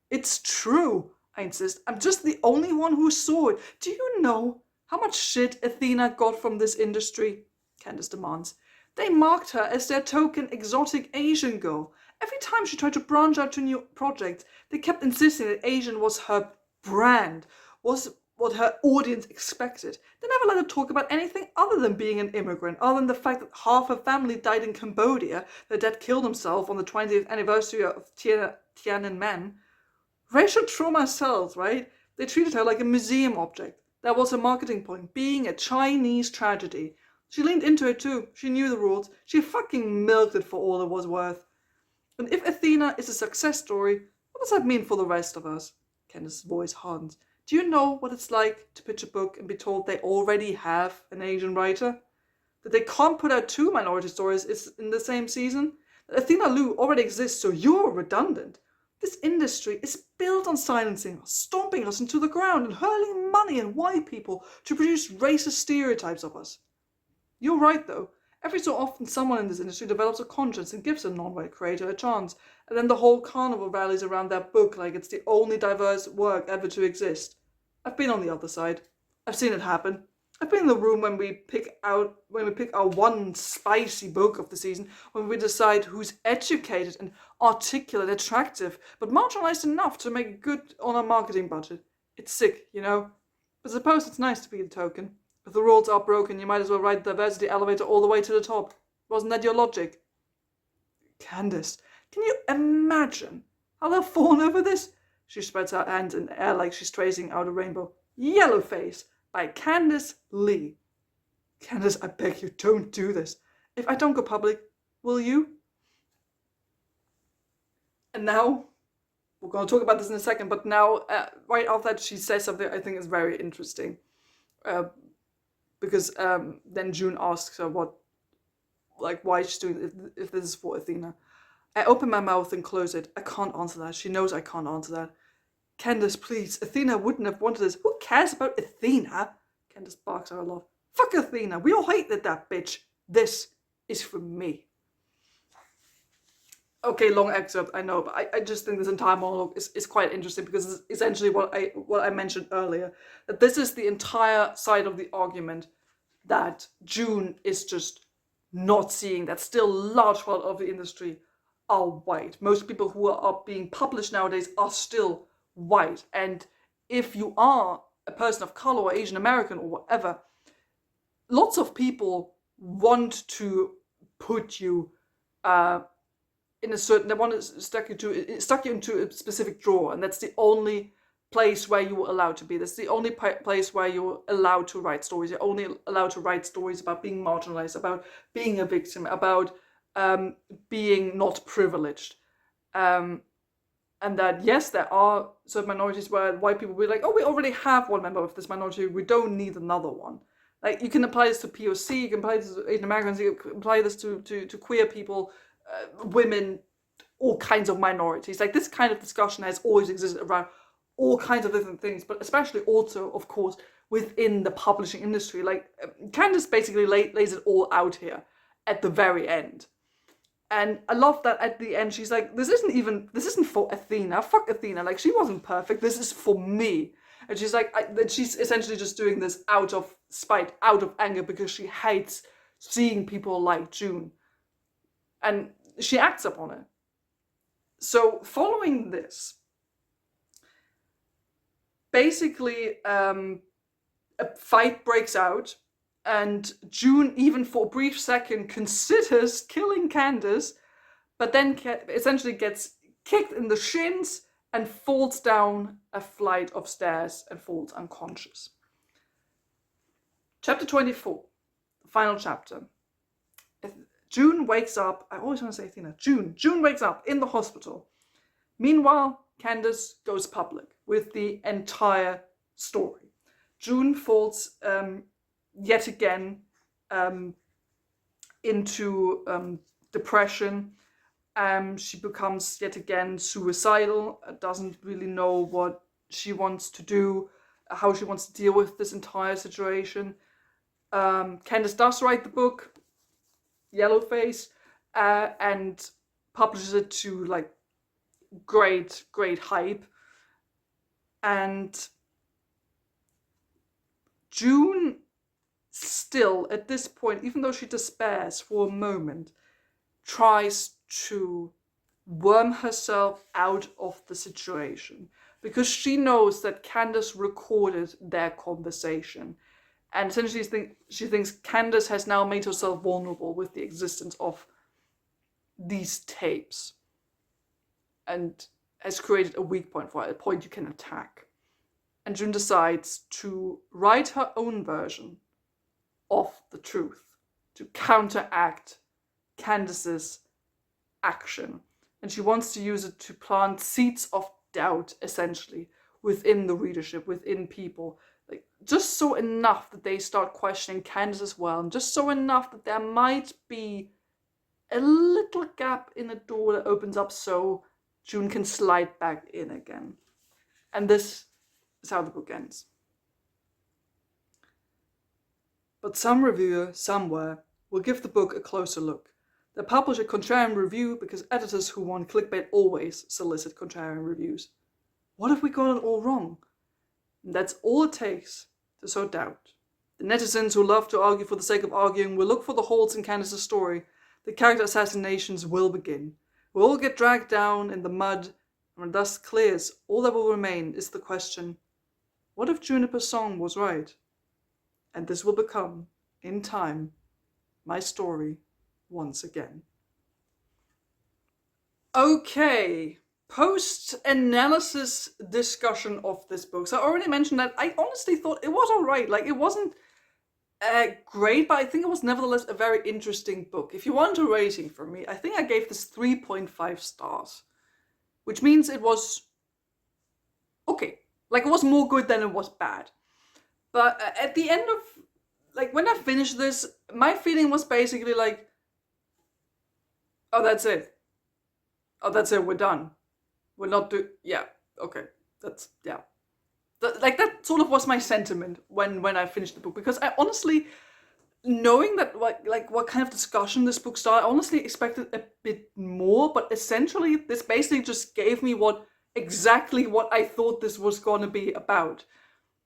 S1: It's true, I insist. I'm just the only one who saw it. Do you know how much shit Athena got from this industry? Candace demands. They marked her as their token exotic Asian girl. Every time she tried to branch out to new projects, they kept insisting that Asian was her brand, was what her audience expected. They never let her talk about anything other than being an immigrant, other than the fact that half her family died in Cambodia, their dad killed himself on the 20th anniversary of Tiananmen. Racial trauma sells, right? They treated her like a museum object. That was her marketing point, being a Chinese tragedy. She leaned into it too. She knew the rules. She fucking milked it for all it was worth. And if Athena is a success story, what does that mean for the rest of us? Candace's voice hardens. Do you know what it's like to pitch a book and be told they already have an Asian writer? That they can't put out 2 minority stories in the same season? That Athena Liu already exists, so you're redundant. This industry is built on silencing us, stomping us into the ground and hurling money at white people to produce racist stereotypes of us. You're right though. Every so often someone in this industry develops a conscience and gives a non-white creator a chance, and then the whole carnival rallies around that book like it's the only diverse work ever to exist. I've been on the other side. I've seen it happen. I've been in the room when we pick our one spicy book of the season, when we decide who's educated and articulate, attractive, but marginalized enough to make good on our marketing budget. It's sick, you know? But suppose it's nice to be the token. If the rules are broken, you might as well ride the diversity elevator all the way to the top. Wasn't that your logic? Candace, can you imagine how they'll fawn over this? She spreads her hands in the air like she's tracing out a rainbow. Yellowface by Candace Lee. Candace, I beg you, don't do this. If I don't go public, will you? And now, we're going to talk about this in a second, but now, right after that, she says something I think is very interesting. Because then June asks her why she's doing it, if this is for Athena. I open my mouth and close it. I can't answer that. She knows I can't answer that. Candace, please. Athena wouldn't have wanted this. Who cares about Athena? Candace barks out a lot. Fuck Athena. We all hated that bitch. This is for me. Okay, long excerpt, I know, but I just think this entire monologue is quite interesting because it's essentially what I mentioned earlier. That this is the entire side of the argument that June is just not seeing, that still large part of the industry are white. Most people who are being published nowadays are still white. And if you are a person of color or Asian American or whatever, lots of people want to put you in a certain, they want to stuck you into a specific drawer, and that's the only place where you were allowed to be. That's the only place where you're allowed to write stories. You're only allowed to write stories about being marginalized, about being a victim, about being not privileged. And that, yes, there are certain minorities where white people will be like, oh, we already have one member of this minority, we don't need another one. Like, you can apply this to POC, you can apply this to Asian Americans, you can apply this to queer people, women, all kinds of minorities. Like, this kind of discussion has always existed around all kinds of different things, but especially also, of course, within the publishing industry. Like, Candace basically lays it all out here at the very end. And I love that at the end she's like, this isn't for Athena, fuck Athena, like, she wasn't perfect, this is for me. And she's like, she's essentially just doing this out of spite, out of anger, because she hates seeing people like June. And she acts upon it. So following this, basically a fight breaks out, and June, even for a brief second, considers killing Candace, but then essentially gets kicked in the shins and falls down a flight of stairs and falls unconscious. Chapter 24, the final chapter. June wakes up, I always want to say Athena, June wakes up in the hospital. Meanwhile, Candace goes public with the entire story. June falls yet again into depression. She becomes yet again suicidal, doesn't really know what she wants to do, how she wants to deal with this entire situation. Candace does write the book, Yellowface, and publishes it to like great hype. And June still, at this point, even though she despairs for a moment, tries to worm herself out of the situation, because she knows that Candace recorded their conversation. And essentially she thinks Candace has now made herself vulnerable with the existence of these tapes and has created a weak point for her, a point you can attack. And June decides to write her own version of the truth to counteract Candace's action. And she wants to use it to plant seeds of doubt, essentially, within the readership, within people. Like, just so enough that they start questioning Candace as well, and just so enough that there might be a little gap in a door that opens up so June can slide back in again. And this is how the book ends. But some reviewer somewhere will give the book a closer look. They publish a contrarian review because editors who want clickbait always solicit contrarian reviews. What if we got it all wrong? And that's all it takes to sow doubt. The netizens who love to argue for the sake of arguing will look for the holes in Candace's story. The character assassinations will begin. We'll all get dragged down in the mud, and when dust clears, all that will remain is the question, what if Juniper's song was right? And this will become, in time, my story once again. Okay, post-analysis discussion of this book. So I already mentioned that I honestly thought it was alright. Like, it wasn't great, but I think it was nevertheless a very interesting book. If you want a rating from me, I think I gave this 3.5 stars, which means it was okay. Like, it was more good than it was bad. But at the end of, like, when I finished this, my feeling was basically like, oh, that's it. Oh, that's it, we're done. We're not yeah, okay, that's, yeah. That sort of was my sentiment when I finished the book, because I honestly, knowing that what kind of discussion this book started, I honestly expected a bit more, but essentially this basically just gave me exactly what I thought this was gonna be about.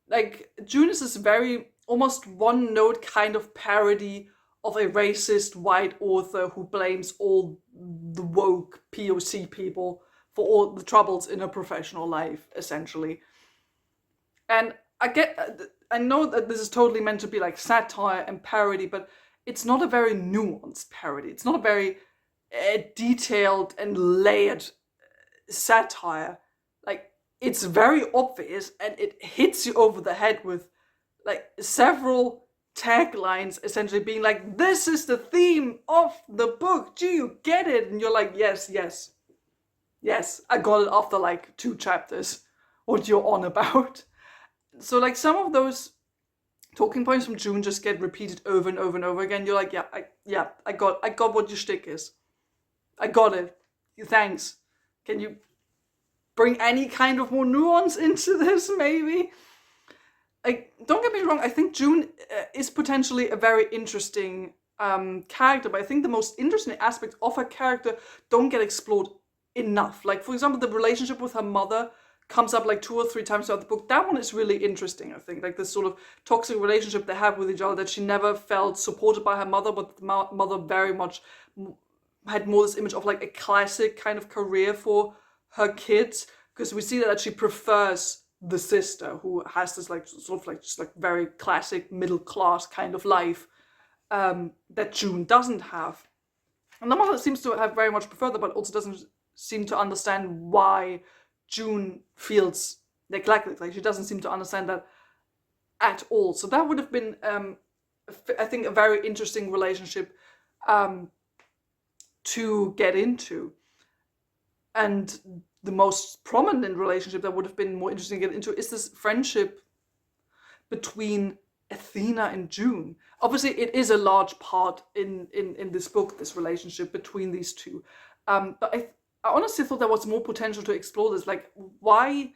S1: Like, June is this very almost one-note kind of parody of a racist white author who blames all the woke POC people for all the troubles in her professional life, essentially. And I know that this is totally meant to be like satire and parody, but it's not a very nuanced parody. It's not a very detailed and layered satire. Like, it's very obvious and it hits you over the head with like several taglines essentially being like, this is the theme of the book, do you get it? And you're like, yes, I got it after like 2 chapters, what you're on about. So like some of those talking points from June just get repeated over and over and over again. You're like, I got what your shtick is. I got it. Thanks. Can you bring any kind of more nuance into this, maybe? Like, don't get me wrong, I think June is potentially a very interesting character, but I think the most interesting aspects of her character don't get explored enough. Like, for example, the relationship with her mother comes up like 2 or 3 times throughout the book. That one is really interesting, I think. Like, this sort of toxic relationship they have with each other, that she never felt supported by her mother, but the mother very much had more this image of like a classic kind of career for her kids, because we see that she prefers the sister who has this like sort of like just like very classic middle class kind of life that June doesn't have. And the mother seems to have very much preferred that, but also doesn't seem to understand why June feels neglected. Like, she doesn't seem to understand that at all. So that would have been I think, a very interesting relationship to get into. And the most prominent relationship that would have been more interesting to get into is this friendship between Athena and June. Obviously, it is a large part in this book, this relationship between these two. But I honestly thought there was more potential to explore this. Like, why?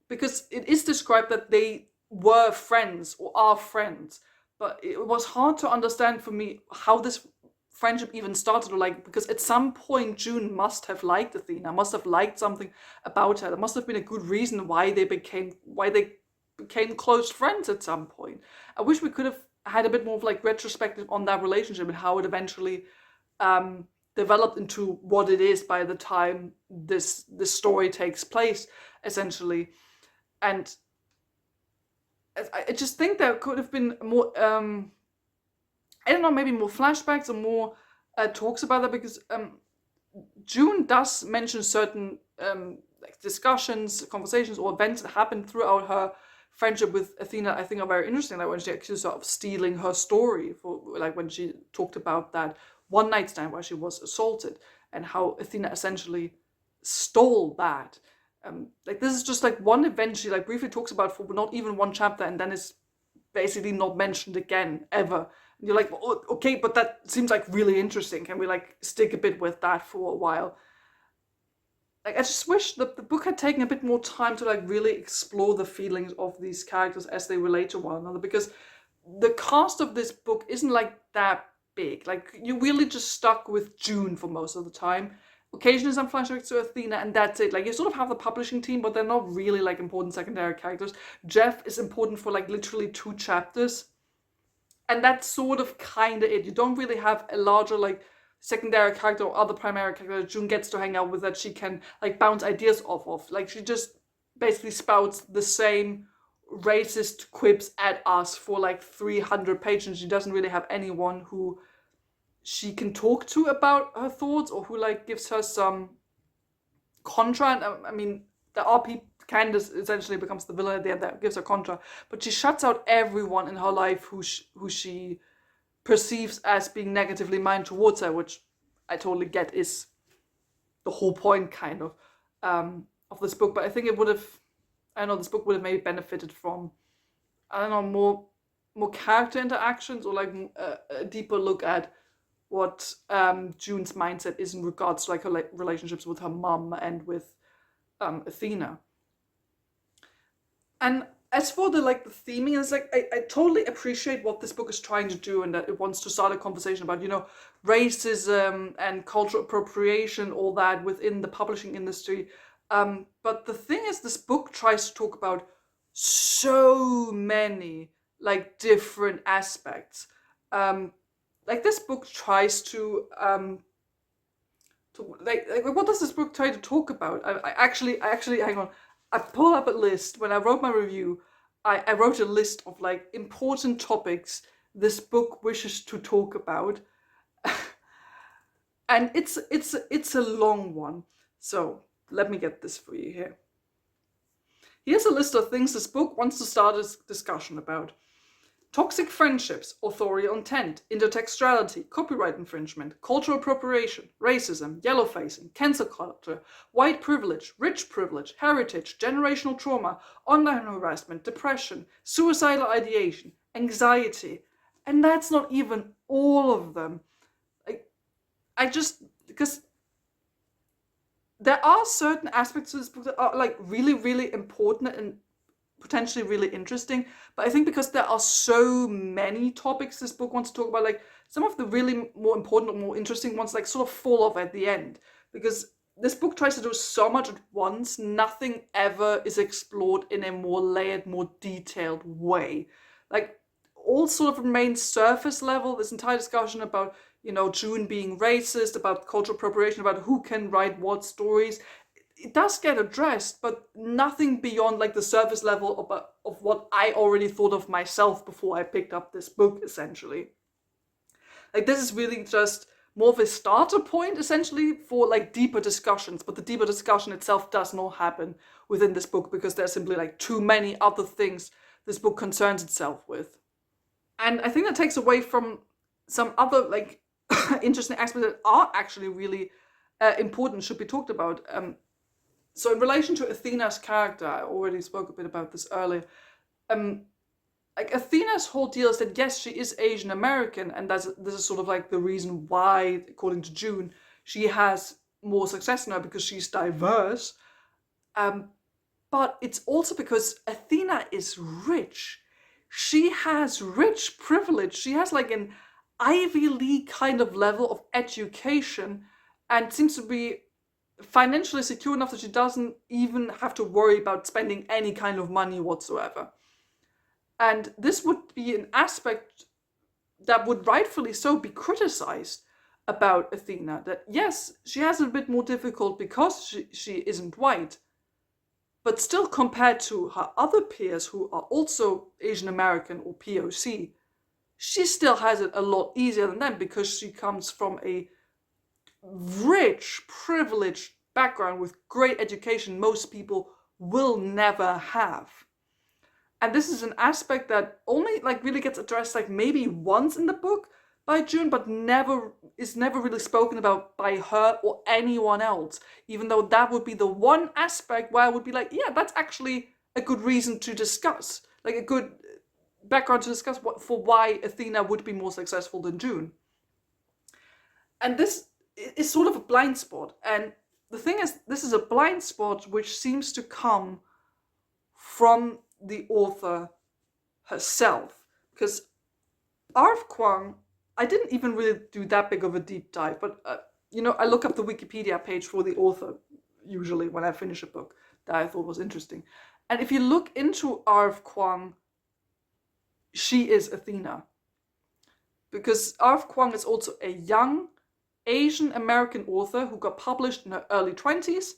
S1: Because it is described that they were friends or are friends, but it was hard to understand for me how this friendship even started, or like, because at some point June must have liked Athena, must have liked something about her. There must have been a good reason why they became close friends at some point. I wish we could have had a bit more of like retrospective on that relationship and how it eventually developed into what it is by the time this story takes place, essentially. And I just think there could have been more, I don't know, maybe more flashbacks or more talks about that, because June does mention certain like discussions, conversations, or events that happened throughout her friendship with Athena. I think are very interesting. Like when she accused her of stealing her story, for like when she talked about that one night stand where she was assaulted, and how Athena essentially stole that. Like this is just like one event she like briefly talks about for not even one chapter, and then it's basically not mentioned again ever. And you're like, oh, okay, but that seems like really interesting. Can we like stick a bit with that for a while? Like I just wish that the book had taken a bit more time to like really explore the feelings of these characters as they relate to one another, because the cast of this book isn't like that big. Like you're really just stuck with June for most of the time. Occasionally some flashbacks to Athena, and that's it. Like you sort of have the publishing team, but they're not really like important secondary characters. Jeff is important for like literally 2 chapters, and that's sort of kind of it. You don't really have a larger like secondary character or other primary character that June gets to hang out with, that she can like bounce ideas off of. Like she just basically spouts the same racist quips at us for like 300 pages. She doesn't really have anyone who she can talk to about her thoughts, or who like gives her some contra. I mean, there are people. Candace essentially becomes the villain at the end that gives her contra, but she shuts out everyone in her life who she perceives as being negatively minded towards her, which I totally get is the whole point, kind of this book. But I think it would have, I don't know, this book would have maybe benefited from, I don't know, more character interactions, or like a deeper look at what June's mindset is in regards to like her relationships with her mum and with Athena. And as for the like the theming, it's like I totally appreciate what this book is trying to do, and that it wants to start a conversation about, you know, racism and cultural appropriation, all that within the publishing industry. But the thing is, this book tries to talk about so many like different aspects. Like this book tries to like what does this book try to talk about? I actually hang on. I pulled up a list when I wrote my review. I wrote a list of like important topics this book wishes to talk about, and it's a long one. So let me get this for you here. Here's a list of things this book wants to start a discussion about: toxic friendships, authorial intent, intertextuality, copyright infringement, cultural appropriation, racism, yellowfacing, cancel culture, white privilege, rich privilege, heritage, generational trauma, online harassment, depression, suicidal ideation, anxiety. And that's not even all of them. Because there are certain aspects of this book that are like really, really important and potentially really interesting, but I think because there are so many topics this book wants to talk about, like some of the really more important or more interesting ones like sort of fall off at the end, because this book tries to do so much at once. Nothing ever is explored in a more layered, more detailed way. Like all sort of remains surface level. This entire discussion about, you know, June being racist, about cultural appropriation, about who can write what stories, it does get addressed, but nothing beyond like the surface level of what I already thought of myself before I picked up this book, essentially. Like this is really just more of a starter point, essentially, for like deeper discussions, but the deeper discussion itself does not happen within this book, because there's simply like too many other things this book concerns itself with. And I think that takes away from some other like interesting aspects that are actually really important, should be talked about. So in relation to Athena's character, I already spoke a bit about this earlier. Like Athena's whole deal is that yes, she is Asian American, and this is sort of like the reason why, according to June, she has more success now, because she's diverse. But it's also because Athena is rich. She has rich privilege. She has like an Ivy League kind of level of education, and seems to be financially secure enough that she doesn't even have to worry about spending any kind of money whatsoever. And this would be an aspect that would rightfully so be criticized about Athena, that yes, she has it a bit more difficult because she isn't white, but still compared to her other peers who are also Asian American or POC, she still has it a lot easier than them, because she comes from a rich, privileged background with great education most people will never have. And this is an aspect that only like really gets addressed like maybe once in the book by June, but never really spoken about by her or anyone else, even though that would be the one aspect where I would be like, yeah, that's actually a good reason to discuss, like a good background to discuss for why Athena would be more successful than June. And this is sort of a blind spot. And the thing is, this is a blind spot which seems to come from the author herself. Because R.F. Kuang, I didn't even really do that big of a deep dive, but I look up the Wikipedia page for the author usually when I finish a book that I thought was interesting. And if you look into R.F. Kuang, she is Athena. Because R.F. Kuang is also a young Asian American author who got published in her early 20s,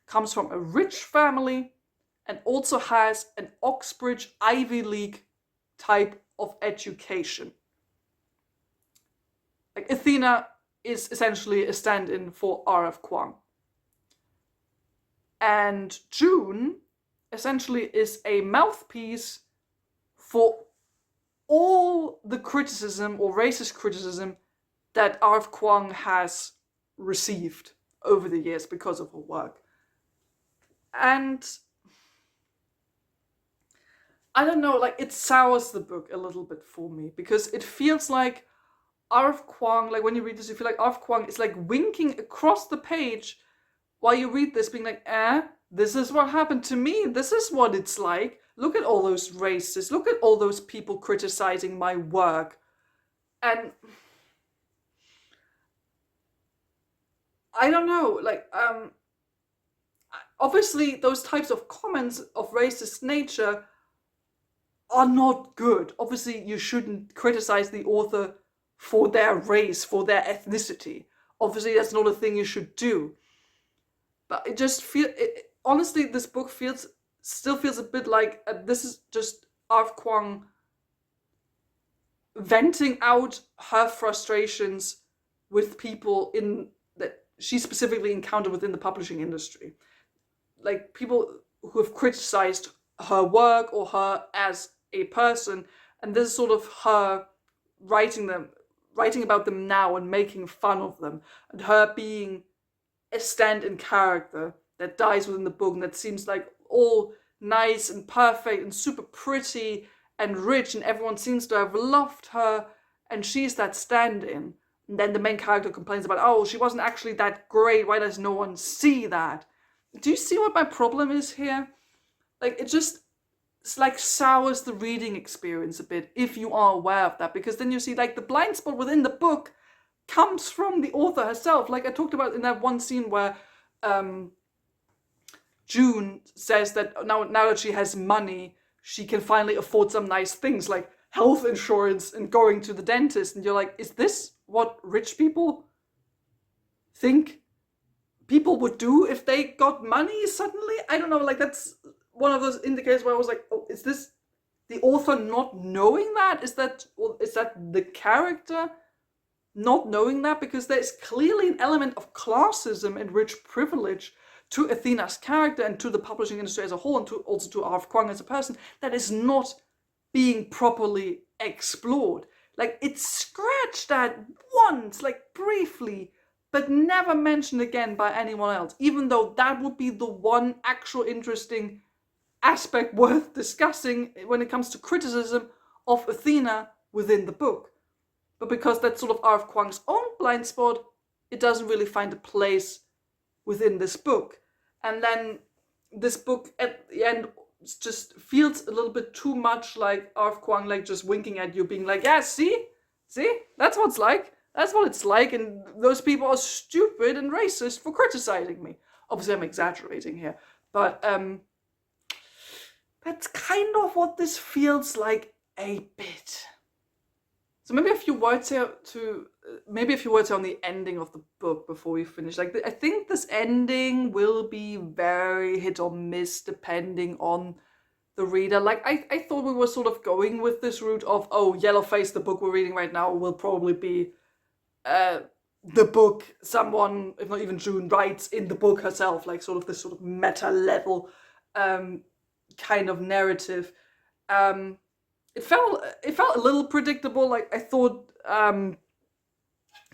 S1: comes from a rich family, and also has an Oxbridge Ivy League type of education. Like Athena is essentially a stand-in for R.F. Kuang. And June essentially is a mouthpiece for all the criticism or racist criticism that R.F. Kuang has received over the years because of her work. And I don't know, like it sours the book a little bit for me, because it feels like R.F. Kuang, like when you read this, you feel like R.F. Kuang is like winking across the page while you read this, being like, this is what happened to me. This is what it's like. Look at all those racists. Look at all those people criticizing my work. And I don't know, like, obviously those types of comments of racist nature are not good. Obviously you shouldn't criticize the author for their race, for their ethnicity. Obviously that's not a thing you should do. But it just honestly, this book still feels a bit like this is just R.F. Kuang venting out her frustrations with people that she specifically encountered within the publishing industry. Like people who have criticized her work or her as a person, and this is sort of her writing about them now and making fun of them, and her being a stand-in character that dies within the book and that seems like all nice and perfect and super pretty and rich, and everyone seems to have loved her, and she's that stand-in. And then the main character complains about, oh, she wasn't actually that great, why does no one see that? Do you see what my problem is here? Like, it's like sours the reading experience a bit if you are aware of that, because then you see like the blind spot within the book comes from the author herself. Like I talked about in that one scene where June says that now that she has money, she can finally afford some nice things like health insurance and going to the dentist. And you're like, is this what rich people think people would do if they got money suddenly? I don't know, like that's one of those indicators where I was like, oh, is this the author not knowing that? Is that the character not knowing that? Because there's clearly an element of classism and rich privilege to Athena's character and to the publishing industry as a whole, and also to R.F. Kuang as a person, that is not being properly explored. Like, it's scratched at once, like briefly, but never mentioned again by anyone else, even though that would be the one actual interesting aspect worth discussing when it comes to criticism of Athena within the book. But because that's sort of R.F. Kuang's own blind spot, it doesn't really find a place within this book. And then this book at the end just feels a little bit too much like R.F. Kuang, like just winking at you, being like, yeah, see, that's what it's like. That's what it's like, and those people are stupid and racist for criticizing me. Obviously, I'm exaggerating here, but that's kind of what this feels like a bit. So maybe a few words here on the ending of the book before we finish. Like, I think this ending will be very hit or miss depending on the reader. Like, I thought we were sort of going with this route of, oh, Yellowface, the book we're reading right now, will probably be the book someone, if not even June, writes in the book herself, like sort of this sort of meta level kind of narrative. It felt a little predictable. Like, I thought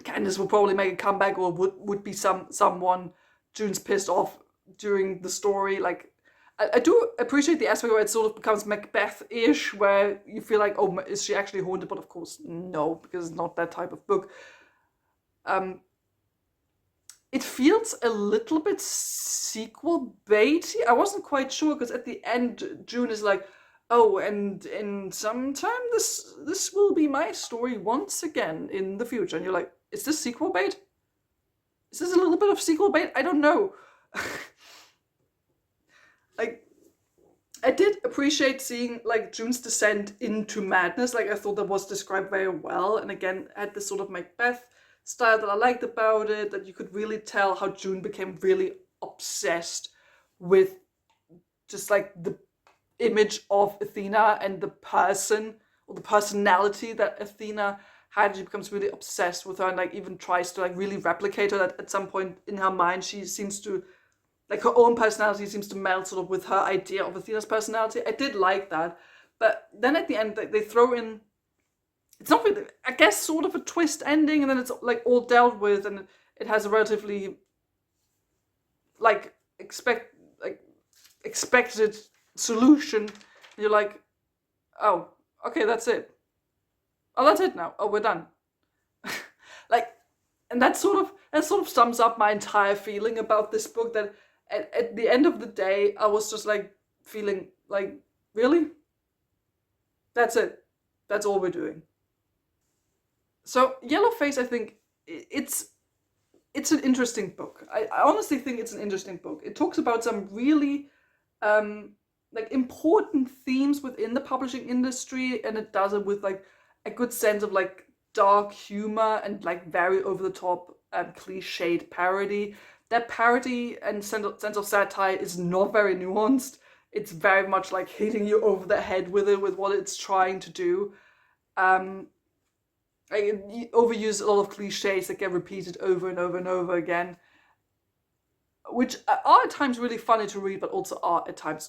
S1: Candace would probably make a comeback, or would be someone June's pissed off during the story. Like, I do appreciate the aspect where it sort of becomes Macbeth-ish, where you feel like, oh, is she actually haunted? But of course, no, because it's not that type of book. It feels a little bit sequel baity. I wasn't quite sure, because at the end June is like, oh, and in some time this will be my story once again in the future. And you're like, is this sequel bait? Is this a little bit of sequel bait? I don't know. Like, I did appreciate seeing like June's descent into madness. Like, I thought that was described very well, and again had this sort of Macbeth style that I liked about it, that you could really tell how June became really obsessed with just like the image of Athena and the person, or the personality that Athena had. She becomes really obsessed with her, and like even tries to like really replicate her. That at some point in her mind she seems to, like, her own personality seems to meld sort of with her idea of Athena's personality. I did like that. But then at the end they throw in, it's not really, I guess, sort of a twist ending, and then it's like all dealt with, and it has a relatively like expected solution. And you're like, oh, okay, that's it. Oh, that's it now. Oh, we're done. Like, and that sort of sums up my entire feeling about this book. That at the end of the day, I was just like feeling like, really? That's it. That's all we're doing. So Yellowface, I think it's an interesting book. I honestly think it's an interesting book. It talks about some really like important themes within the publishing industry, and it does it with like a good sense of like dark humor and like very over the top cliched parody. That parody and sense of satire is not very nuanced. It's very much like hitting you over the head with it, with what it's trying to do. It overuses a lot of cliches that get repeated over and over and over again, which are at times really funny to read, but also are at times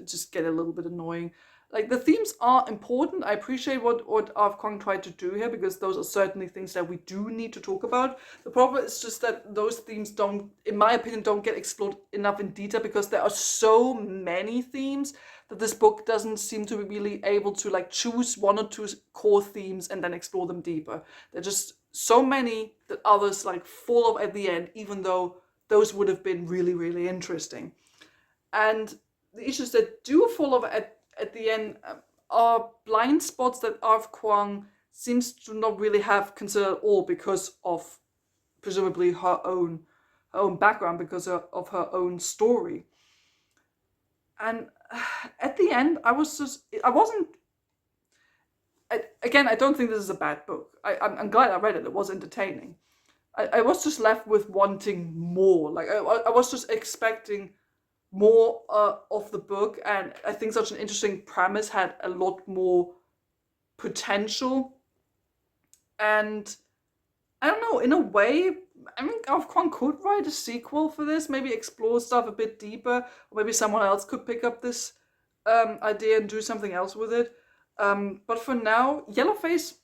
S1: just get a little bit annoying. Like, the themes are important. I appreciate what R.F. Kuang tried to do here, because those are certainly things that we do need to talk about. The problem is just that those themes don't, in my opinion, don't get explored enough in detail, because there are so many themes that this book doesn't seem to be really able to like choose one or two core themes and then explore them deeper. There are just so many that others like fall off at the end, even though those would have been really, really interesting. And the issues that do fall off at the end are blind spots that R.F. Kuang seems to not really have considered at all, because of presumably her own background, because of her own story. And at the end, I don't think this is a bad book. I'm glad I read it. It was entertaining. I was just left with wanting more. Like, I was just expecting more of the book, and I think such an interesting premise had a lot more potential. And I don't know, in a way, I mean, R.F. Kuang could write a sequel for this, maybe explore stuff a bit deeper, or maybe someone else could pick up this idea and do something else with it. But for now, Yellowface,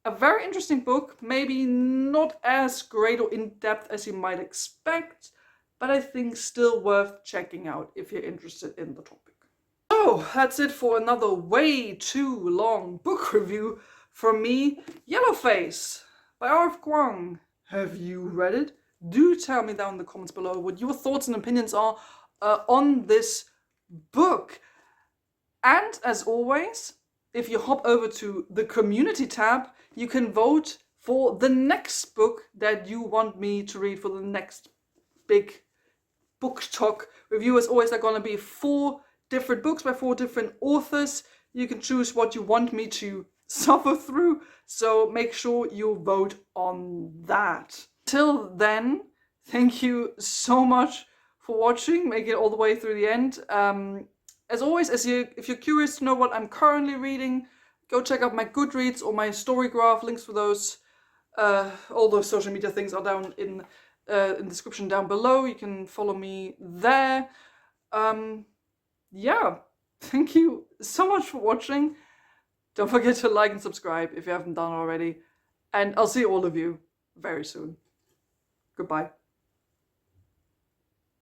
S1: a very interesting book, maybe not as great or in-depth as you might expect, but I think still worth checking out if you're interested in the topic. So that's it for another way too long book review from me, Yellowface by R.F. Kuang. Have you read it? Do tell me down in the comments below what your thoughts and opinions are on this book. And as always, if you hop over to the community tab, you can vote for the next book that you want me to read for the next big book talk review. As always, there are going to be 4 different books by 4 different authors. You can choose what you want me to suffer through, so make sure you vote on that. Till then, thank you so much for watching, make it all the way through the end. As always, if you're curious to know what I'm currently reading, go check out my Goodreads or my story graph. Links for those, all those social media things are down in the description down below. You can follow me there. Yeah, thank you so much for watching. Don't forget to like and subscribe if you haven't done already. And I'll see all of you very soon. Goodbye.